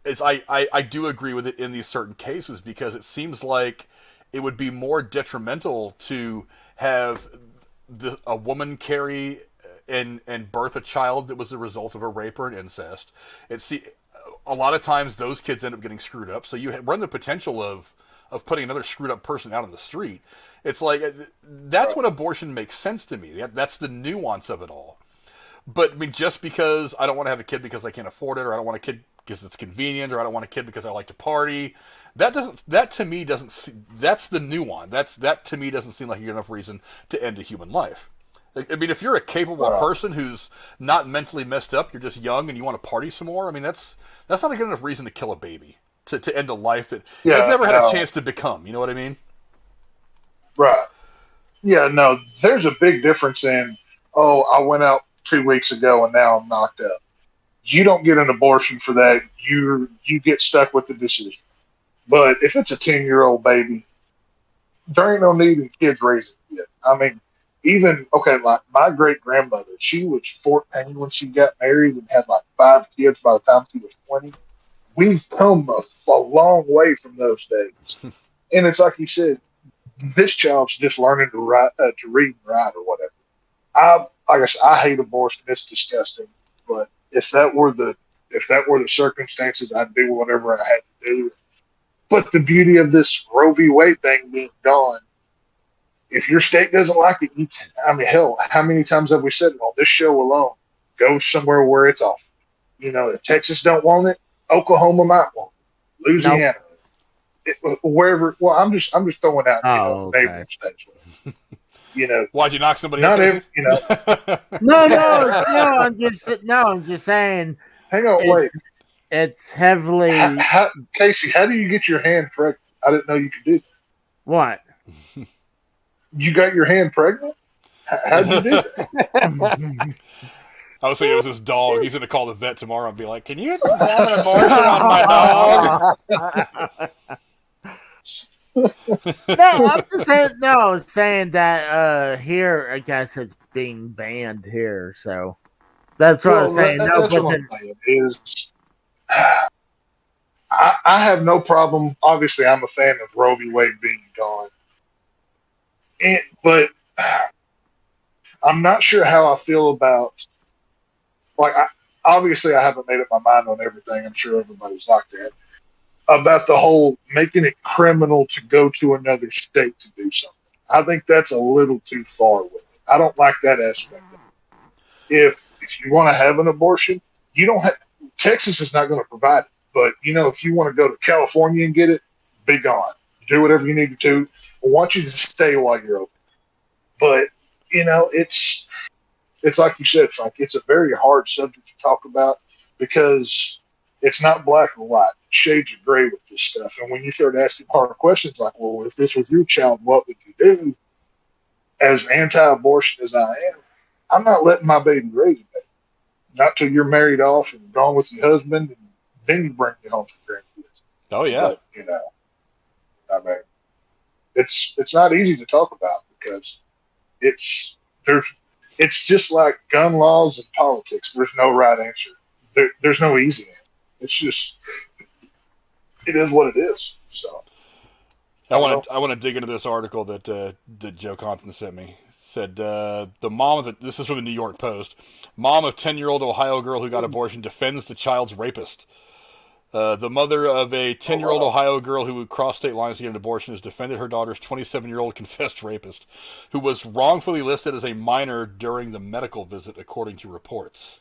is I do agree with it in these certain cases, because it seems like it would be more detrimental to have a woman carry and birth a child that was the result of a rape or an incest. A lot of times those kids end up getting screwed up, so you run the potential of putting another screwed up person out on the street. It's like, that's when abortion makes sense to me. That's the nuance of it all. But I mean, just because I don't want to have a kid because I can't afford it, or I don't want a kid because it's convenient, or I don't want a kid because I like to party, that to me doesn't. That's the nuance. That to me doesn't seem like a good enough reason to end a human life. I mean, if you're a capable person who's not mentally messed up, you're just young and you want to party some more. I mean, that's not a good enough reason to kill a baby, to end a life that has never had a chance to become. You know what I mean? Right. Yeah. No. There's a big difference in. Oh, I went out 2 weeks ago and now I'm knocked up. You don't get an abortion for that. You get stuck with the decision. But if it's a 10-year-old baby, there ain't no need in kids raising it. I mean, like my great grandmother, she was 14 when she got married and had like 5 kids by the time she was 20. We've come a long way from those days. And it's like you said, this child's just learning to read and write or whatever. Like I said, I hate abortion. It's disgusting. But if that were the circumstances, I'd do whatever I had to do. But the beauty of this Roe v. Wade thing being gone, if your state doesn't like it, hell, how many times have we said it on this show alone? Go somewhere where it's off. You know, if Texas don't want it, Oklahoma might want it. Louisiana, wherever. Well, I'm just throwing out neighboring states. You know, why'd you knock somebody? Not every, you know. No. I'm just saying. Hang on, wait. It's heavily. Casey, how do you get your hand pregnant? I didn't know you could do that. What? You got your hand pregnant? How'd you do that? I was thinking it was this dog. He's going to call the vet tomorrow and be like, "Can you perform an abortion on my dog?" I'm just saying that here, I guess it's being banned here, so that's what I'm saying. I have no problem. Obviously, I'm a fan of Roe v. Wade being gone, but I'm not sure how I feel about. Like, obviously, I haven't made up my mind on everything. I'm sure everybody's like that. About the whole making it criminal to go to another state to do something. I think that's a little too far with it. I don't like that aspect of it. If you want to have an abortion, you don't have. Texas is not going to provide it. But, you know, if you want to go to California and get it, be gone. Do whatever you need to do. I want you to stay while you're open. But, you know, it's like you said, Frank. It's a very hard subject to talk about because it's not black or white. Shades of gray with this stuff. And when you start asking hard questions like, well, if this was your child, what would you do? As anti-abortion as I am, I'm not letting my baby raise a baby. Not till you're married off and gone with your husband, and then you bring me home for grandkids. Oh yeah. But, I mean, it's not easy to talk about because it's just like gun laws and politics. There's no right answer. There's no easy answer. It's just it is what it is. So I want to dig into this article that Joe Compton sent me. It said the mom of this is from the New York Post. Mom of 10-year-old Ohio girl who got abortion defends the child's rapist. The mother of a 10-year-old Ohio girl who crossed state lines to get an abortion has defended her daughter's 27-year-old confessed rapist, who was wrongfully listed as a minor during the medical visit, according to reports.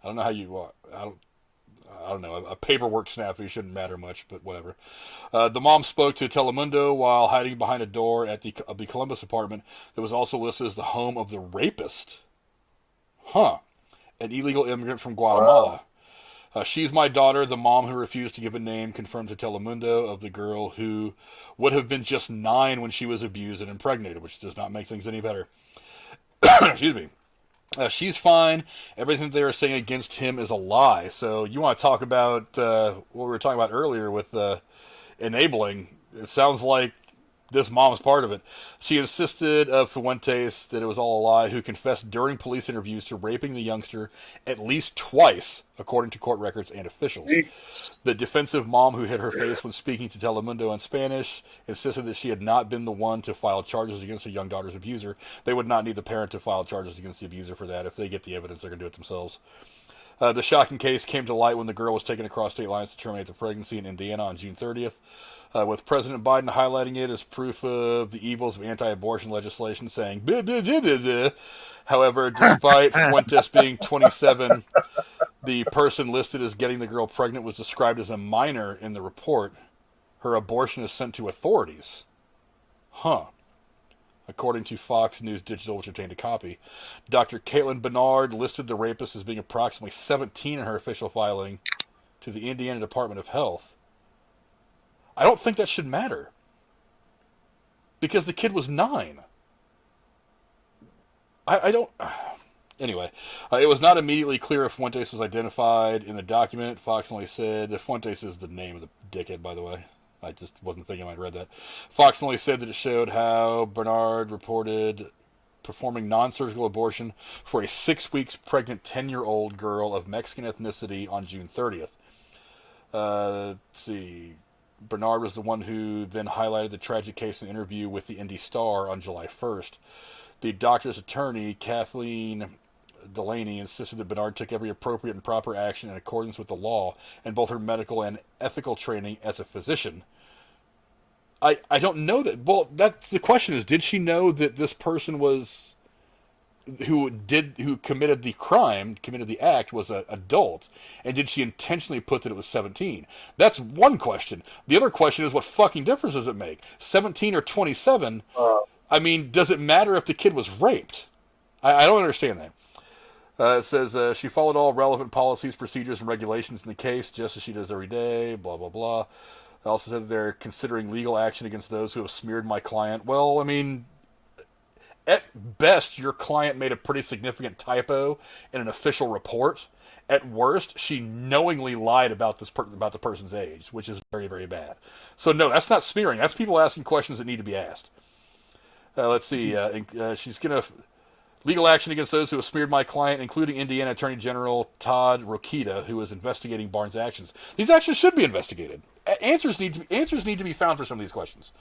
I don't know how you. I don't know. A paperwork snafu shouldn't matter much, but whatever. The mom spoke to Telemundo while hiding behind a door at the Columbus apartment that was also listed as the home of the rapist. An illegal immigrant from Guatemala. Wow. She's my daughter, the mom who refused to give a name, confirmed to Telemundo of the girl who would have been just 9 when she was abused and impregnated, which does not make things any better. Excuse me. She's fine. Everything they are saying against him is a lie. So you want to talk about what we were talking about earlier with enabling. It sounds like this mom's part of it. She insisted of Fuentes that it was all a lie, who confessed during police interviews to raping the youngster at least twice, according to court records and officials. The defensive mom, who hid her face when speaking to Telemundo in Spanish, insisted that she had not been the one to file charges against her young daughter's abuser. They would not need the parent to file charges against the abuser for that. If they get the evidence, they're going to do it themselves. The shocking case came to light when the girl was taken across state lines to terminate the pregnancy in Indiana on June 30th. With President Biden highlighting it as proof of the evils of anti-abortion legislation, saying, "Blah, blah, blah, blah, blah." However, despite Fuentes being 27, the person listed as getting the girl pregnant was described as a minor in the report. Her abortion is sent to authorities. According to Fox News Digital, which obtained a copy. Dr. Caitlin Bernard listed the rapist as being approximately 17 in her official filing to the Indiana Department of Health. I don't think that should matter. Because the kid was 9. I don't... Anyway, it was not immediately clear if Fuentes was identified in the document. Fox only said... Fuentes is the name of the dickhead, by the way. I just wasn't thinking I'd read that. Fox only said that it showed how Bernard reported performing non-surgical abortion for a 6 weeks pregnant 10-year-old girl of Mexican ethnicity on June 30th. Let's see... Bernard was the one who then highlighted the tragic case in an interview with the Indy Star on July 1st. The doctor's attorney, Kathleen Delaney, insisted that Bernard took every appropriate and proper action in accordance with the law and both her medical and ethical training as a physician. I don't know that... Well, that's the question is, did she know that this person was... who committed the crime, committed the act, was an adult, and did she intentionally put that it was 17? That's one question. The other question is, what fucking difference does it make? 17 or 27? I mean, does it matter if the kid was raped? I don't understand that. It says she followed all relevant policies, procedures, and regulations in the case, just as she does every day, blah, blah, blah. It also said they're considering legal action against those who have smeared my client. Well, I mean... At best, your client made a pretty significant typo in an official report. At worst, she knowingly lied about about the person's age, which is very, very bad. So no, that's not smearing. That's people asking questions that need to be asked. Let's see. She's going to... Legal action against those who have smeared my client, including Indiana Attorney General Todd Rokita, who is investigating Barnes' actions. These actions should be investigated. Answers need to be found for some of these questions.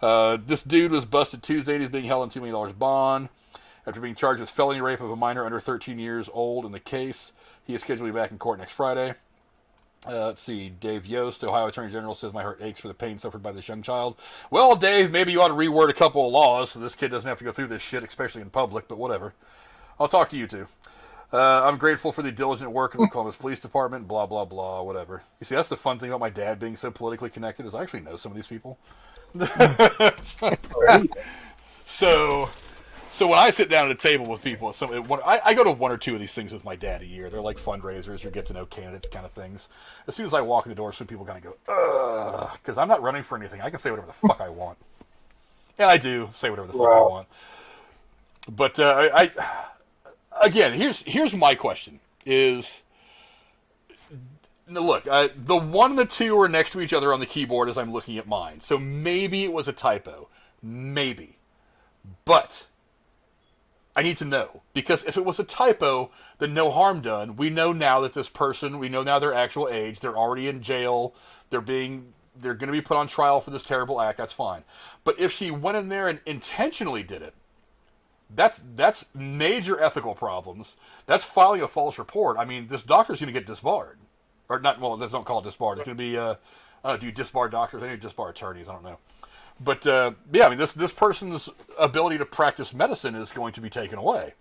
This dude was busted Tuesday and he's being held on $2 million bond after being charged with felony rape of a minor under 13 years old in the case. He is scheduled to be back in court next Friday. Let's see. Dave Yost, the Ohio Attorney General, says my heart aches for the pain suffered by this young child. Well, Dave, maybe you ought to reword a couple of laws so this kid doesn't have to go through this shit, especially in public, but whatever. I'll talk to you two. I'm grateful for the diligent work of the Columbus Police Department, blah, blah, blah, whatever. You see, that's the fun thing about my dad being so politically connected is I actually know some of these people. So So when I sit down at a table with people, I go to one or two of these things with my dad a year. They're like fundraisers or get to know candidates kind of things. As soon as I walk in the door, some people kind of go, ugh, because I'm not running for anything. I can say whatever the fuck I want. And I do say whatever the fuck I want. But again, here's my question is, look, the one and the two are next to each other on the keyboard as I'm looking at mine. So maybe it was a typo. Maybe. But I need to know. Because if it was a typo, then no harm done. We know now that this person, we know now their actual age. They're already in jail. They're going to be put on trial for this terrible act. That's fine. But if she went in there and intentionally did it, that's major ethical problems. That's filing a false report. I mean, this doctor's going to get disbarred. Or not, well, let's don't call it disbarred. It's going to be, I don't know, do you disbar doctors? I need to disbar attorneys. I don't know. But, yeah, I mean, this person's ability to practice medicine is going to be taken away.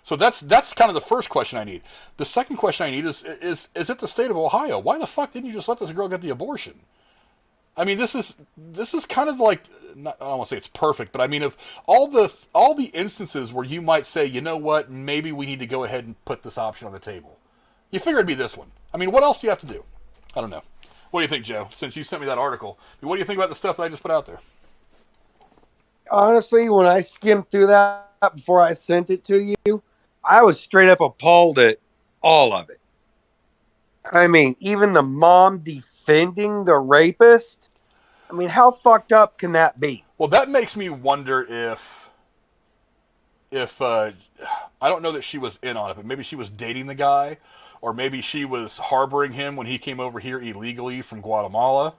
So that's kind of the first question I need. The second question I need is it the state of Ohio? Why the fuck didn't you just let this girl get the abortion? I mean, this is kind of like, I don't want to say it's perfect, but I mean, of all the instances where you might say, you know what, maybe we need to go ahead and put this option on the table, you figure it'd be this one. I mean, what else do you have to do? I don't know. What do you think, Joe? Since you sent me that article, what do you think about the stuff that I just put out there? Honestly, when I skimmed through that before I sent it to you, I was straight up appalled at all of it. I mean, even the mom defending the rapist. I mean, how fucked up can that be? Well, that makes me wonder if I don't know that she was in on it, but maybe she was dating the guy, or maybe she was harboring him when he came over here illegally from Guatemala.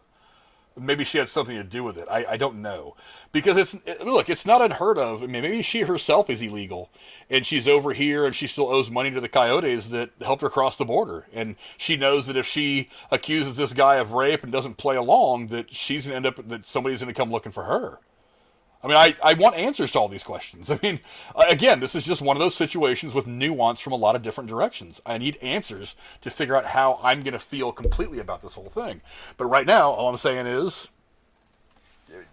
Maybe she had something to do with it. I don't know. Because it's not unheard of. I mean, maybe she herself is illegal, and she's over here, and she still owes money to the coyotes that helped her cross the border. And she knows that if she accuses this guy of rape and doesn't play along, that that somebody's going to come looking for her. I mean, I want answers to all these questions. I mean, again, this is just one of those situations with nuance from a lot of different directions. I need answers to figure out how I'm going to feel completely about this whole thing. But right now, all I'm saying is,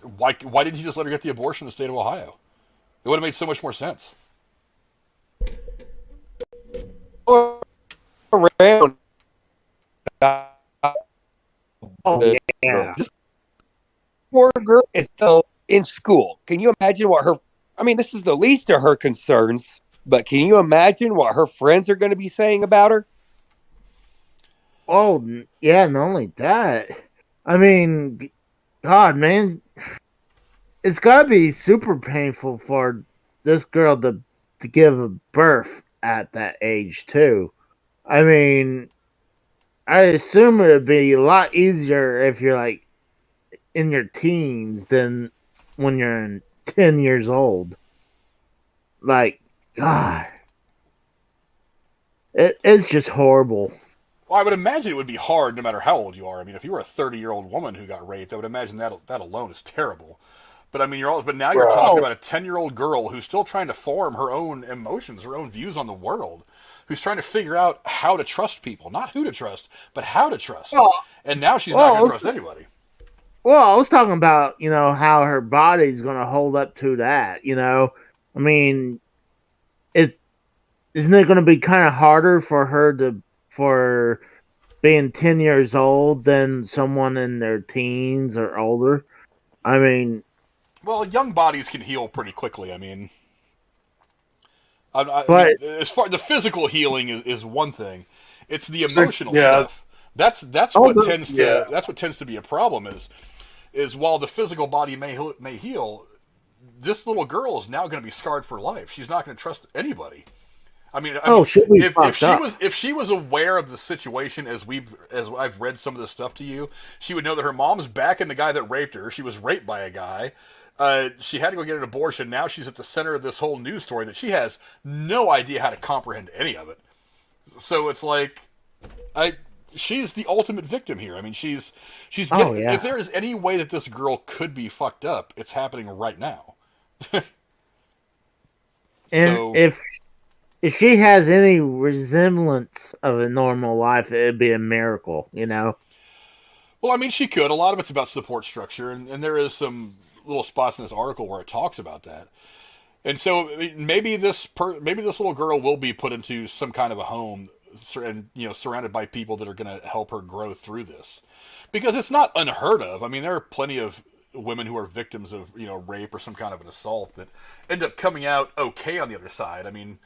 why didn't you just let her get the abortion in the state of Ohio? It would have made so much more sense. Around. Oh, yeah. Poor girl is still in school. Can you imagine this is the least of her concerns, but can you imagine what her friends are going to be saying about her? Oh, yeah, not only that. I mean, God, man, it's got to be super painful for this girl to give birth at that age, too. I mean, I assume it would be a lot easier if you're, like, in your teens than when you're 10 years old. Like, God. It's just horrible. Well, I would imagine it would be hard no matter how old you are. I mean, if you were a 30-year-old woman who got raped, I would imagine that alone is terrible. But I mean, but now you're talking about a 10-year-old girl who's still trying to form her own emotions, her own views on the world, who's trying to figure out how to trust people. Not who to trust, but how to trust. And now she's not going to trust anybody. Well, I was talking about, how her body's going to hold up to that, I mean, isn't it going to be kind of harder for her for being 10 years old than someone in their teens or older? I mean... Well, young bodies can heal pretty quickly. I mean... I mean, as far the physical healing is one thing. It's the emotional stuff. That's what tends to be a problem is while the physical body may heal, this little girl is now going to be scarred for life. She's not going to trust anybody. I mean, if she was aware of the situation as I've read some of this stuff to you, she would know that her mom's backing the guy that raped her. She was raped by a guy. She had to go get an abortion. Now she's at the center of this whole news story that she has no idea how to comprehend any of it. So it's like, she's the ultimate victim here. I mean, she's getting, if there is any way that this girl could be fucked up, it's happening right now. And if she has any resemblance of a normal life, it'd be a miracle, Well, I mean, she could. A lot of it's about support structure, and there is some little spots in this article where it talks about that. And so maybe this little girl will be put into some kind of a home, and surrounded by people that are going to help her grow through this, because it's not unheard of. I mean, there are plenty of women who are victims of rape or some kind of an assault that end up coming out okay on the other side. I mean,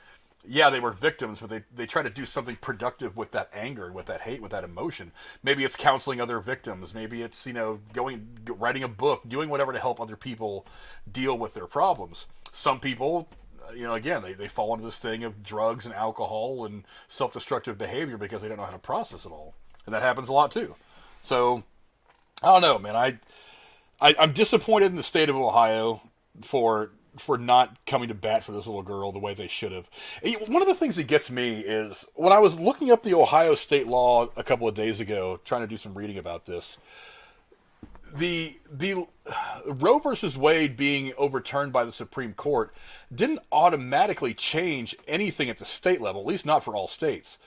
yeah, they were victims, but they try to do something productive with that anger, with that hate, with that emotion. Maybe it's counseling other victims. Maybe it's writing a book, doing whatever to help other people deal with their problems. Some people, again, they fall into this thing of drugs and alcohol and self-destructive behavior because they don't know how to process it all, and that happens a lot too. So I don't know, man. I'm disappointed in the state of Ohio for not coming to bat for this little girl the way they should have. One of the things that gets me is when I was looking up the Ohio state law a couple of days ago, trying to do some reading about this, the Roe versus Wade being overturned by the Supreme Court didn't automatically change anything at the state level, at least not for all states.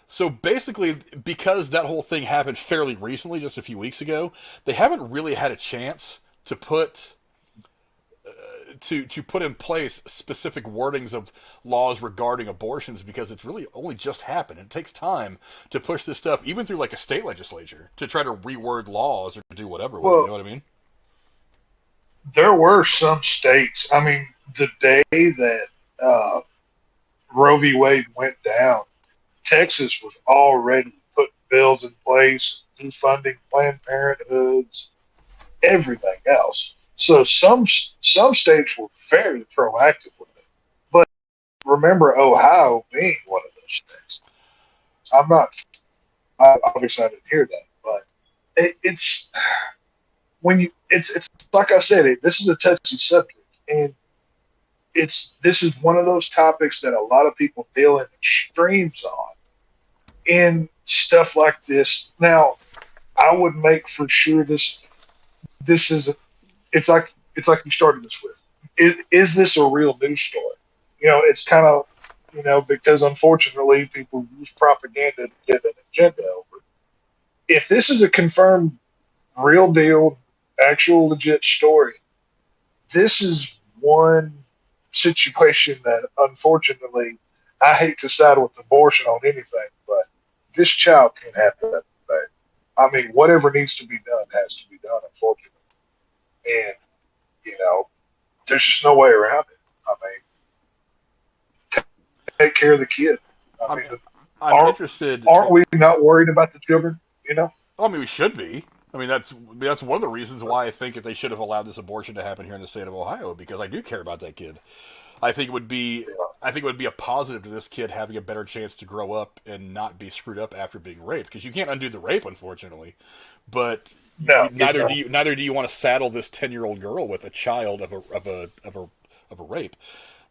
So basically, because that whole thing happened fairly recently, just a few weeks ago, they haven't really had a chance to put in place specific wordings of laws regarding abortions, because it's really only just happened. It takes time to push this stuff, even through like a state legislature, to try to reword laws or do whatever. Well, you know what I mean? There were some states. I mean, the day that Roe v. Wade went down, Texas was already putting bills in place, defunding Planned Parenthoods, everything else. So some states were very proactive with it. But remember Ohio being one of those states. Obviously I didn't hear that, but it's like I said, this is a touchy subject, and this is one of those topics that a lot of people deal in extremes on in stuff like this. Now, I would make for sure this is it's like you started this with. Is this a real news story? It's kind of because unfortunately people use propaganda to get an agenda over. If this is a confirmed, real deal, actual legit story, this is one situation that unfortunately, I hate to side with abortion on anything, but this child can't have that. I mean, whatever needs to be done has to be done, unfortunately. And, there's just no way around it. I mean, take care of the kid. I'm interested. Aren't we not worried about the children, I mean, we should be. I mean, that's one of the reasons why I think if they should have allowed this abortion to happen here in the state of Ohio, because I do care about that kid. I think it would be a positive to this kid having a better chance to grow up and not be screwed up after being raped, because you can't undo the rape, unfortunately. But neither do you want to saddle this 10-year-old girl with a child of a rape.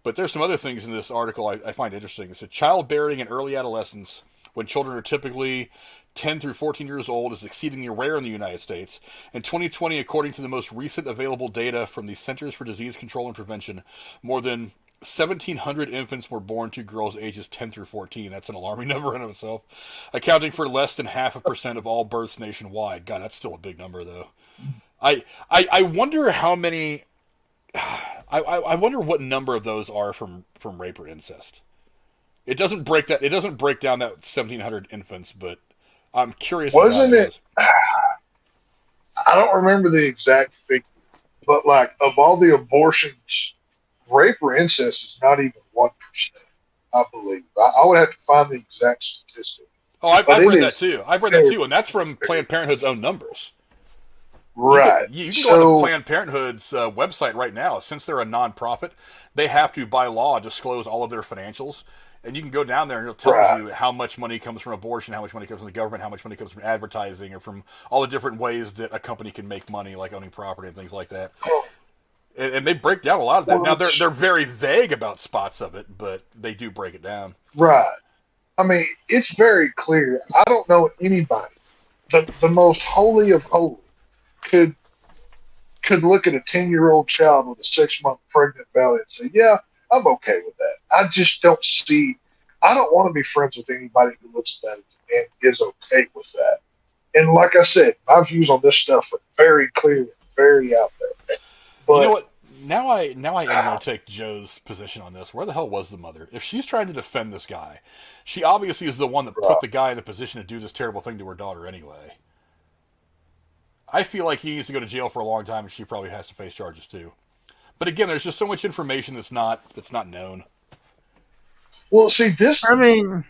But there's some other things in this article I find interesting. It said childbearing in early adolescence, when children are typically 10 through 14 years old, is exceedingly rare in the United States. In 2020, according to the most recent available data from the Centers for Disease Control and Prevention, more than 1,700 infants were born to girls ages 10 through 14. That's an alarming number in itself, accounting for less than 0.5% of all births nationwide. God, that's still a big number, though. I wonder how many. I wonder what number of those are from rape or incest. It doesn't break down that 1,700 infants, but I'm curious. Wasn't it? I don't remember the exact figure, but like of all the abortions, rape or incest is not even 1%. I believe. I would have to find the exact statistic. Oh, I've read that too. And that's from Planned Parenthood's own numbers. Right. You can go on Planned Parenthood's website right now. Since they're a nonprofit, they have to, by law, disclose all of their financials. And you can go down there and it'll tell you how much money comes from abortion, how much money comes from the government, how much money comes from advertising, or from all the different ways that a company can make money, like owning property and things like that. And they break down a lot of that. Now, they're very vague about spots of it, but they do break it down. Right. I mean, it's very clear. I don't know anybody, the most holy of holy, could look at a 10-year-old child with a 6-month pregnant belly and say, yeah, I'm okay with that. I just don't see, I don't want to be friends with anybody who looks at that and is okay with that. And like I said, my views on this stuff are very clear and very out there. But you know what? Now I am going to take Joe's position on this. Where the hell was the mother? If she's trying to defend this guy, she obviously is the one that put the guy in the position to do this terrible thing to her daughter anyway. I feel like he needs to go to jail for a long time, and she probably has to face charges too. But again, there's just so much information that's not known. Well, see this. I mean,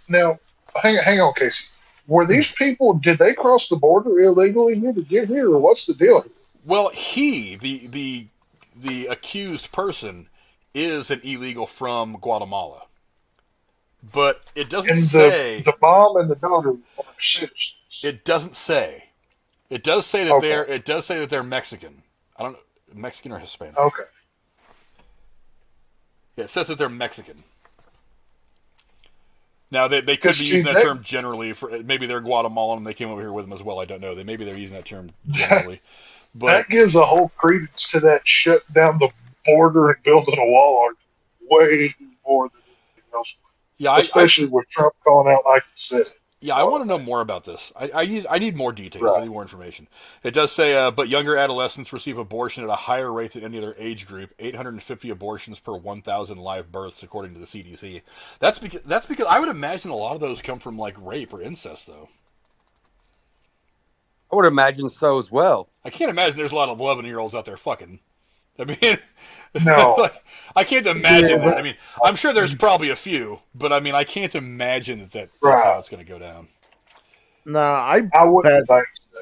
now, hang on, Casey. Were these people? Did they cross the border illegally here to get here, or what's the deal? Well, the accused person, is an illegal from Guatemala, but it doesn't say the mom and the daughter are citizens. It doesn't say. It does say that they're Mexican. I don't know, Mexican or Hispanic. Okay. Yeah, it says that they're Mexican. Now they could be using that term generally for maybe they're Guatemalan and they came over here with them as well. I don't know. Maybe they're using that term generally. But that gives a whole credence to that shut down the border and building a wall way more than anything else. Yeah, especially with Trump calling out like he said. Yeah, I want to know more about this. I need more details. Right. I need more information. It does say, but younger adolescents receive abortion at a higher rate than any other age group. 850 abortions per 1,000 live births, according to the CDC. That's because I would imagine a lot of those come from like rape or incest, though. I would imagine so as well. I can't imagine there's a lot of 11-year-olds out there fucking. I mean, no, like, I can't imagine that. I mean, I'm sure there's probably a few, but I mean, I can't imagine that's how it's going to go down. No, I wouldn't think so.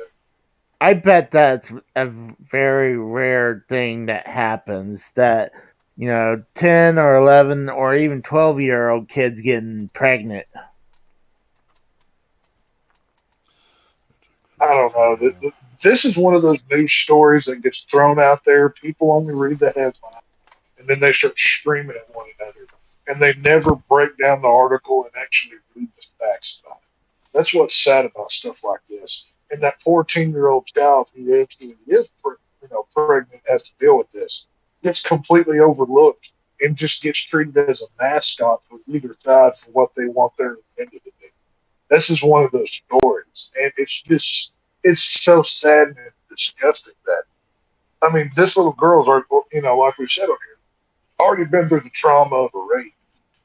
I bet that's a very rare thing that happens. That 10 or 11 or even 12-year-old kids getting pregnant. I don't know. This is one of those news stories that gets thrown out there. People only read the headline, and then they start screaming at one another, and they never break down the article and actually read the facts about it. That's what's sad about stuff like this. And that 14-year-old child who actually is pregnant has to deal with this gets completely overlooked and just gets treated as a mascot for either side for what they want their agenda to be. This is one of those stories, and it's so sad and disgusting that, I mean, this little girl's, like we said on here, already been through the trauma of a rape.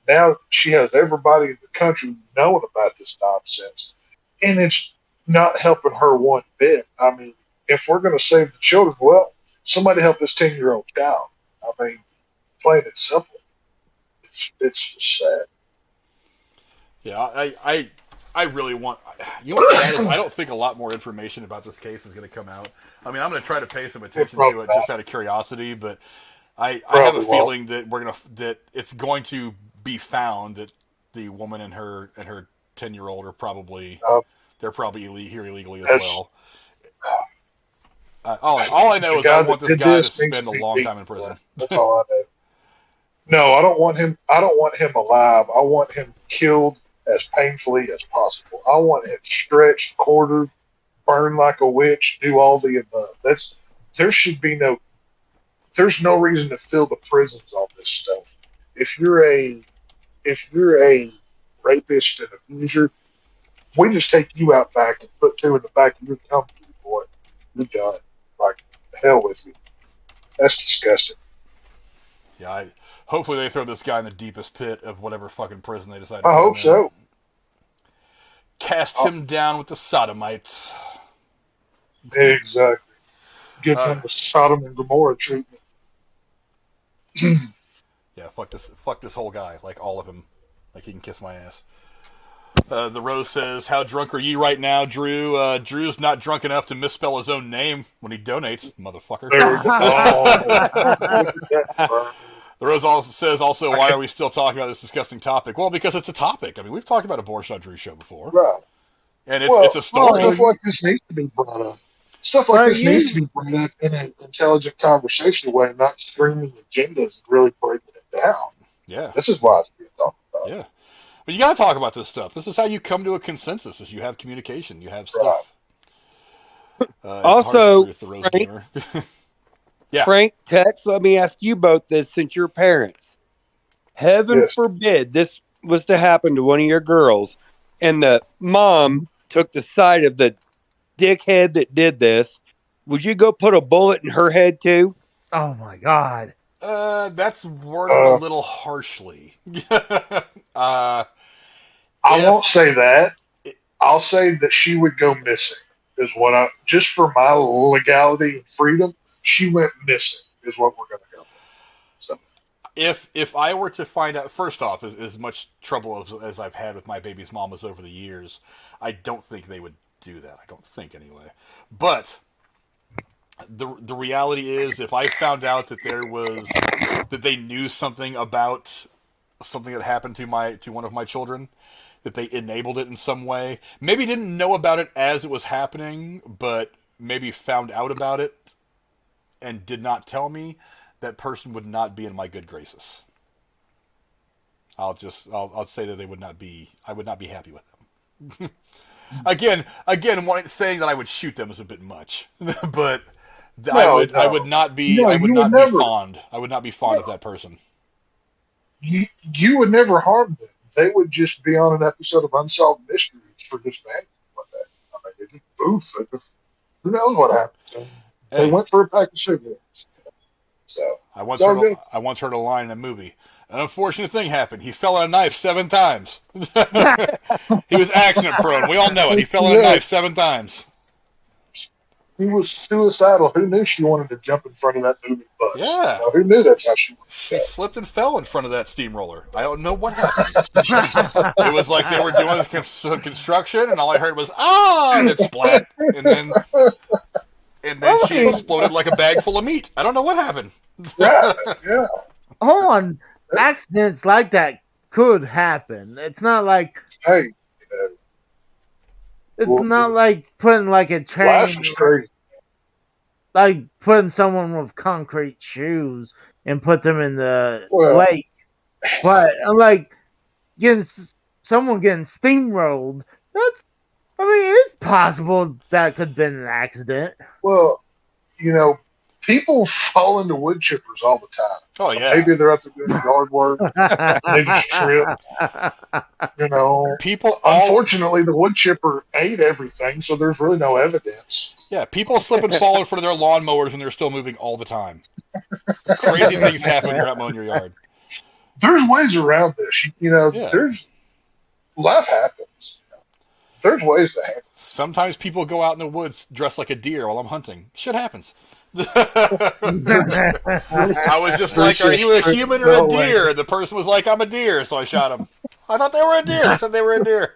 Now she has everybody in the country knowing about this nonsense, and it's not helping her one bit. I mean, if we're going to save the children, well, somebody help this 10-year-old child. I mean, plain and simple. It's just sad. Yeah, I really want. What's sad is I don't think a lot more information about this case is going to come out. I mean, I'm going to try to pay some attention to it just out of curiosity, but I have a feeling that that it's going to be found that the woman and her 10-year-old are probably they're probably here illegally as well. All I know is I want this guy to spend a long time in prison. That's all I know. No, I don't want him. I don't want him alive. I want him killed as painfully as possible. I want him stretched, quartered, burned like a witch, do all the above. There's no reason to fill the prisons on this stuff. If you're a rapist and abuser, we just take you out back and put 2 in the back of your company, boy. You're done. Like, hell with you. That's disgusting. Yeah, hopefully they throw this guy in the deepest pit of whatever fucking prison they decide to I hope so. Cast him down with the sodomites. Exactly. Give him the Sodom and Gomorrah treatment. Yeah, fuck this whole guy, like all of him. Like he can kiss my ass. The Rose says, "How drunk are you right now, Drew? Drew's not drunk enough to misspell his own name when he donates, motherfucker." The Rose also says, why are we still talking about this disgusting topic? Well, because it's a topic. I mean, we've talked about abortion on Drew's show before. Right. And it's a story. Stuff like this needs to be brought up. Stuff like this needs to be brought up in an intelligent conversational way, not screaming agendas and really breaking it down. Yeah. This is why it's being talked about. Yeah. But you got to talk about this stuff. This is how you come to a consensus, is you have communication. You have stuff. Right. Also, Frank, yeah. Frank, Tex, let me ask you both this since you're parents. Heaven forbid this was to happen to one of your girls and the mom took the side of the dickhead that did this. Would you go put a bullet in her head too? Oh my god. That's worded a little harshly. uh, I won't if say that. I'll say that she would go missing. Is what I just for my legality and freedom. She went missing. Is what we're going to go with. So if I were to find out, first off, as much trouble as I've had with my baby's mamas over the years, I don't think they would do that. I don't think anyway. But the reality is, if I found out that they knew something about something that happened to one of my children, that they enabled it in some way, maybe didn't know about it as it was happening, but maybe found out about it and did not tell me, that person would not be in my good graces. I'll say that I would not be happy with them. again, saying that I would shoot them is a bit much, but I would not be No, I would you would not be never. fond. I would not be fond of that person. You would never harm them. They would just be on an episode of Unsolved Mysteries for just that. One day. I mean, they just boof. Who knows what happened? They Hey, went for a pack of cigarettes. So it's all good. I once heard a line in a movie. An unfortunate thing happened. He fell on a knife 7 times. He was accident prone. We all know it. He fell on a Yeah, knife 7 times. he was suicidal. Who knew she wanted to jump in front of that moving bus? Yeah. Who knew that's how she wanted to She go? slipped and fell in front of that steamroller. I don't know what happened. It was like they were doing construction, and all I heard was "ah," and it splat, and then she exploded like a bag full of meat. I don't know what happened. Yeah, yeah. Hold on. Accidents like that could happen. It's not like Hey, putting like a life chain, is crazy. like putting someone with concrete shoes and put them in the Well, lake. But like getting someone getting steamrolled, I mean, it's possible that could have been an accident. well, people fall into wood chippers all the time. Oh yeah, Maybe they're up there doing yard work. They just trip. people. Unfortunately, the wood chipper ate everything, so there's really no evidence. Yeah, people slip and fall in front of their lawnmowers when they're still moving all the time. Crazy things happen when you're out mowing your yard. There's ways around this. Yeah. There's life happens. There's ways to handle it. Sometimes people go out in the woods dressed like a deer while I'm hunting. Shit happens. I was just like, "Are you a human or a deer?" And the person was like, "I'm a deer," so I shot him. I thought they were a deer. I said they were a deer.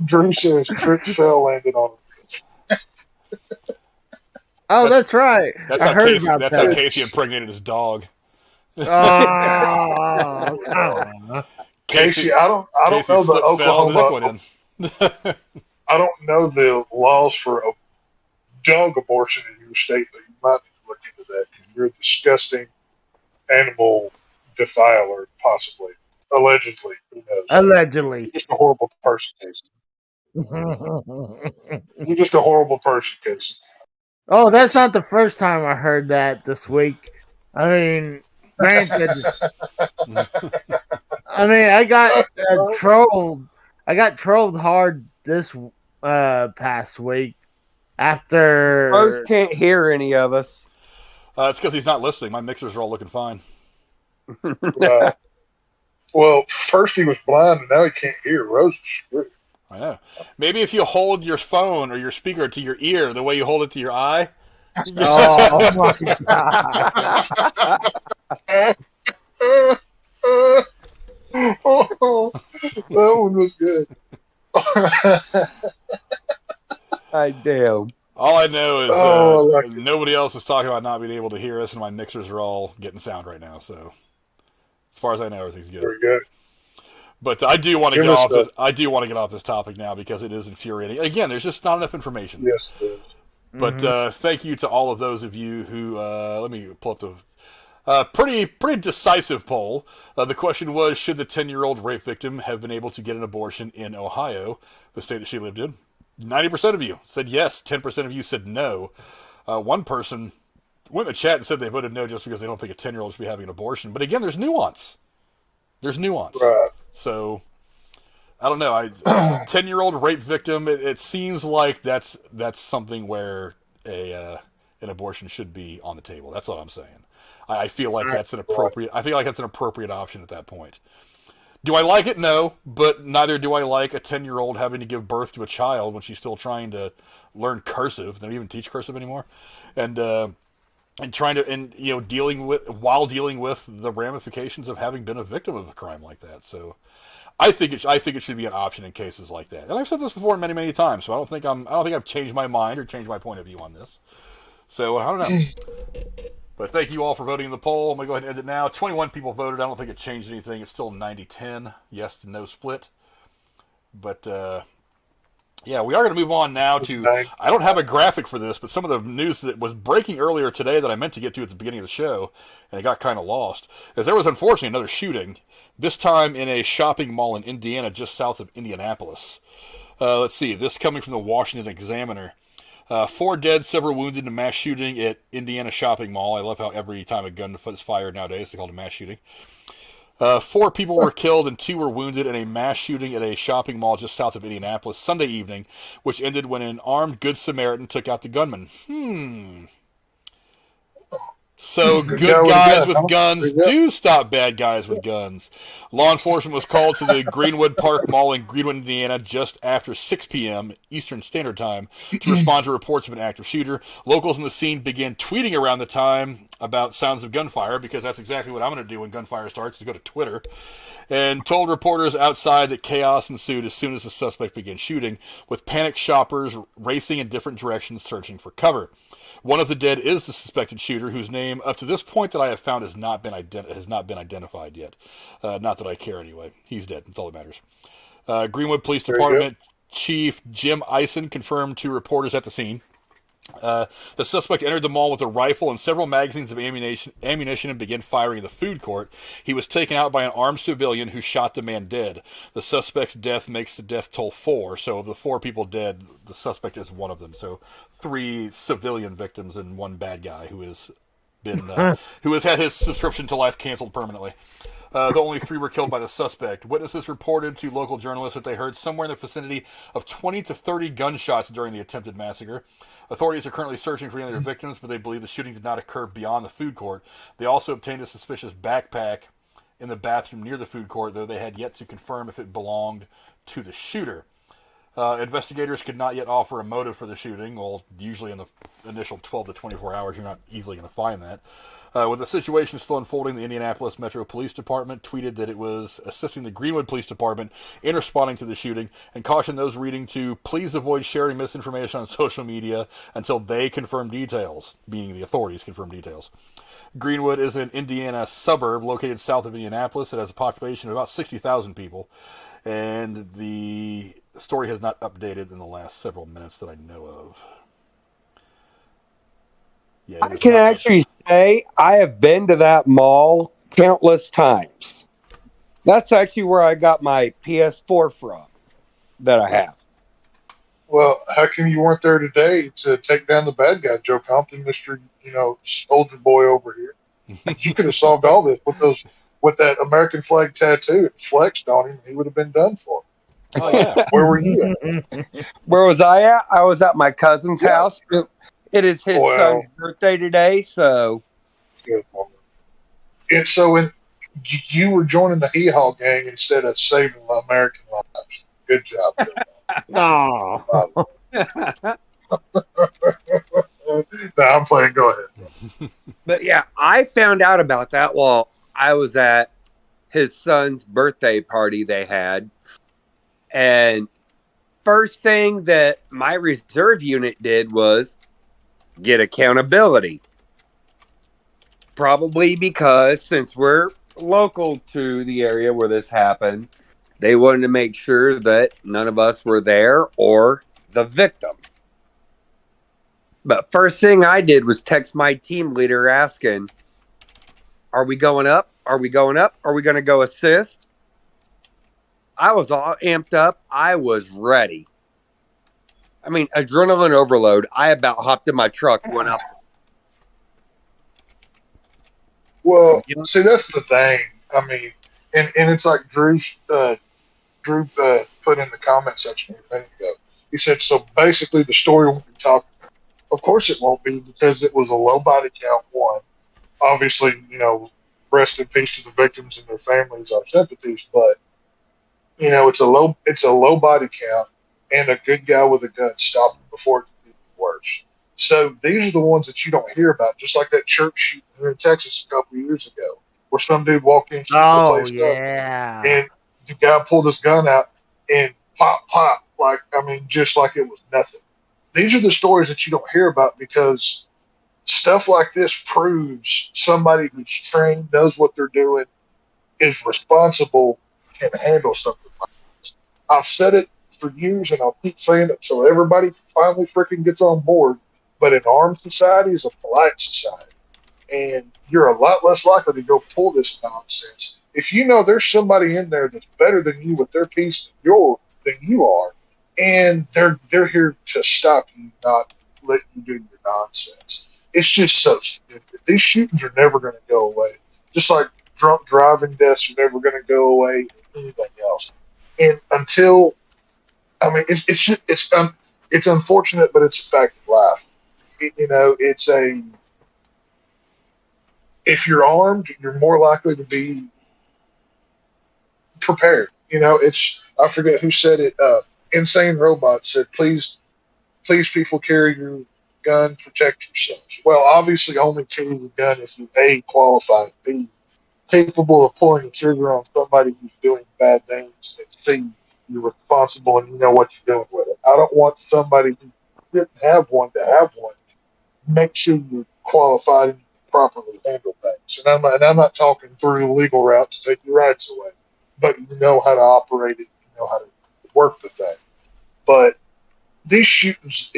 Drew says trip fell, landed on him. Oh, that's right. That's I how heard Casey. about That's that. how Casey impregnated his dog. Oh, come on. Casey, I don't Casey know the slipped, fell, and the dick Oklahoma. went in. I don't know the laws for a dog abortion in your state, but you might need to look into that because you're a disgusting animal defiler, possibly, allegedly. Who knows? Allegedly. You're just a horrible person, Casey. You're just a horrible person, Casey. Oh, that's not the first time I heard that this week. I mean, granted, I got trolled. I got trolled hard this past week after. Rose can't hear any of us. It's because he's not listening. My mixers are all looking fine. Well, first he was blind, and now he can't hear. Rose is screwed. I know. Maybe if you hold your phone or your speaker to your ear the way you hold it to your eye. Oh my god! Oh, that one was good. Damn. All I know is nobody else is talking about not being able to hear us, and my mixers are all getting sound right now. So, as far as I know, everything's good. Very good. But I do want to get off this. I do want to get off this topic now because it is infuriating. Again, there's just not enough information. Yes, it is. But thank you to all of those of you who let me pull up the pretty decisive poll. The question was: should the 10-year-old rape victim have been able to get an abortion in Ohio, the state that she lived in? 90% of you said yes. 10% of you said no. One person went in the chat and said they voted no just because they don't think a 10-year-old should be having an abortion. But again, there's nuance. Right. So I don't know. 10-year-old rape victim. It seems like that's something where a an abortion should be on the table. That's all I'm saying. I feel like that's an appropriate. I feel like that's an appropriate option at that point. Do I like it? No, but neither do I like a 10-year-old having to give birth to a child when she's still trying to learn cursive. They don't even teach cursive anymore, and trying to dealing with the ramifications of having been a victim of a crime like that. So, I think it should be an option in cases like that. And I've said this before many times, so I don't think I've changed my mind or changed my point of view on this. So I don't know. But thank you all for voting in the poll. I'm going to go ahead and end it now. 21 people voted. I don't think it changed anything. It's still 90-10. Yes to no split. But, yeah, we are going to move on now to... I don't have a graphic for this, but some of the news that was breaking earlier today that I meant to get to at the beginning of the show, and it got kind of lost, is there was unfortunately another shooting, this time in a shopping mall in Indiana just south of Indianapolis. Let's see. This coming from the Washington Examiner. 4 dead, several wounded in a mass shooting at Indiana shopping mall. I love how every time a gun is fired nowadays, they call it a mass shooting. 4 people were killed and 2 were wounded in a mass shooting at a shopping mall just south of Indianapolis Sunday evening, which ended when an armed Good Samaritan took out the gunman. So good guys with guns do stop bad guys with guns. Law enforcement was called to the Greenwood Park Mall in Greenwood, Indiana, just after 6 p.m. Eastern Standard Time to respond to reports of an active shooter. Locals in the scene began tweeting around the time about sounds of gunfire, because that's exactly what I'm going to do when gunfire starts, is go to Twitter, and told reporters outside that chaos ensued as soon as the suspect began shooting, with panicked shoppers racing in different directions searching for cover. One of the dead is the suspected shooter, whose name, up to this point that I have found, has not been identified yet. Not that I care anyway. He's dead. That's all that matters. Greenwood Police Department Chief Jim Eisen confirmed to reporters at the scene. The suspect entered the mall with a rifle and several magazines of ammunition and began firing in the food court. He was taken out by an armed civilian who shot the man dead. The suspect's death makes the death toll 4. So of the 4 people dead, the suspect is one of them. So 3 civilian victims and 1 bad guy who has had his subscription to life canceled permanently. The only 3 were killed by the suspect. Witnesses reported to local journalists that they heard somewhere in the vicinity of 20 to 30 gunshots during the attempted massacre. Authorities are currently searching for any other victims, but they believe the shooting did not occur beyond the food court. They also obtained a suspicious backpack in the bathroom near the food court, though they had yet to confirm if it belonged to the shooter. Investigators could not yet offer a motive for the shooting. Well, usually in the initial 12 to 24 hours, you're not easily going to find that. With the situation still unfolding, the Indianapolis Metro Police Department tweeted that it was assisting the Greenwood Police Department in responding to the shooting and cautioned those reading to please avoid sharing misinformation on social media until they confirm details, meaning the authorities confirm details. Greenwood is an Indiana suburb located south of Indianapolis. It has a population of about 60,000 people, and the story has not updated in the last several minutes that I know of. Yeah, I can actually say I have been to that mall countless times. That's actually where I got my PS4 from that I have. Well, how come you weren't there today to take down the bad guy, Joe Compton, Mr. Soldier Boy over here? You could have solved all this with that American flag tattoo and flexed on him. He would have been done for. Oh, yeah. Where were you at? Where was I at? I was at my cousin's house. It is his son's birthday today, so. And so you were joining the hee-haw gang instead of saving the American lives. Good job. No. No, I'm playing. Go ahead. But yeah, I found out about that while I was at his son's birthday party they had. And first thing that my reserve unit did was get accountability. Probably because since we're local to the area where this happened, they wanted to make sure that none of us were there or the victim. But first thing I did was text my team leader asking, are we going up? Are we going up? Are we going to go assist? I was all amped up. I was ready. I mean, adrenaline overload. I about hopped in my truck and went up. Well, see, that's the thing. I mean, and it's like Drew put in the comment section a minute ago. He said, so basically the story won't be talking about. Of course it won't be because it was a low body count one. Obviously, rest in peace to the victims and their families, our sympathies, but it's a low body count and a good guy with a gun stopped him before it could get worse. So these are the ones that you don't hear about, just like that church shooting here in Texas a couple of years ago, where some dude walked in shooting the Oh place up, yeah. and the guy pulled his gun out and pop, pop, just like it was nothing. These are the stories that you don't hear about because stuff like this proves somebody who's trained, knows what they're doing, is responsible, can handle something like this. I've said it for years and I'll keep saying it until everybody finally freaking gets on board. But an armed society is a polite society. And you're a lot less likely to go pull this nonsense if you know there's somebody in there that's better than you with their piece than you are, and they're here to stop you, not let you do your nonsense. It's just so stupid. These shootings are never going to go away. Just like drunk driving deaths are never going to go away, or anything else. And until, I mean, it's unfortunate, but it's a fact of life. It's a, if you're armed, you're more likely to be prepared. I forget who said it. Insane Robot said, please, people carry your gun, protect yourselves. Well, obviously only carry the gun if you A, qualified, B, capable of pulling the trigger on somebody who's doing bad things, and C, you're responsible and you know what you're doing with it. I don't want somebody who didn't have one to have one. Make sure you're qualified and properly handle things. And I'm not talking through the legal route to take your rights away, but you know how to operate it, you know how to work the thing. But these shootings,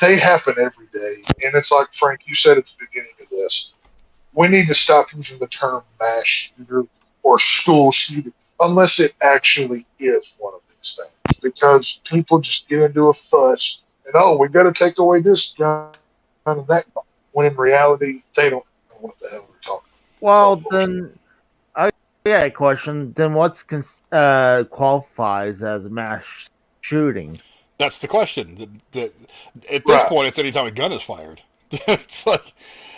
they happen every day. And it's like, Frank, you said at the beginning of this, we need to stop using the term mass shooter or school shooter unless it actually is one of these things. Because people just get into a fuss and, we got to take away this gun and that gun. When in reality, they don't know what the hell they're talking about. Well, then, I got a question. Then what's qualifies as a mass shooting? That's the question. At this Right. point, it's anytime a gun is fired. It's like,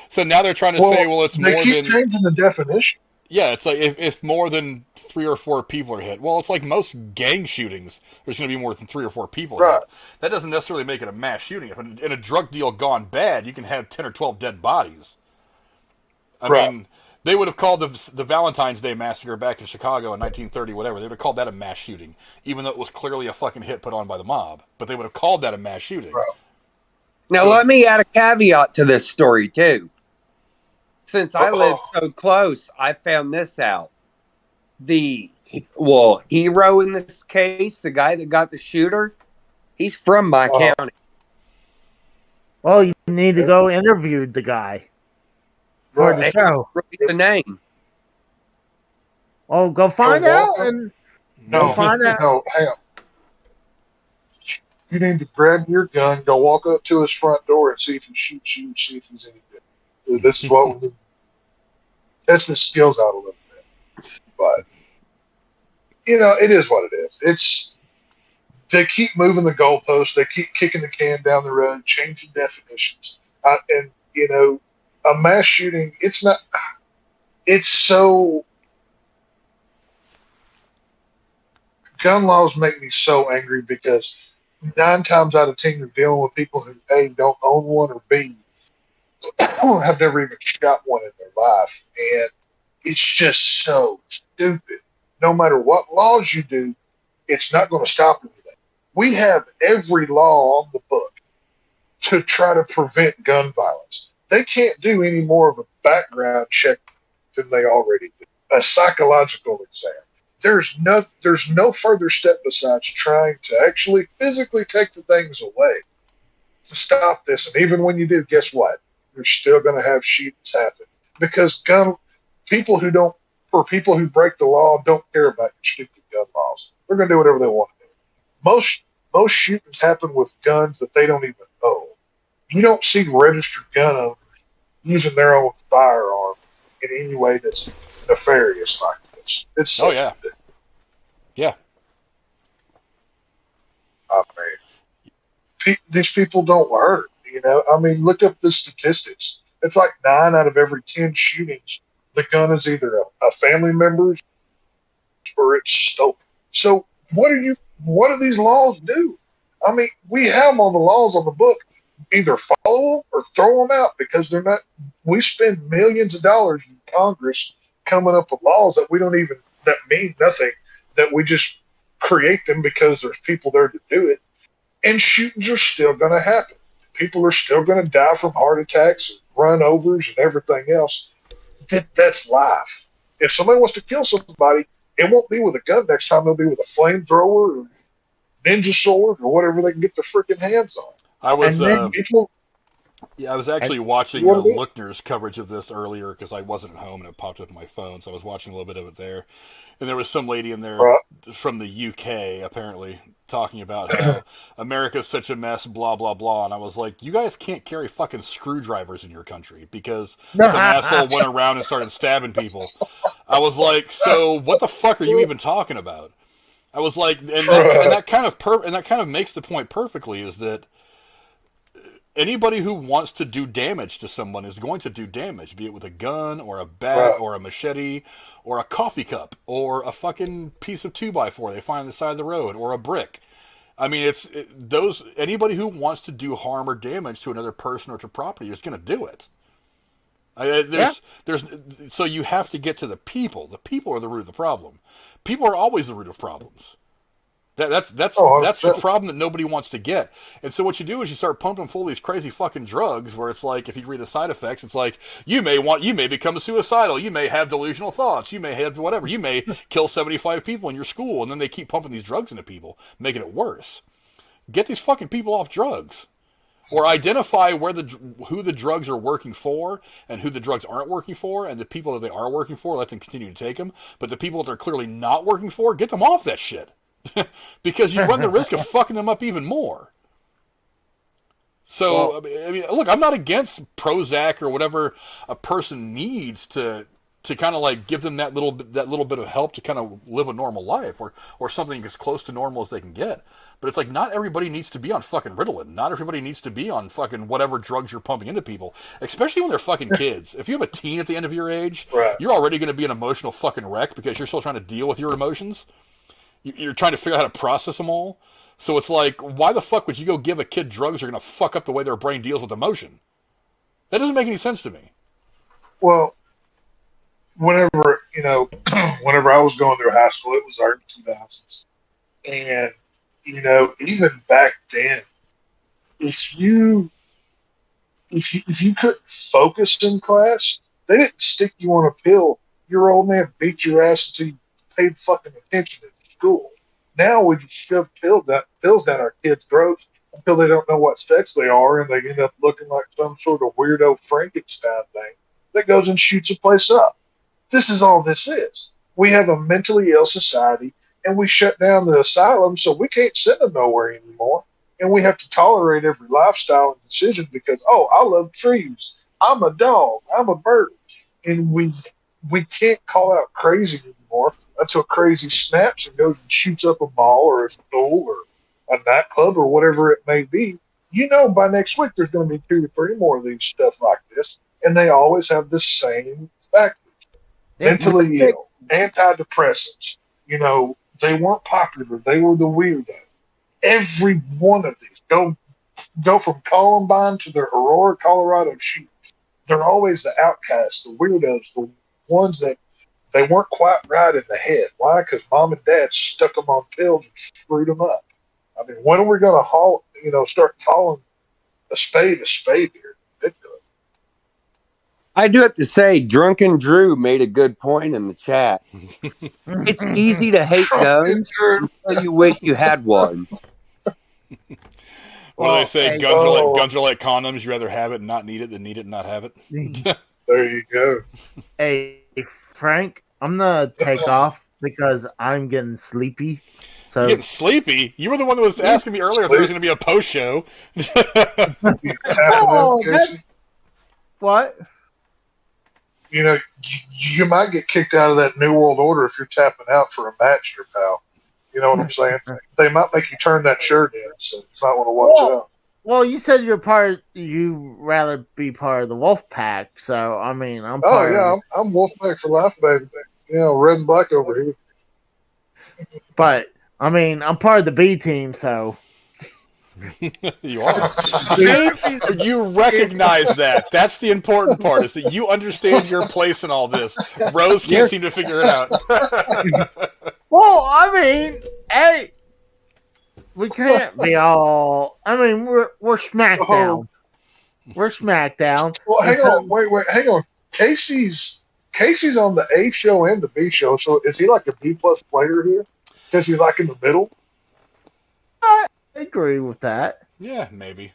so now they're trying to say, well, it's they more keep than changing the definition. Yeah, it's like if more than 3 or 4 people are hit. Well, it's like most gang shootings. There's going to be more than 3 or 4 people Right. hit. That doesn't necessarily make it a mass shooting. If in a drug deal gone bad, you can have 10 or 12 dead bodies. I mean, they would have called the Valentine's Day massacre back in Chicago in 1930, whatever. They would have called that a mass shooting, even though it was clearly a fucking hit put on by the mob. But they would have called that a mass shooting. Right. Now, let me add a caveat to this story, too. Since I live so close, I found this out. The hero in this case, the guy that got the shooter, he's from my county. Well, you need to go interview the guy for the show. The name. Oh, go find out and find out. No, hang on. You need to grab your gun, go walk up to his front door and see if he shoots you, see if he's any good. This is what we need. Test his skills out a little bit. But, it is what it is. They keep moving the goalposts. They keep kicking the can down the road, changing definitions. A mass shooting, it's so... Gun laws make me so angry because 9 times out of 10 you're dealing with people who, A, don't own one, or B, have never even shot one in their life. And it's just so stupid. No matter what laws you do, it's not going to stop anything. We have every law on the book to try to prevent gun violence. They can't do any more of a background check than they already do. A psychological exam. There's no further step besides trying to actually physically take the things away to stop this. And even when you do, guess what? You're still going to have shootings happen because people who break the law don't care about your stupid gun laws. They're going to do whatever they want to do. Most shootings happen with guns that they don't even own. You don't see registered gun owners using their own firearm in any way that's nefarious like this. It's so stupid. Yeah. I mean, these people don't learn. I mean, look up the statistics. It's like 9 out of every 10 shootings, the gun is either a family member's or it's stolen. So what do these laws do? I mean, we have all the laws on the book. Either follow them or throw them out because they're not. We spend millions of dollars in Congress coming up with laws that that mean nothing, that we just create them because there's people there to do it. And shootings are still going to happen. People are still going to die from heart attacks and run overs and everything else. That's life. If somebody wants to kill somebody, it won't be with a gun next time. It'll be with a flamethrower or ninja sword or whatever they can get their freaking hands on. I was I was actually watching Lookner's coverage of this earlier because I wasn't at home and it popped up on my phone, so I was watching a little bit of it there. And there was some lady in there from the UK, apparently, talking about how America's such a mess, blah, blah, blah. And I was like, you guys can't carry fucking screwdrivers in your country because some asshole went around and started stabbing people. I was like, so what the fuck are you even talking about? I was like, and that kind of makes the point perfectly, is that anybody who wants to do damage to someone is going to do damage, be it with a gun or a bat or a machete or a coffee cup or a fucking piece of 2x4 they find on the side of the road or a brick. I mean, anybody who wants to do harm or damage to another person or to property is going to do it. So you have to get to the people. The people are the root of the problem. People are always the root of problems. That's the problem that nobody wants to get. And so what you do is you start pumping full of these crazy fucking drugs where it's like, if you read the side effects, it's like, you may become suicidal, you may have delusional thoughts, you may have whatever, you may kill 75 people in your school, and then they keep pumping these drugs into people, making it worse. Get these fucking people off drugs. Or identify who the drugs are working for and who the drugs aren't working for, and the people that they are working for, let them continue to take them. But the people that they're clearly not working for, get them off that shit. Because you run the risk of fucking them up even more. So, I mean, look, I'm not against Prozac or whatever a person needs to kind of like give them that little bit of help to kind of live a normal life or something as close to normal as they can get. But it's like, not everybody needs to be on fucking Ritalin. Not everybody needs to be on fucking whatever drugs you're pumping into people, especially when they're fucking kids. If you have a teen at the end of your age, you're already going to be an emotional fucking wreck because you're still trying to deal with your emotions. You're trying to figure out how to process them all. So it's like, why the fuck would you go give a kid drugs that are going to fuck up the way their brain deals with emotion? That doesn't make any sense to me. Well, whenever I was going through high school, it was early 2000s. And, even back then, if you couldn't focus in class, they didn't stick you on a pill. Your old man beat your ass until you paid fucking attention in school. Now we just shove pills down our kids' throats until they don't know what sex they are, and they end up looking like some sort of weirdo Frankenstein thing that goes and shoots a place up. This is all this is. We have a mentally ill society, and we shut down the asylum, so we can't send them nowhere anymore. And we have to tolerate every lifestyle and decision because, I love trees. I'm a dog. I'm a bird. And we can't call out crazy anymore until crazy snaps and goes and shoots up a mall or a school or a nightclub or whatever it may be. By next week there's going to be 2 to 3 more of these stuff like this, and they always have the same factors. Mentally ill, antidepressants. They weren't popular. They were the weirdo. Every one of these go from Columbine to the Aurora, Colorado shooters. They're always the outcasts, the weirdos, the ones that they weren't quite right in the head. Why? Because mom and dad stuck them on pills and screwed them up. I mean, when are we going to start calling a spade here? I do have to say, Drunken Drew made a good point in the chat. It's easy to hate guns until you wish you had one. What do they say? Guns are like condoms. You rather have it and not need it than need it and not have it. There you go. Hey, Frank, I'm going to take off because I'm getting sleepy. So, you're getting sleepy? You were the one that was asking me earlier if there was going to be a post show. That's... What? You might get kicked out of that New World Order if you're tapping out for a match, your pal. You know what I'm saying? They might make you turn that shirt in, so you might want to watch out. Well, you said you rather be part of the wolf pack, so I mean, I'm Oh part yeah, of, I'm Wolfpack for life, baby. You know, red and black over here. but I mean, I'm part of the B team, so You are. See, you recognize that. That's the important part, is that you understand your place in all this. Rose can't Yes. seem to figure it out. well, I mean, hey, we can't be all. I mean, we're SmackDown. We're SmackDown. Well, hang until- on, wait, hang on. Casey's on the A show and the B show, so is he like a B plus player here? Because he's like in the middle. I agree with that. Yeah, maybe.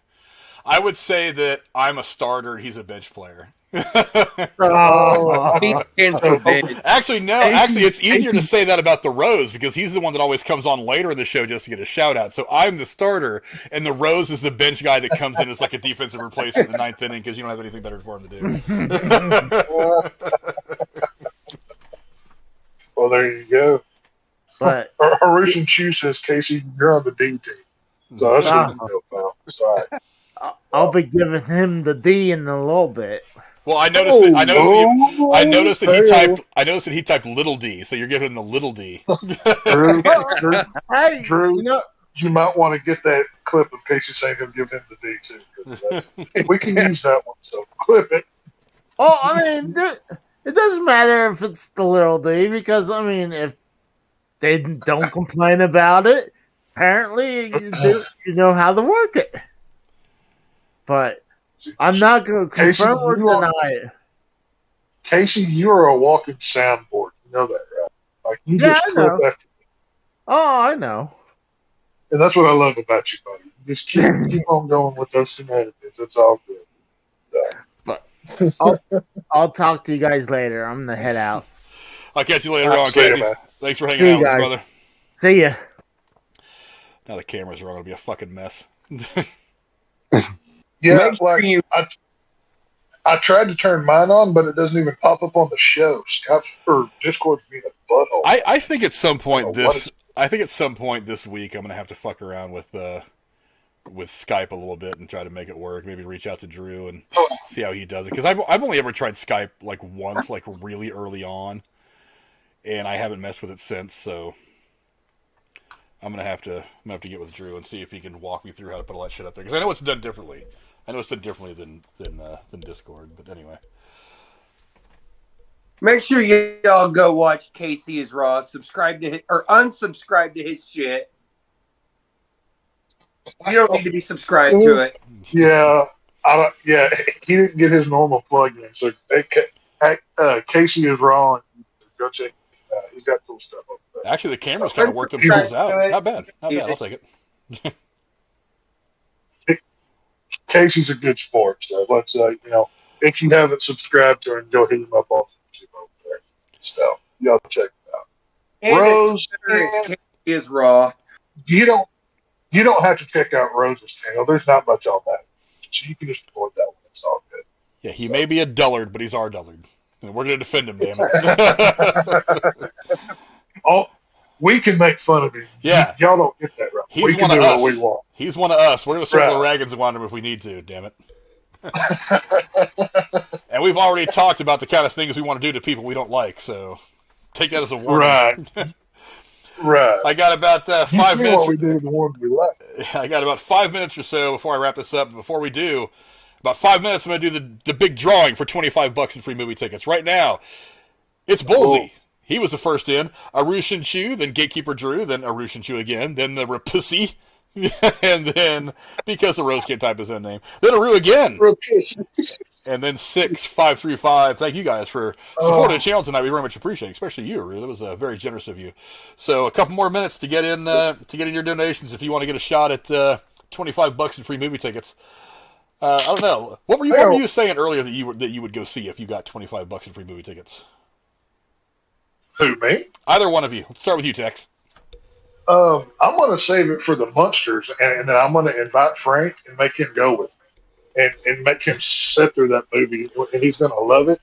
I would say that I'm a starter and he's a bench player. Oh, He stands for bench. Actually, no. Actually, it's easier to say that about the Rose because he's the one that always comes on later in the show just to get a shout out. So I'm the starter, and the Rose is the bench guy that comes in as like a defensive replacement in the ninth inning because you don't have anything better for him to do. Well, there you go. but Harushan Chu says, Casey, you're on the D team. So that's what you go, pal. Sorry. I'll be giving him the D in a little bit. Well, I noticed. I noticed that he typed little d. So you're giving him the little d. Drew, Hey, Drew, you know, you might want to get that clip of Casey saying he'll give him the D too. 'Cause we can use that one, so clip it. oh, I mean, it doesn't matter if it's the little D because I mean, if they don't complain about it, apparently you know how to work it. But I'm not going to Casey, confirm or you are- deny it. Casey, you are a walking soundboard. You know that, right? Like you Yeah, just I clip know. after, Oh, I know. and that's what I love about you, buddy. You just keep on going with those shenanigans. It's all good. I'll talk to you guys later. I'm gonna head out. I'll catch you later on, See ya, Casey. man. Thanks for See hanging you out with us, guys. brother. See ya. Now the cameras are all going to be a fucking mess. Yeah, Make sure like you- I tried to turn mine on, but it doesn't even pop up on the show. Skype's or Discord's being a butthole. I think at some point Oh, what this week I'm going to have to fuck around with Skype a little bit and try to make it work. Maybe reach out to Drew and see how he does it. Because I've only ever tried Skype like once, like really early on, and I haven't messed with it since. So I'm gonna have to get with Drew and see if he can walk me through how to put all that shit up there. Because I know it's done differently. I know it's done differently than Discord. But anyway, Make sure y'all go watch Casey is Raw. Subscribe to his, or unsubscribe to his shit. You don't need to be subscribed to it. Yeah, yeah, he didn't get his normal plug-in. So Casey is wrong. Go check. He's got cool stuff up there. actually the cameras kind of work themselves out. Not bad. I'll take it. Casey's a good sport. So let's if you haven't subscribed to him, go hit him up on YouTube over there. So y'all check it out. And Rose, Casey is Raw. you don't have to check out Rose's channel. There's not much on that, so you can just avoid that one. It's all good. Yeah, he may be a dullard, but he's our dullard. And we're gonna defend him, damn it. Oh, we can make fun of him. Yeah. Y'all don't get that right. He's we one can of do us. what we want. He's one of us. We're gonna circle the Right. wagons and wander him if we need to. Damn it. And we've already talked about the kind of things we want to do to people we don't like. So take that as a warning. Right. Right. I got about You 5 see minutes. what we do to the ones we like. I got about 5 minutes or so before I wrap this up. Before we do, about 5 minutes, I'm going to do the big drawing for $25 in free movie tickets. Right now, it's Bullseye. He was the first in. Arushin Chu, then Gatekeeper Drew, then Arushin Chu again, then the Rapussy, and then, because the Rose can't type his own name, then Aru again, and then 6535. Thank you guys for supporting the channel tonight. We very much appreciate it, especially you, Aru. That was very generous of you. So a couple more minutes to get in your donations if you want to get a shot at $25 in free movie tickets. I don't know. What were you saying earlier that you would go see if you got $25 in free movie tickets? Who, me? Either one of you. Let's start with you, Tex. I'm going to save it for the Munsters, and then I'm going to invite Frank and make him go with me, and make him sit through that movie, and he's going to love it.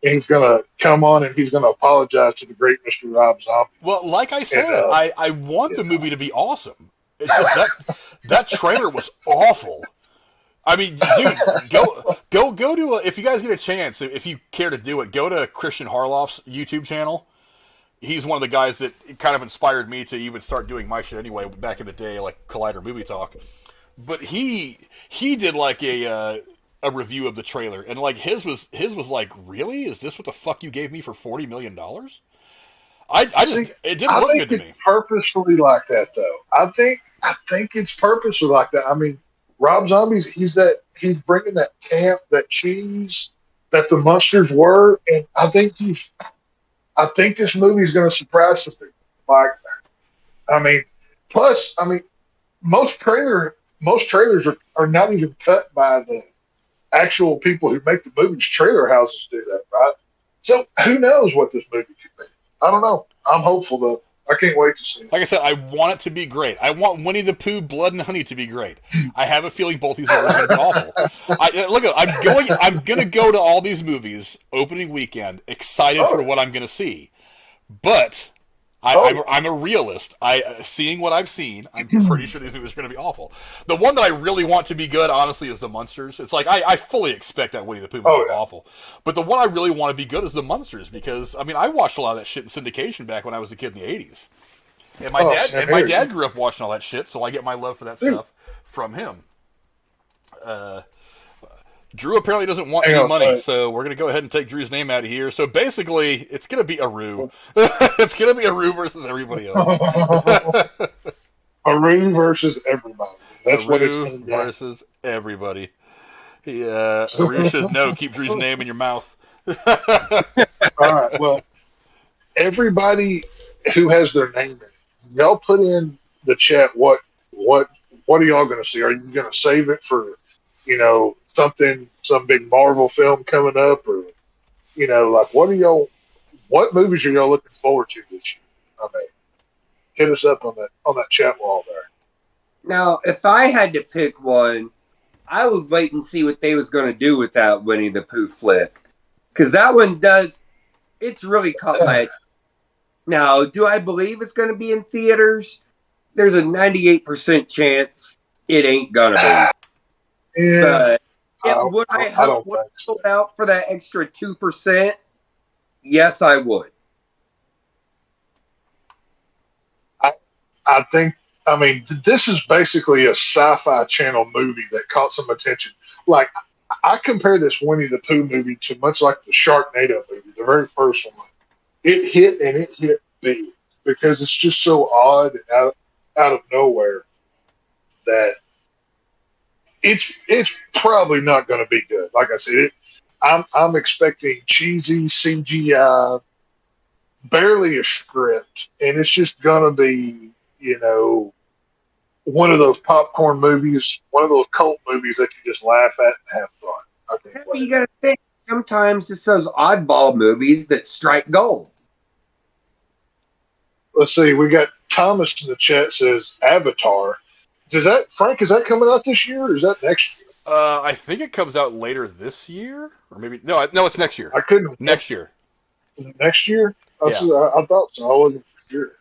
And he's going to come on, and he's going to apologize to the great Mr. Rob Zombie. Well, like I said, I want the movie to be awesome. It's just that trailer was awful. I mean, dude, go to if you guys get a chance, if you care to do it, go to Christian Harloff's YouTube channel. He's one of the guys that kind of inspired me to even start doing my shit anyway back in the day, like Collider Movie Talk. But he did like a review of the trailer, and like his was like, really? Is this what the fuck you gave me for $40 million? It didn't look good to me. I think it's purposefully like that, though. I think it's purposely like that. I mean, Rob Zombie's he's bringing that camp, that cheese that the monsters were, and I think this movie is going to surprise some people. Like, I mean, plus, I mean, most trailers are not even cut by the actual people who make the movies. Trailer houses do that, right? So who knows what this movie could be? I don't know. I'm hopeful, though. I can't wait to see it. Like I said, I want it to be great. I want Winnie the Pooh, Blood and Honey to be great. I have a feeling both these movies are going to be awful. I'm going to go to all these movies opening weekend, excited for what I'm going to see. But I'm a realist. Seeing what I've seen, I'm pretty sure these movies are going to be awful. The one that I really want to be good, honestly, is The Munsters. It's like I fully expect that Winnie the Pooh movie to be awful. But the one I really want to be good is The Munsters, because I mean I watched a lot of that shit in syndication back when I was a kid in the '80s, and my dad grew up watching all that shit, so I get my love for that stuff from him. Drew apparently doesn't want any money, so we're going to go ahead and take Drew's name out of here. So basically, it's going to be Aru. It's going to be Aru versus everybody else. Aru versus everybody. That's Aru what it's going to be. Versus everybody. Aru says no, keep Drew's name in your mouth. All right, well, everybody who has their name in it, y'all put in the chat what are y'all going to see? Are you going to save it for, some big Marvel film coming up, or like what movies are y'all looking forward to this year? I mean, hit us up on that chat wall there. Now, if I had to pick one, I would wait and see what they was going to do with that Winnie the Pooh flick, because that one it's really caught my attention. Now, do I believe it's going to be in theaters? There's a 98% chance it ain't going to be. Yeah. Would I hold out for that extra 2%? Yes, I would. I think, this is basically a Sci-Fi Channel movie that caught some attention. Like, I compare this Winnie the Pooh movie to much like the Sharknado movie, the very first one. It hit big because it's just so odd and out of nowhere that it's probably not going to be good. Like I said, I'm expecting cheesy CGI, barely a script, and it's just going to be, one of those popcorn movies, one of those cult movies that you just laugh at and have fun. I think. You got to think, sometimes it's those oddball movies that strike gold. Let's see. We got Thomas in the chat says Avatar. Is that coming out this year, or is that next year? I think it comes out later this year, or maybe no, it's next year. Next year. Is it next year? I thought so. I wasn't for sure.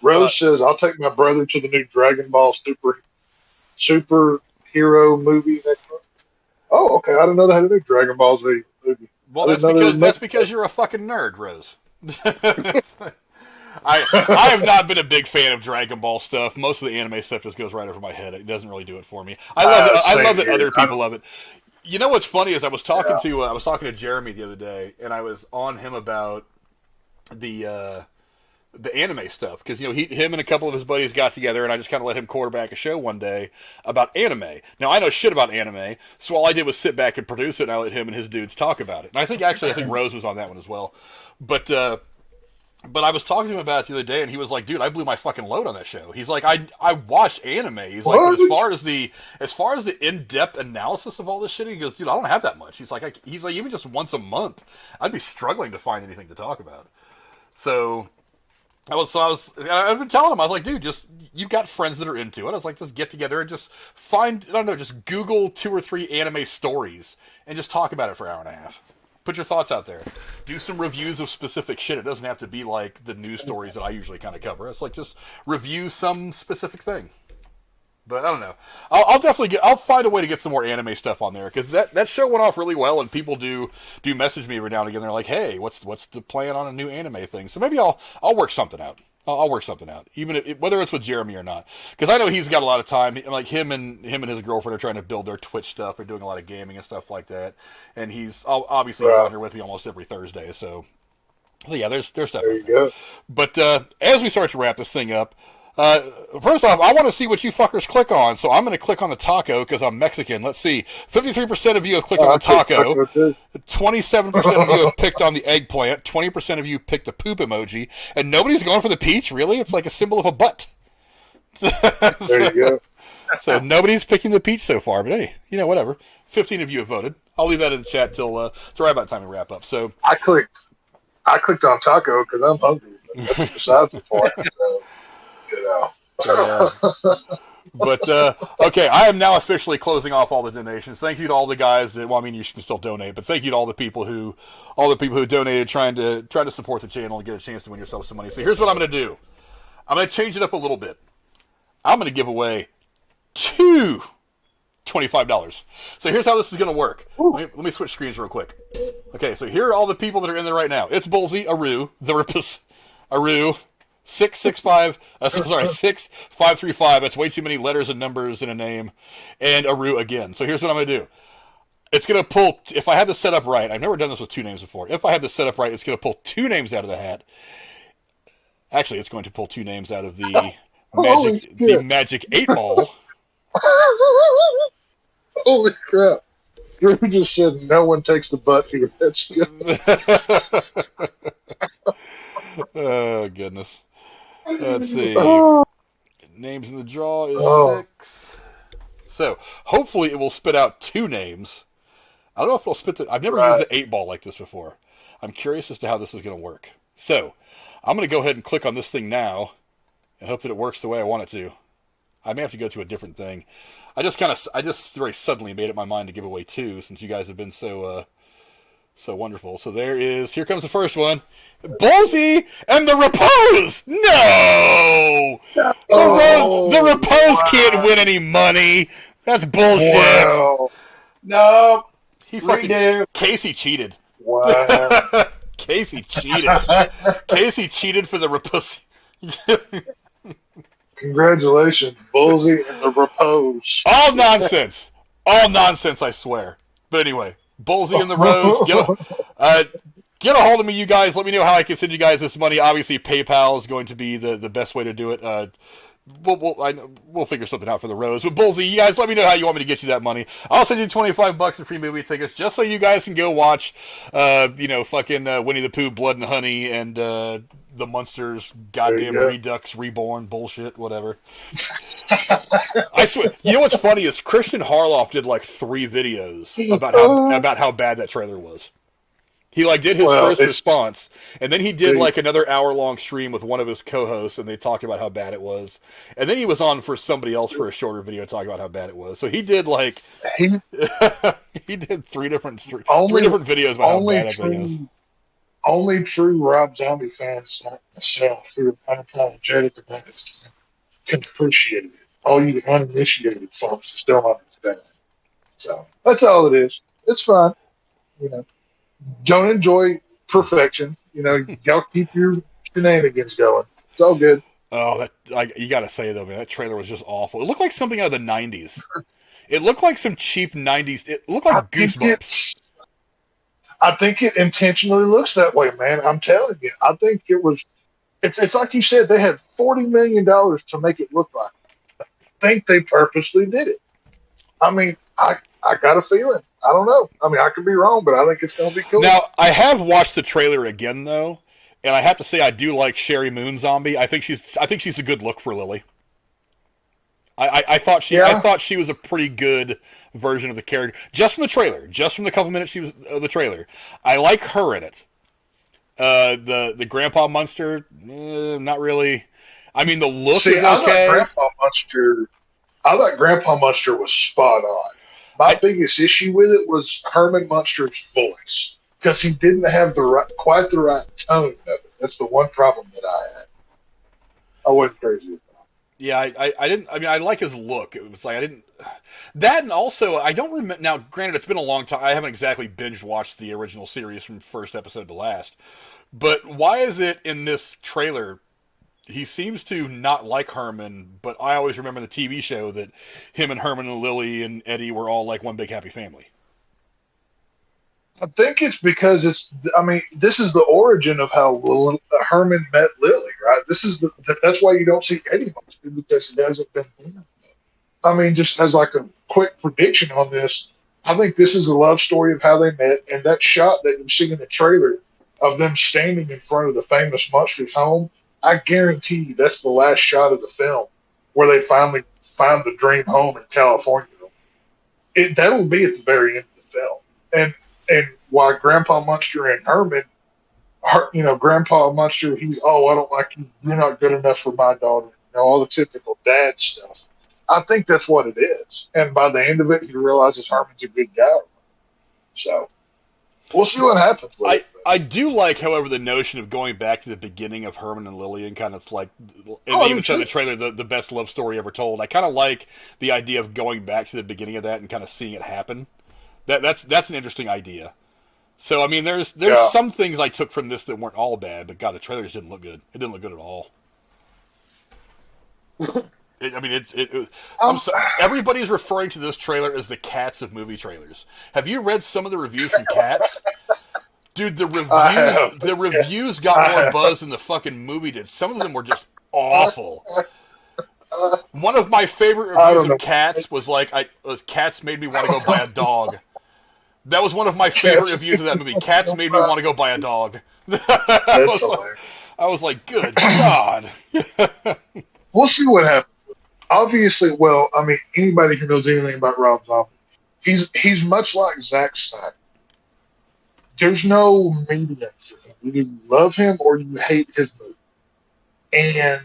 Rose says, "I'll take my brother to the new Dragon Ball superhero movie next month." Oh, okay. I didn't know they had a new Dragon Ball Z movie. Well, that's because you're a fucking nerd, Rose. I have not been a big fan of Dragon Ball stuff. Most of the anime stuff just goes right over my head. It doesn't really do it for me. I love that other people love it. You know what's funny is I was talking to Jeremy the other day, and I was on him about the anime stuff, because him and a couple of his buddies got together, and I just kind of let him quarterback a show one day about anime. Now I know shit about anime, so all I did was sit back and produce it, and I let him and his dudes talk about it. And I think Rose was on that one as well, but I was talking to him about it the other day, and he was like, "Dude, I blew my fucking load on that show." He's like, "I watched anime." He's like, "But as far as the in-depth analysis of all this shit," he goes, "Dude, I don't have that much." He's like, even just once a month, I'd be struggling to find anything to talk about. So I've been telling him, I was like, "Dude, you've got friends that are into it." I was like, "Just get together and just just Google 2 or 3 anime stories and just talk about it for an hour and a half." Put your thoughts out there. Do some reviews of specific shit. It doesn't have to be like the news stories that I usually kind of cover. It's like just review some specific thing. But I don't know. I'll definitely I'll find a way to get some more anime stuff on there because that show went off really well, and people do message me every now and again. They're like, "Hey, what's the plan on a new anime thing?" So maybe I'll work something out. I'll work something out, even if, whether it's with Jeremy or not, because I know he's got a lot of time. Like him and his girlfriend are trying to build their Twitch stuff. They're doing a lot of gaming and stuff like that, and he's obviously he's on here with me almost every Thursday. So yeah, there's stuff. There you go. But as we start to wrap this thing up. First off, I want to see what you fuckers click on, so I'm going to click on the taco because I'm Mexican. Let's see. 53% of you have clicked on the taco. 27% of you have picked on the eggplant. 20% of you picked the poop emoji. And nobody's going for the peach? Really? It's like a symbol of a butt. There you go. So nobody's picking the peach so far, but hey, whatever. 15 of you have voted. I'll leave that in the chat till right about time to wrap up. So I clicked on taco because I'm hungry. But that's besides the point. But okay, I am now officially closing off all the donations. Thank you to all the guys that, well, I mean, you can still donate, but thank you to all the people who donated, trying to support the channel and get a chance to win yourself some money. So here's what I'm going to do. I'm going to change it up a little bit. I'm going to give away two $25. So here's how this is going to work. Let me switch screens real quick. Okay, so here are all the people that are in there right now. It's Bullseye, Aru, the Ripus, Aru, 6535. That's way too many letters and numbers in a name. And Aru again. So here's what I'm going to do. It's going to pull, if I have this set up right, I've never done this with two names before. If I have this set up right, it's going to pull two names out of the hat. Actually, it's going to pull two names out of the magic 8-ball. Holy crap. Drew just said no one takes the butt here. That's good. Oh, goodness. Let's see. Names in the draw is 6. So, hopefully it will spit out two names. I don't know if it'll spit I've never used the 8-ball like this before. I'm curious as to how this is going to work. So, I'm going to go ahead and click on this thing now and hope that it works the way I want it to. I may have to go to a different thing. I just very suddenly made up my mind to give away two since you guys have been so wonderful. So here comes the first one. Ballsy and the Repose! No! The Repose can't win any money. That's bullshit. Wow. No. He fucking Redo. Casey cheated. Wow. Casey cheated. Casey cheated for the Repose. Congratulations, Bullseye and the Repose. All nonsense. All nonsense, I swear. But anyway, Bullseye and the Rose. Get a hold of me, you guys. Let me know how I can send you guys this money. Obviously, PayPal is going to be the best way to do it. We'll figure something out for the Rose. But Bullseye, you guys, let me know how you want me to get you that money. I'll send you $25 in free movie tickets just so you guys can go watch, fucking Winnie the Pooh, Blood and Honey, and the Munsters, goddamn Redux, Reborn, bullshit, whatever. I swear. You know what's funny is Christian Harloff did like 3 videos about how bad that trailer was. He did his first response, and then he did like another hour-long stream with one of his co-hosts, and they talked about how bad it was. And then he was on for somebody else for a shorter video talking about how bad it was. So he did he did 3 different videos about how bad that thing is. Only true Rob Zombie fans like myself who are unapologetic about it can appreciate it. All you uninitiated folks just don't understand. So that's all it is. It's fun. Don't enjoy perfection. Y'all keep your shenanigans going. It's all good. Oh, you got to say though, man, that trailer was just awful. It looked like something out of the '90s. It looked like some cheap '90s. It looked like Goosebumps. I think it intentionally looks that way, man. I'm telling you. I think it was. It's like you said. They had $40 million to make it look like. I think they purposely did it. I mean, I got a feeling. I don't know. I mean, I could be wrong, but I think it's going to be cool. Now, I have watched the trailer again, though, and I have to say I do like Sherry Moon Zombie. I think she's a good look for Lily. I thought she was a pretty good version of the character just from the trailer, just from the couple minutes of the trailer. I like her in it. The Grandpa Munster, not really. I mean, the look is okay. I thought Grandpa Munster was spot on. My biggest issue with it was Herman Munster's voice because he didn't have quite the right tone of it. That's the one problem that I had. I wasn't crazy about it. Yeah, I didn't. I mean, I like his look. It was like I didn't. That and also I don't remember. Now, granted, it's been a long time. I haven't exactly binge watched the original series from first episode to last. But why is it in this trailer he seems to not like Herman? But I always remember the TV show that him and Herman and Lily and Eddie were all like one big happy family. I think it's because I mean, this is the origin of how Herman met Lily, right? That's why you don't see Eddie much, because it hasn't been. I mean, just as like a quick prediction on this, I think this is a love story of how they met, and that shot that you see in the trailer of them standing in front of the famous Monsters home, I guarantee you that's the last shot of the film where they finally find the dream home in California. That'll be at the very end of the film, and why Grandpa Munster and Herman, Grandpa Munster, I don't like you. You're not good enough for my daughter. All the typical dad stuff. I think that's what it is. And by the end of it, he realizes Herman's a good guy. So we'll see what happens with it. I do like, however, the notion of going back to the beginning of Herman and Lily and kind of like, and they even said in the trailer, the best love story ever told. I kind of like the idea of going back to the beginning of that and kind of seeing it happen. That's an interesting idea. So I mean, there's some things I took from this that weren't all bad, but God, the trailers didn't look good. It didn't look good at all. Everybody's referring to this trailer as the Cats of movie trailers. Have you read some of the reviews from Cats? Dude, the reviews got more buzz than the fucking movie did. Some of them were just awful. One of my favorite reviews of Cats was Cats made me want to go buy a dog. That was one of my favorite reviews of that movie. Cats made me want to go buy a dog. I was like, good God. We'll see what happens. Obviously, well, I mean, anybody who knows anything about Rob Zombie, he's much like Zack Snyder. There's no medium for him. Either you love him or you hate his movie. And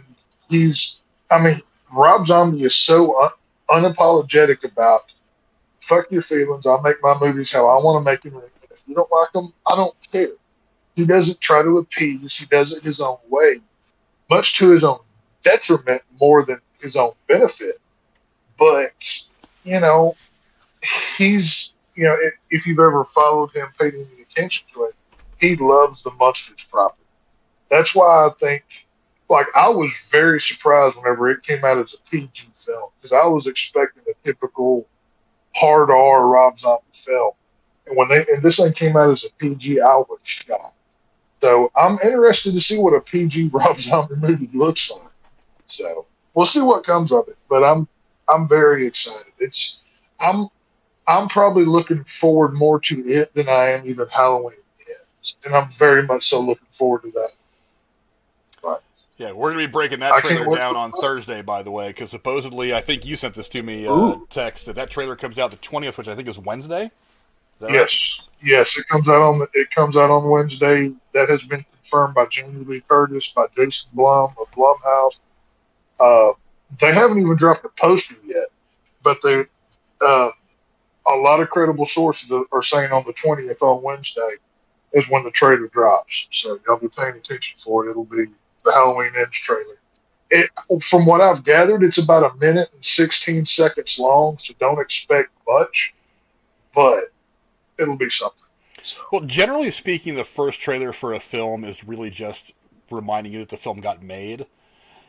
Rob Zombie is so unapologetic about, fuck your feelings, I'll make my movies how I want to make them. If you don't like them, I don't care. He doesn't try to appease. He does it his own way, much to his own detriment more than his own benefit. But, he's, if you've ever followed him, paid any attention to it, he loves the Monsters property. That's why I think, I was very surprised whenever it came out as a PG film, because I was expecting a typical hard R Rob Zombie film. And this thing came out as a PG, I was shocked. So I'm interested to see what a PG Rob Zombie movie looks like. So we'll see what comes of it. But I'm very excited. I'm probably looking forward more to it than I am even Halloween Ends. And I'm very much so looking forward to that. But yeah, we're going to be breaking that trailer down on Thursday, by the way, because supposedly, I think you sent this to me, text, that trailer comes out the 20th, which I think is Wednesday. Is that yes. Right? Yes, it comes out on Wednesday. That has been confirmed by Jamie Lee Curtis, by Jason Blum of Blumhouse. They haven't even dropped a poster yet, but a lot of credible sources are saying on the 20th on Wednesday is when the trailer drops. So y'all be paying attention for it. It'll be the Halloween Ends trailer. From what I've gathered, it's about 1 minute and 16 seconds long, so don't expect much, but it'll be something. So. Well, generally speaking, the first trailer for a film is really just reminding you that the film got made.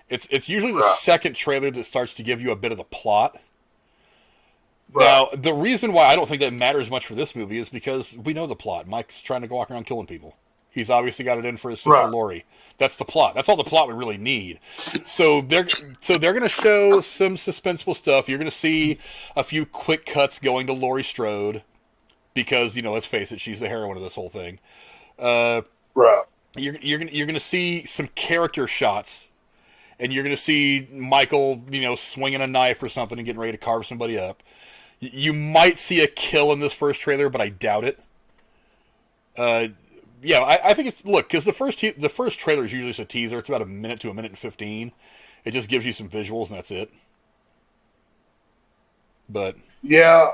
It's usually the second trailer that starts to give you a bit of the plot. Right. Now, the reason why I don't think that matters much for this movie is because we know the plot. Mike's trying to go walk around killing people. He's obviously got it in for his sister Lori. That's the plot. That's all the plot we really need. So they're going to show some suspenseful stuff. You're going to see a few quick cuts going to Laurie Strode because, let's face it, she's the heroine of this whole thing. You're going to see some character shots, and you're going to see Michael, swinging a knife or something and getting ready to carve somebody up. You might see a kill in this first trailer, but I doubt it. I think it's because the first trailer is usually just a teaser. It's about 1 minute to 1 minute and 15. It just gives you some visuals and that's it. But yeah,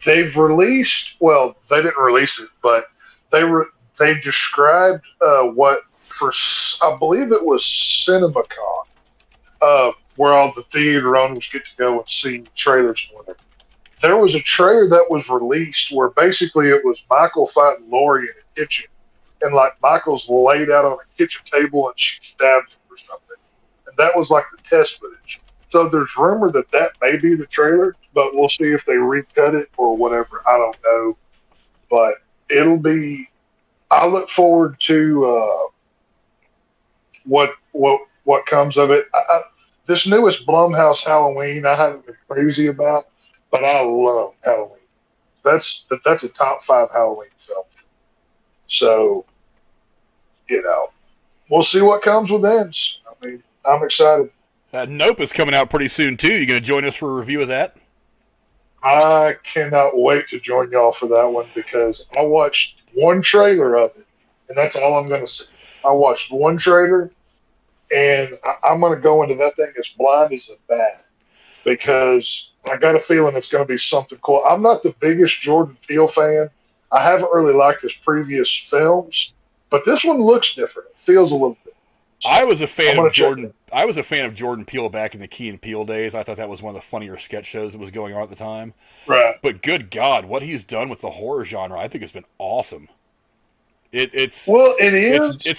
they've released. Well, they didn't release it, but they described what for. I believe it was CinemaCon. where all the theater owners get to go and see trailers with her. There was a trailer that was released where basically it was Michael fighting Lori in a kitchen, and like Michael's laid out on a kitchen table and she stabbed him or something, and that was like the test footage. So there's rumor that that may be the trailer, but we'll see if they recut it or whatever. I don't know, but it'll be. I look forward to what comes of it. This newest Blumhouse Halloween, I haven't been crazy about, but I love Halloween. That's a top 5 Halloween film. So, we'll see what comes with ends. I mean, I'm excited. Nope is coming out pretty soon too. You going to join us for a review of that? I cannot wait to join y'all for that one because I watched one trailer of it, and that's all I'm going to see. I watched one trailer, and I'm going to go into that thing as blind as a bat because I got a feeling it's going to be something cool. I'm not the biggest Jordan Peele fan. I haven't really liked his previous films, but this one looks different. It feels a little bit. I was a fan of Jordan. I was a fan of Jordan Peele back in the Key and Peele days. I thought that was one of the funnier sketch shows that was going on at the time. Right. But good God, what he's done with the horror genre, I think has been awesome. It's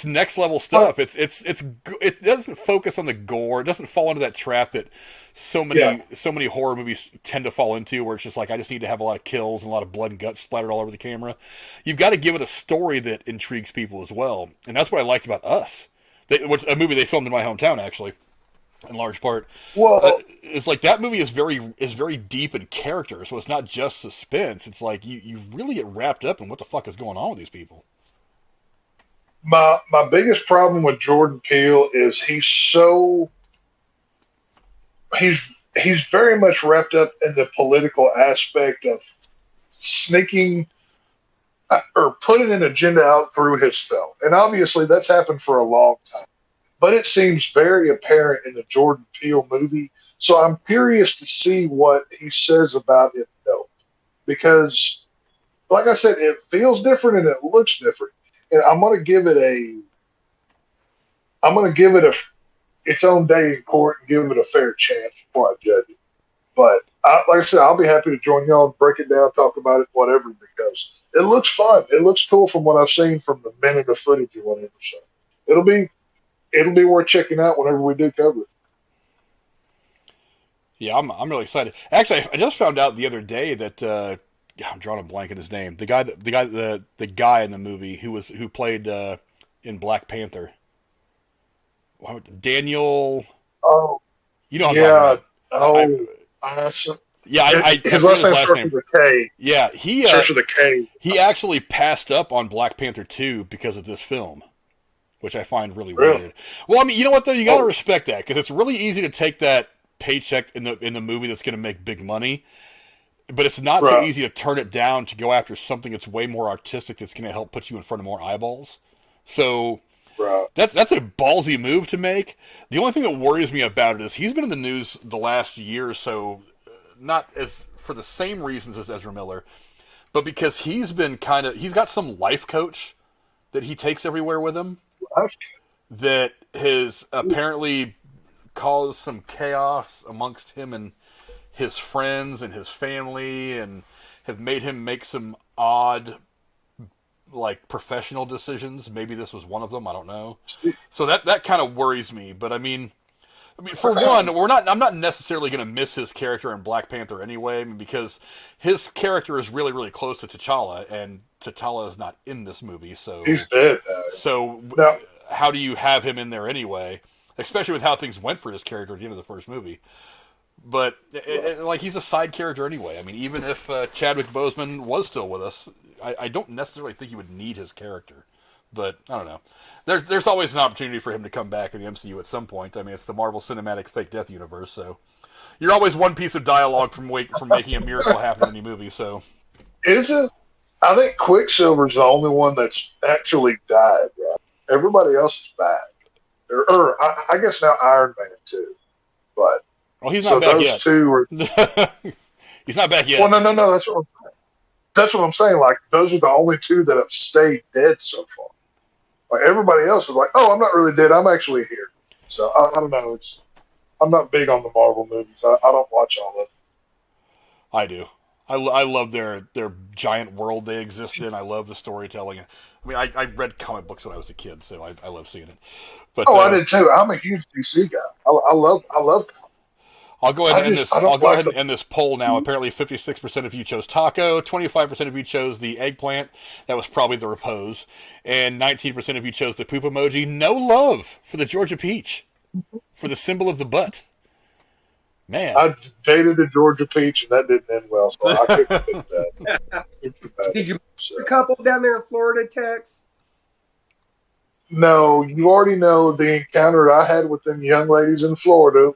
next level stuff. It doesn't focus on the gore. It doesn't fall into that trap that so many horror movies tend to fall into, where it's just like I just need to have a lot of kills and a lot of blood and guts splattered all over the camera. You've got to give it a story that intrigues people as well, and that's what I liked about Us. Which a movie they filmed in my hometown, actually, in large part. Well, it's like that movie is very deep in character, so it's not just suspense. It's like you really get wrapped up in what the fuck is going on with these people. My biggest problem with Jordan Peele is he's very much wrapped up in the political aspect of sneaking or putting an agenda out through his film. And obviously that's happened for a long time. But it seems very apparent in the Jordan Peele movie. So I'm curious to see what he says about it, though. Because, like I said, it feels different and it looks different. And I'm going to give it its own day in court and give it a fair chance before I judge it. But like I said, I'll be happy to join y'all and break it down, talk about it, whatever, because it looks fun. It looks cool from what I've seen from the minute of footage or whatever. So it'll be worth checking out whenever we do cover it. Yeah, I'm really excited. Actually, I just found out the other day that I'm drawing a blank on his name. The guy in the movie who played in Black Panther. Daniel. Oh, you know. Yeah. His last name starts with a K. Yeah, he starts with a K. He actually passed up on Black Panther 2 because of this film, which I find really weird. Well, I mean, you know what though? You got to respect that because it's really easy to take that paycheck in the movie that's going to make big money, but it's not so easy to turn it down to go after something that's way more artistic that's going to help put you in front of more eyeballs. So. That's a ballsy move to make. The only thing that worries me about it is he's been in the news the last year or so, not as for the same reasons as Ezra Miller, but because he's got some life coach that he takes everywhere with him that has apparently caused some chaos amongst him and his friends and his family and have made him make some odd professional decisions. Maybe this was one of them. I don't know. So that kind of worries me. But I mean, for one, I'm not necessarily going to miss his character in Black Panther anyway, because his character is really, really close to T'Challa, and T'Challa is not in this movie. So he's dead. So how do you have him in there anyway? Especially with how things went for his character at the end of the first movie. But he's a side character anyway. I mean, even if Chadwick Boseman was still with us, I don't necessarily think you would need his character. But I don't know. There's always an opportunity for him to come back in the MCU at some point. I mean, it's the Marvel Cinematic Fake Death universe, so you're always one piece of dialogue from making a miracle happen in any movie. So is it? I think Quicksilver's the only one that's actually died. Right? Everybody else is back, or I guess now Iron Man too. But he's not back yet. Two are. He's not back yet. Well, no. That's what I'm saying. Like, those are the only two that have stayed dead so far. Like, everybody else is like, oh, I'm not really dead. I'm actually here. So, I don't know. I'm not big on the Marvel movies. I don't watch all of them. I do. I love their giant world they exist in. I love the storytelling. I mean, I read comic books when I was a kid, so I love seeing it. But I did too. I'm a huge DC guy. I love comics. I'll go ahead and end this. I don't I'll go like ahead and end this poll now. Apparently, 56% of you chose taco, 25% of you chose the eggplant. That was probably the repose, and 19% of you chose the poop emoji. No love for the Georgia peach, for the symbol of the butt. Man, I dated a Georgia peach, and that didn't end well, so I couldn't pick that. Did you a couple down there in Florida, Tex? No, you already know the encounter I had with them young ladies in Florida.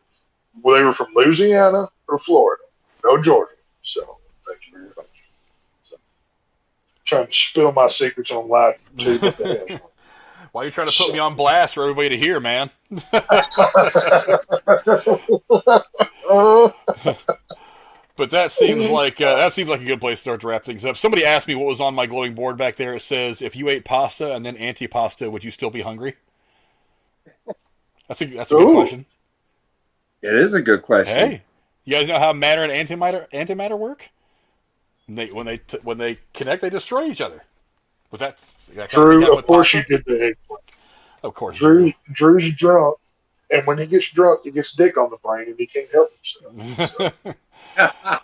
Well, they were from Louisiana or Florida, no Georgia. So, thank you very much. So, trying to spill my secrets on live too. What the hell? why are you trying to put me on blast for everybody to hear, man? But that seems like a good place to start to wrap things up. Somebody asked me what was on my glowing board back there. It says, "If you ate pasta and then antipasta, would you still be hungry?" That's a good question. It is a good question. Hey, you guys know how matter and antimatter work? When they connect, they destroy each other. Was that Drew? Of course, you did the eggplant. Of course, Drew's drunk, and when he gets drunk, he gets dick on the brain, and he can't help himself. So.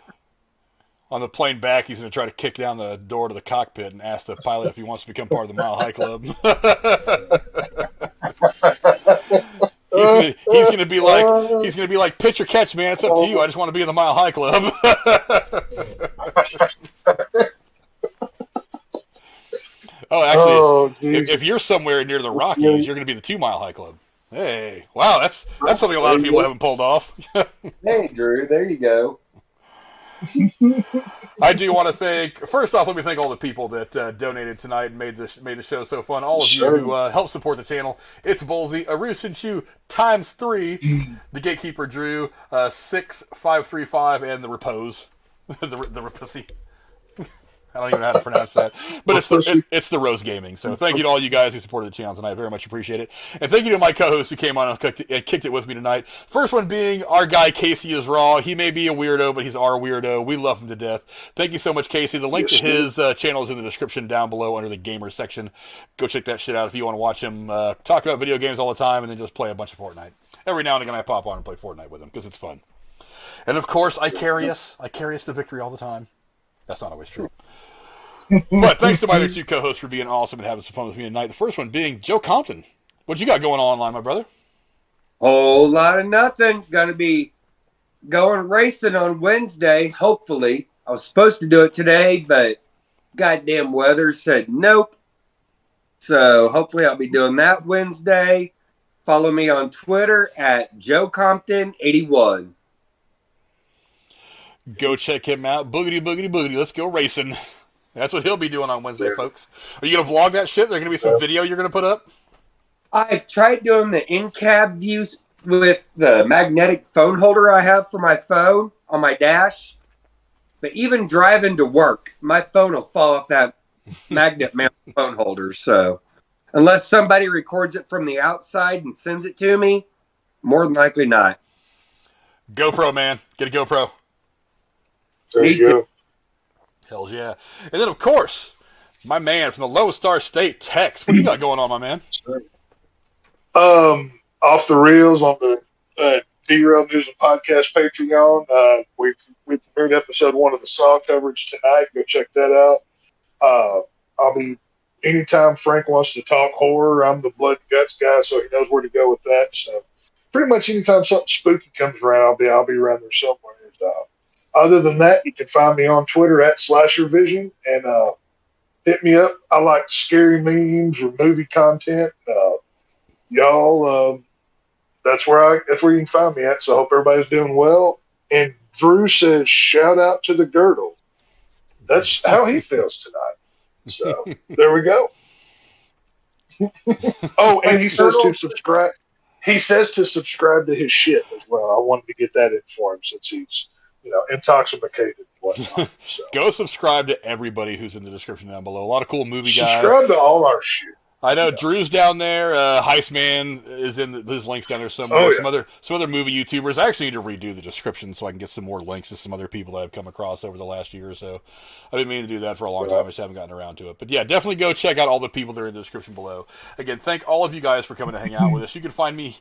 On the plane back, he's going to try to kick down the door to the cockpit and ask the pilot if he wants to become part of the Mile High Club. He's going to be like, pitch or catch, man. It's up to you. I just want to be in the Mile High Club. Actually, if you're somewhere near the Rockies, you're going to be in the 2 Mile High Club. Hey, wow, that's something a lot of people haven't pulled off. Hey, Drew, there you go. I do want to thank. First off, let me thank all the people that donated tonight and made the show so fun. All of you who helped support the channel. It's Bullsy, Arus and Chew times 3, the Gatekeeper Drew, 6535, and the Repose, the Repussy. I don't even know how to pronounce that, but it's the Rose Gaming. So thank you to all you guys who supported the channel tonight. I very much appreciate it. And thank you to my co-hosts who came on and kicked it with me tonight. First one being our guy, Casey is Raw. He may be a weirdo, but he's our weirdo. We love him to death. Thank you so much, Casey. The link to his channel is in the description down below under the Gamers section. Go check that shit out if you want to watch him talk about video games all the time and then just play a bunch of Fortnite. Every now and again I pop on and play Fortnite with him because it's fun. And of course, I carry us to victory all the time. That's not always true. But thanks to my other 2 co-hosts for being awesome and having some fun with me tonight. The first one being Joe Compton. What you got going on online, my brother? Whole lot of nothing. Gonna be going racing on Wednesday, hopefully. I was supposed to do it today, but goddamn weather said nope. So hopefully I'll be doing that Wednesday. Follow me on Twitter at JoeCompton81. Go check him out. Boogity, boogity, boogity. Let's go racing. That's what he'll be doing on Wednesday, folks. Are you going to vlog that shit? There's going to be some video you're going to put up? I've tried doing the in-cab views with the magnetic phone holder I have for my phone on my dash. But even driving to work, my phone will fall off that magnet mount phone holder. So unless somebody records it from the outside and sends it to me, more than likely not. GoPro, man. Get a GoPro. There you go. Hells yeah. And then, of course, my man from the Lone Star State, Tex. What do you got going on, my man? Off the reels on the Derail News and Podcast Patreon. We've premiered episode 1 of the Saw coverage tonight. Go check that out. I'll be anytime Frank wants to talk horror, I'm the blood and guts guy, so he knows where to go with that. So pretty much anytime something spooky comes around, I'll be around there somewhere. Other than that, you can find me on Twitter at SlasherVision and hit me up. I like scary memes or movie content. Y'all, that's where you can find me at. So I hope everybody's doing well. And Drew says, shout out to the girdle. That's how he feels tonight. So there we go. Oh, and he says to subscribe. He says to subscribe to his shit as well. I wanted to get that in for him since he's intoxicated and whatnot. So. Go subscribe to everybody who's in the description down below. A lot of cool movie guys. Subscribe to all our shit. I know Drew's down there. Heistman is in his links down there somewhere. Oh, yeah. Some other movie YouTubers. I actually need to redo the description so I can get some more links to some other people that I've come across over the last year or so. I've been meaning to do that for a long time. I just haven't gotten around to it. But yeah, definitely go check out all the people that are in the description below. Again, thank all of you guys for coming to hang out with us. You can find me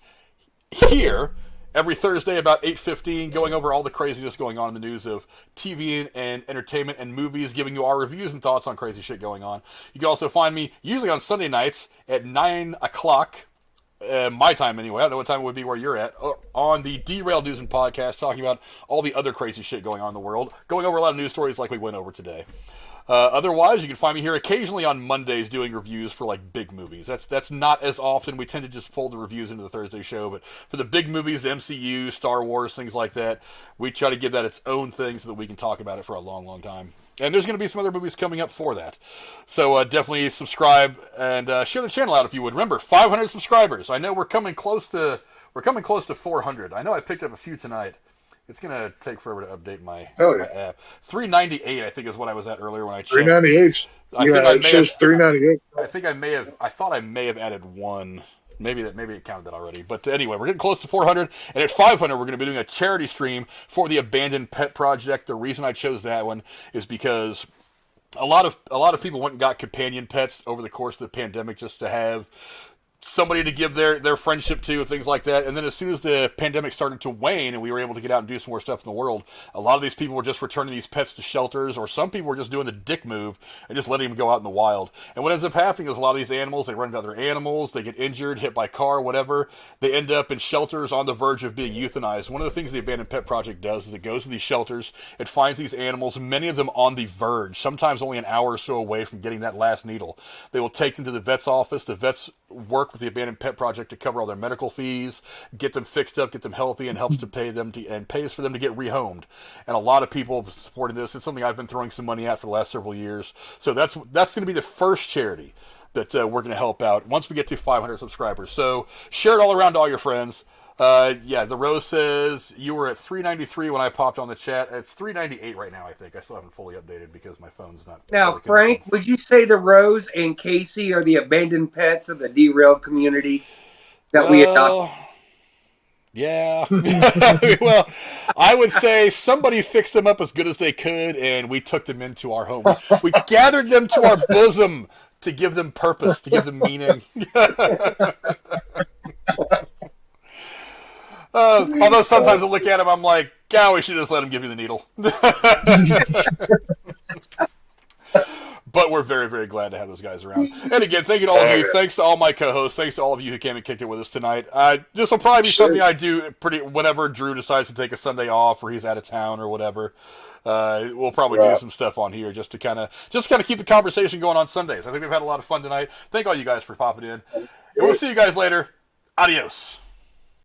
here every Thursday about 8:15, going over all the craziness going on in the news of TV and entertainment and movies, giving you our reviews and thoughts on crazy shit going on. You can also find me usually on Sunday nights at 9 o'clock, my time anyway. I don't know what time it would be where you're at, on the Derailed News and Podcast, talking about all the other crazy shit going on in the world, going over a lot of news stories like we went over today. Otherwise, you can find me here occasionally on Mondays doing reviews for like big movies. That's not as often. We tend to just fold the reviews into the Thursday show, but for the big movies, the MCU, Star Wars, things like that, we try to give that its own thing so that we can talk about it for a long, long time. And there's going to be some other movies coming up for that. So definitely subscribe and share the channel out if you would. Remember, 500 subscribers. I know we're coming close to 400. I know I picked up a few tonight. It's going to take forever to update my app. 398, I think, is what I was at earlier when I checked. 398. Yeah, it says 398. I thought I may have added one. Maybe it counted that already. But anyway, we're getting close to 400. And at 500, we're going to be doing a charity stream for the Abandoned Pet Project. The reason I chose that one is because a lot of people went and got companion pets over the course of the pandemic just to have somebody to give their friendship to and things like that. And then as soon as the pandemic started to wane and we were able to get out and do some more stuff in the world, a lot of these people were just returning these pets to shelters, or some people were just doing the dick move and just letting them go out in the wild. And what ends up happening is a lot of these animals, they run into other animals, they get injured, hit by car, whatever. They end up in shelters on the verge of being euthanized. One of the things the Abandoned Pet Project does is it goes to these shelters, it finds these animals, many of them on the verge, sometimes only an hour or so away from getting that last needle. They will take them to the vet's office. The vets work with the Abandoned Pet Project to cover all their medical fees, get them fixed up, get them healthy, and helps to pay them and pays for them to get rehomed. And a lot of people have supported this. It's something I've been throwing some money at for the last several years. So that's going to be the first charity that we're going to help out once we get to 500 subscribers. So share it all around to all your friends. The Rose says you were at 393 when I popped on the chat. It's 398 right now, I think. I still haven't fully updated because my phone's not. Now, Frank, would you say the Rose and Casey are the abandoned pets of the derailed community that we adopt? Yeah. Well, I would say somebody fixed them up as good as they could, and we took them into our home. We gathered them to our bosom to give them purpose, to give them meaning. Although sometimes I look at him, I'm like, God, we should just let him give you the needle. But we're very, very glad to have those guys around. And again, thank you to all of you. Thanks to all my co-hosts. Thanks to all of you who came and kicked it with us tonight. This will probably be something I do whenever Drew decides to take a Sunday off or he's out of town or whatever. We'll probably do some stuff on here just to kind of keep the conversation going on Sundays. I think we've had a lot of fun tonight. Thank all you guys for popping in. And we'll see you guys later. Adios.